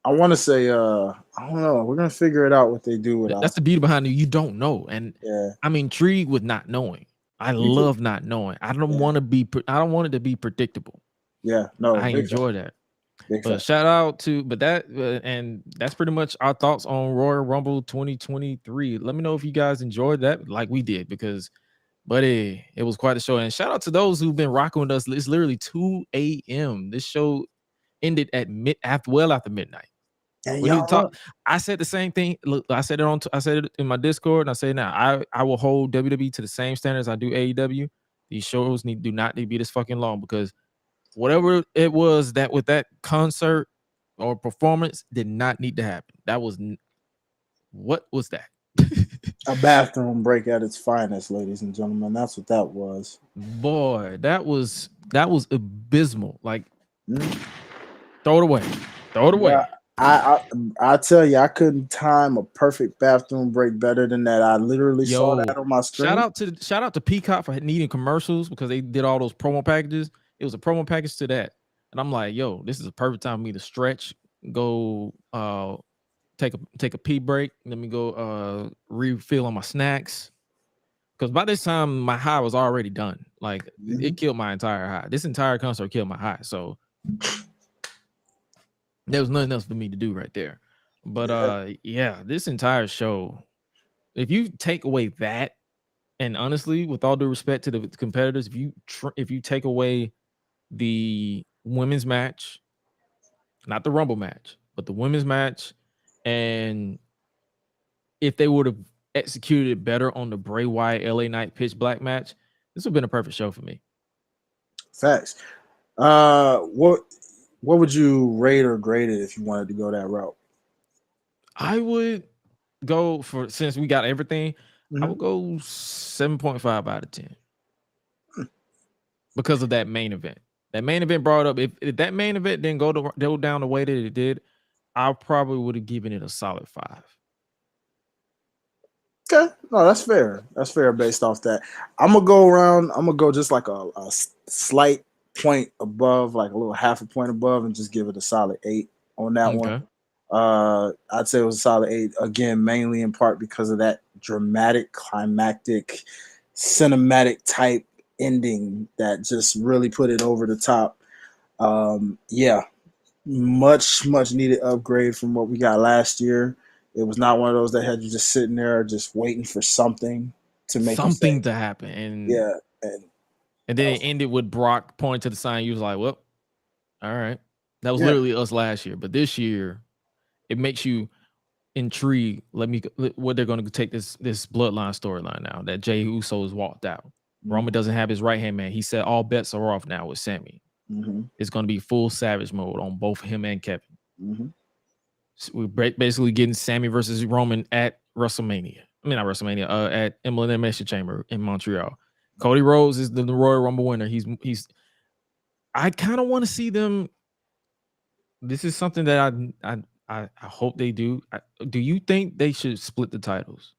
Speaker 5: I want to say, I don't know. We're gonna figure it out what they do with
Speaker 4: that's the beauty behind it. You don't know, and I'm intrigued with not knowing. I love not knowing. I don't want it to be predictable.
Speaker 5: Yeah, no,
Speaker 4: I enjoy that. But shout out to, and that's pretty much our thoughts on Royal Rumble 2023. Let me know if you guys enjoyed that, like we did, because, buddy, it was quite a show. And shout out to those who've been rocking with us. It's literally 2 a.m. This show ended at after midnight. I said the same thing. Look, I said it in my Discord, and I say now, I will hold WWE to the same standards I do AEW. These shows do not need to be this fucking long, because whatever it was that with that concert or performance did not need to happen. What was that?
Speaker 5: A bathroom break at its finest, ladies and gentlemen. That's what that was.
Speaker 4: Boy, that was abysmal. Like, throw it away.
Speaker 5: Yeah. I tell you, I couldn't time a perfect bathroom break better than that. I literally saw that on my screen.
Speaker 4: Shout out to Peacock for needing commercials, because they did all those promo packages. It was a promo package to that, and I'm like, yo, this is a perfect time for me to stretch, go take a pee break, let me go refill on my snacks, because by this time my high was already done. Like, it killed my entire high. This entire concert killed my high, so there was nothing else for me to do right there. But this entire show, if you take away that, and honestly, with all due respect to the competitors, if you take away the women's match, not the Rumble match, but the women's match, and if they would have executed it better on the Bray Wyatt LA Knight Pitch Black match, this would have been a perfect show for me.
Speaker 5: Facts. What would you rate or grade it if you wanted to go that route?
Speaker 4: I would go for, since we got everything, I would go 7.5 out of 10 because of that main event. That main event brought up, if that main event didn't go down the way that it did, I probably would have given it a solid 5.
Speaker 5: Okay, no, that's fair. That's fair based off that. I'm gonna go just like a slight point above, like a little half a point above, and just give it a solid 8 on that one. I'd say it was a solid 8 again, mainly in part because of that dramatic, climactic, cinematic type ending that just really put it over the top. Much needed upgrade from what we got last year. It was not one of those that had you just sitting there just waiting for something to make
Speaker 4: something to happen. And then it ended with Brock pointing to the sign. You was like, well, all right. That was literally us last year. But this year, it makes you intrigued. What they're going to take this bloodline storyline now that Jey Uso has walked out. Roman doesn't have his right hand man. He said all bets are off now with Sami. It's going to be full savage mode on both him and Kevin. So we're basically getting Sami versus Roman at WrestleMania. I mean, not WrestleMania. At Elimination Chamber in Montreal. Cody Rhodes is the Royal Rumble winner. He's. I kind of want to see them. This is something that I hope they do. Do you think they should split the titles?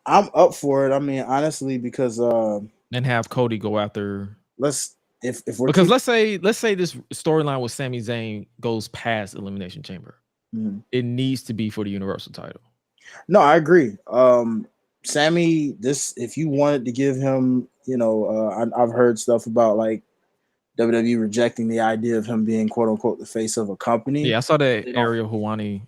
Speaker 5: I'm up for it. I mean, honestly, because
Speaker 4: and have Cody go after.
Speaker 5: let's if we're
Speaker 4: Because let's say this storyline with Sami Zayn goes past Elimination Chamber.
Speaker 5: Mhm.
Speaker 4: It needs to be for the Universal title.
Speaker 5: No, I agree. Sammy, this if you wanted to give him, I've heard stuff about like WWE rejecting the idea of him being quote unquote the face of a company.
Speaker 4: Yeah, I saw that
Speaker 5: They don't-
Speaker 4: Ariel Hawani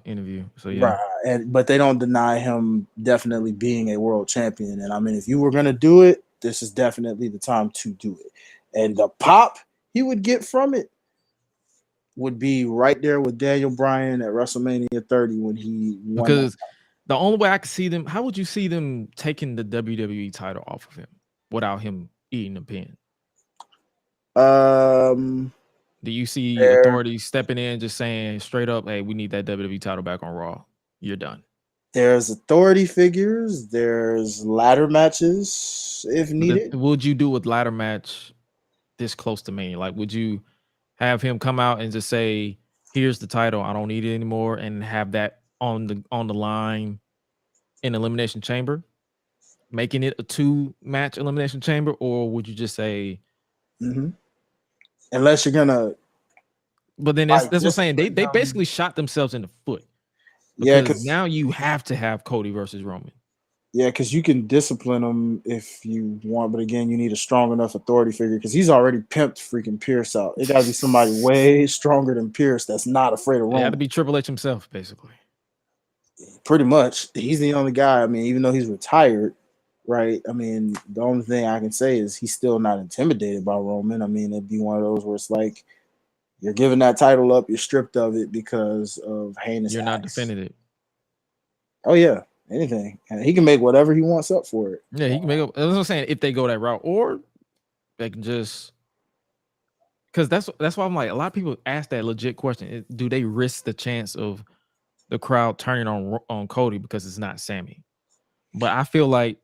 Speaker 4: interview. So yeah,
Speaker 5: right, but they don't deny him definitely being a world champion. And I mean, if you were gonna do it, this is definitely the time to do it. And the pop he would get from it would be right there with Daniel Bryan at WrestleMania 30 when he won.
Speaker 4: because the only way I could see them, how would you see them taking the WWE title off of him without him eating the pin? Do you see authorities stepping in, just saying straight up, "Hey, we need that WWE title back on Raw. You're done."
Speaker 5: There's authority figures. There's ladder matches if needed.
Speaker 4: Would you do a ladder match this close to Mania? Like, would you have him come out and just say, "Here's the title. I don't need it anymore," and have that on the line in Elimination Chamber, making it a 2-match Elimination Chamber, or would you just say?
Speaker 5: Unless you're gonna.
Speaker 4: But then that's what I'm saying. They basically shot themselves in the foot. Because now you have to have Cody versus Roman.
Speaker 5: Yeah, because you can discipline him if you want, but again, you need a strong enough authority figure because he's already pimped freaking Pierce out. It got to be somebody way stronger than Pierce that's not afraid of Roman.
Speaker 4: It had to be Triple H himself, basically.
Speaker 5: Pretty much, he's the only guy. I mean, even though he's retired, right? I mean, the only thing I can say is he's still not intimidated by Roman. I mean, it'd be one of those where it's like you're giving that title up, you're stripped of it because of heinous.
Speaker 4: You're not defending it.
Speaker 5: Oh yeah, anything, and he can make whatever he wants up for it.
Speaker 4: Yeah, he can make up. That's what I'm saying. If they go that route, or they can just, because that's why I'm like, a lot of people ask that legit question: do they risk the chance of the crowd turning on Cody because it's not Sammy? But I feel like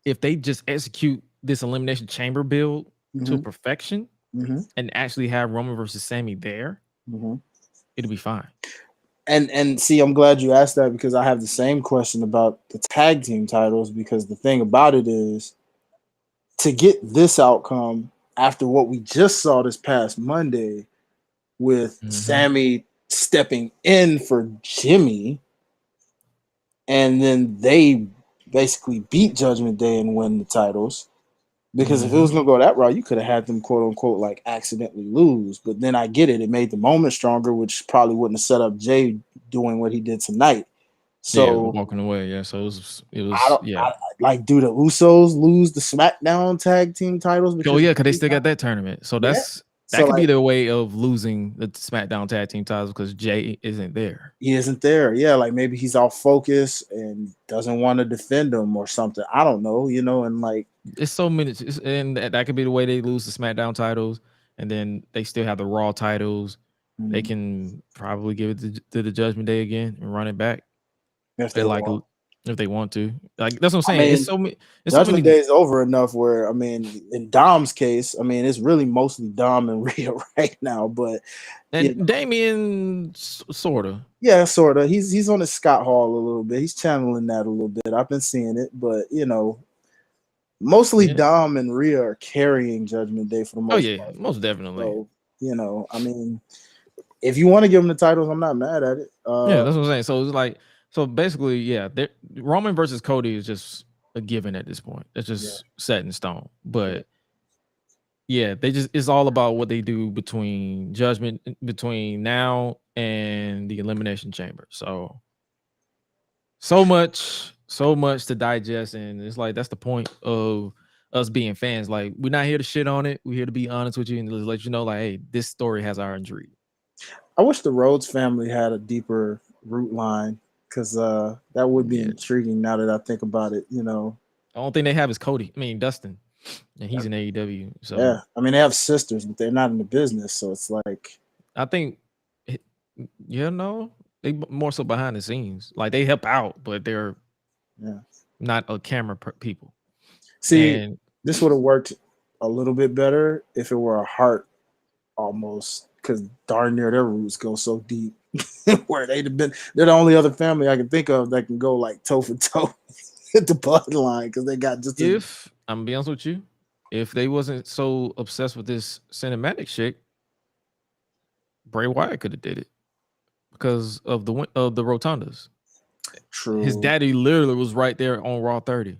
Speaker 4: if they just execute this Elimination Chamber build to perfection and actually have Roman versus Sammy there, it'll be fine.
Speaker 5: And see, I'm glad you asked that because I have the same question about the tag team titles, because the thing about it is to get this outcome after what we just saw this past Monday with Sammy stepping in for Jimmy, and then they basically beat Judgment Day and win the titles. Because if it was going to go that route, you could have had them, quote unquote, like accidentally lose. But then I get it. It made the moment stronger, which probably wouldn't have set up Jay doing what he did tonight. So
Speaker 4: walking away. Yeah. So it was
Speaker 5: like, do the Usos lose the SmackDown tag team titles?
Speaker 4: Because because they still got that tournament. So that could be their way of losing the SmackDown tag team titles because Jay isn't there.
Speaker 5: He isn't there. Yeah, like maybe he's off focus and doesn't want to defend them or something. I don't know, and like
Speaker 4: it's so many, and that could be the way they lose the SmackDown titles, and then they still have the Raw titles. They can probably give it to the Judgment Day again and run it back if they want to. Like that's what I'm saying. I mean, it's so many.
Speaker 5: Judgment Day is over enough where, I mean, in Dom's case, I mean, it's really mostly Dom and Rhea right now, but
Speaker 4: Damian sort of.
Speaker 5: Yeah, sort of. He's on his Scott Hall a little bit. He's channeling that a little bit. I've been seeing it, but mostly Dom and Rhea are carrying Judgment Day for the most part.
Speaker 4: Most definitely.
Speaker 5: So, I mean, if you want to give them the titles, I'm not mad at it.
Speaker 4: That's what I'm saying. So it's like, so basically, Roman versus Cody is just a given at this point. It's just set in stone. But it's all about what they do between now and the Elimination Chamber. So much to digest, and it's like that's the point of us being fans. Like, we're not here to shit on it. We're here to be honest with you and let you know, like, hey, this story has our intrigue.
Speaker 5: I wish the Rhodes family had a deeper root line, because that would be intriguing now that I think about it. The
Speaker 4: only thing they have is Dustin, and he's in AEW. So
Speaker 5: yeah, I mean, they have sisters, but they're not in the business, so it's like,
Speaker 4: I think they more so behind the scenes. Like, they help out, but they're not a camera people.
Speaker 5: See, this would have worked a little bit better if it were a heart almost, because darn near their roots go so deep where they'd have been. They're the only other family I can think of that can go like toe for toe. the bloodline because they got just
Speaker 4: If I'm gonna be honest with you, if they wasn't so obsessed with this cinematic shit, Bray Wyatt could have did it because of the rotundas.
Speaker 5: true.
Speaker 4: His daddy literally was right there on Raw 30.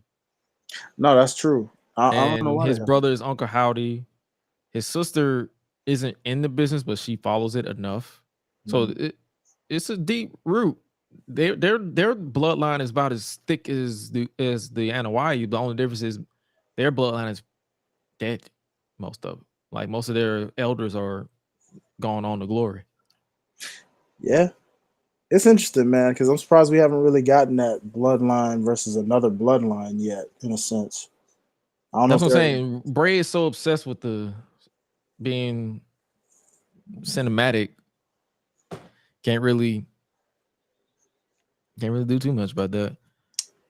Speaker 5: No, that's true. I don't know
Speaker 4: And
Speaker 5: why
Speaker 4: his
Speaker 5: they
Speaker 4: brother is Uncle Howdy. His sister isn't in the business, but she follows it enough. So it's a deep root. Their bloodline is about as thick as the Anoa'i. The only difference is their bloodline is dead. Most of it. Like most of their elders are gone on to glory.
Speaker 5: Yeah. It's interesting, man, because I'm surprised we haven't really gotten that bloodline versus another bloodline yet, in a sense. I don't know.
Speaker 4: That's what I'm saying. Bray is so obsessed with the being cinematic, can't really do too much about that.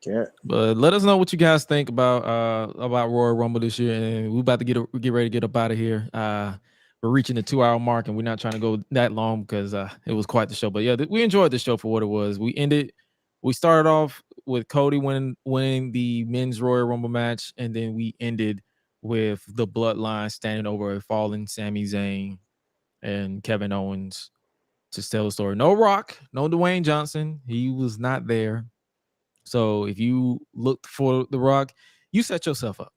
Speaker 5: Can't.
Speaker 4: But let us know what you guys think about Royal Rumble this year, and we're about to get ready to get up out of here. We're reaching the 2-hour mark, and we're not trying to go that long because it was quite the show. But yeah, we enjoyed the show for what it was. We started off with Cody winning the men's Royal Rumble match, and then we ended with the Bloodline standing over a fallen Sami Zayn and Kevin Owens to tell the story. No Rock, no Dwayne Johnson. He was not there. So if you looked for The Rock, you set yourself up.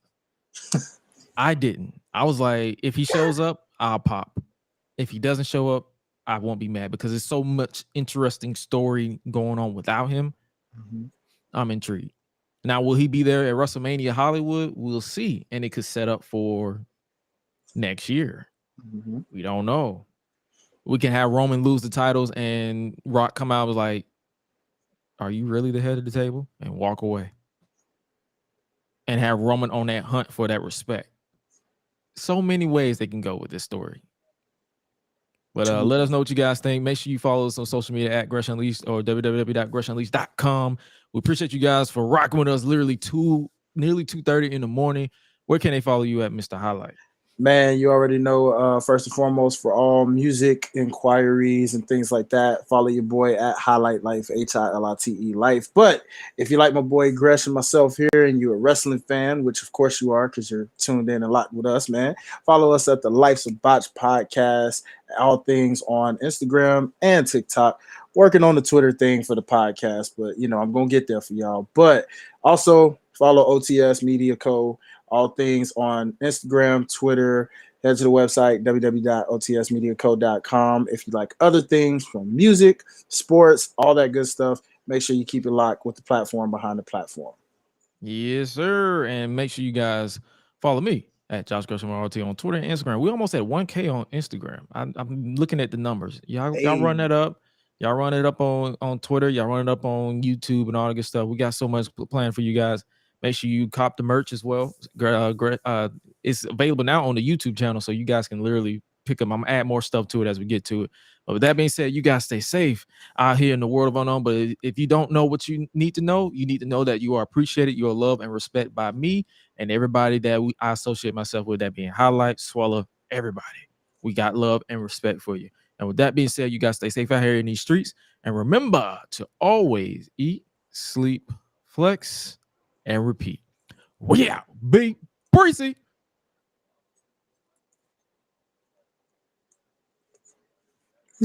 Speaker 4: I didn't. I was like, if he shows up, I'll pop. If he doesn't show up, I won't be mad because there's so much interesting story going on without him. I'm intrigued. Now, will he be there at WrestleMania Hollywood? We'll see. And it could set up for next year. We don't know. We can have Roman lose the titles and Rock come out and was like, are you really the head of the table? And walk away. And have Roman on that hunt for that respect. So many ways they can go with this story. But let us know what you guys think. Make sure you follow us on social media at Gresh Unleashed or www.gressunleashed.com. We appreciate you guys for rocking with us nearly 2:30 in the morning. Where can they follow you at, Mr. Highlight?
Speaker 5: Man, you already know, first and foremost, for all music inquiries and things like that, follow your boy at Highlight Life, HILITE Life. But if you like my boy Gresh and myself here and you're a wrestling fan, which of course you are because you're tuned in a lot with us, man, follow us at the Life's of Botch podcast, all things on Instagram and TikTok. Working on the Twitter thing for the podcast, but, I'm going to get there for y'all. But also follow OTS Media Co., all things on Instagram, Twitter. Head to the website, www.otsmediaco.com. If you like other things from music, sports, all that good stuff, make sure you keep it locked with the platform behind the platform.
Speaker 4: Yes, sir. And make sure you guys follow me at Josh Gresham RT on Twitter and Instagram. We almost at 1K on Instagram. I'm looking at the numbers. Y'all run that up. Y'all run it up on Twitter. Y'all run it up on YouTube and all that good stuff. We got so much planned for you guys. Make sure you cop the merch as well. It's available now on the YouTube channel, so you guys can literally pick up. I'm gonna add more stuff to it as we get to it. But with that being said, you guys stay safe out here in the world of unknown. But if you don't know what you need to know that you are appreciated, you are loved and respected by me and everybody that I associate myself with, that being Highlight, Suela, everybody. We got love and respect for you. And with that being said, you guys stay safe out here in these streets. And remember to always eat, sleep, flex, and repeat. We out. Be breezy.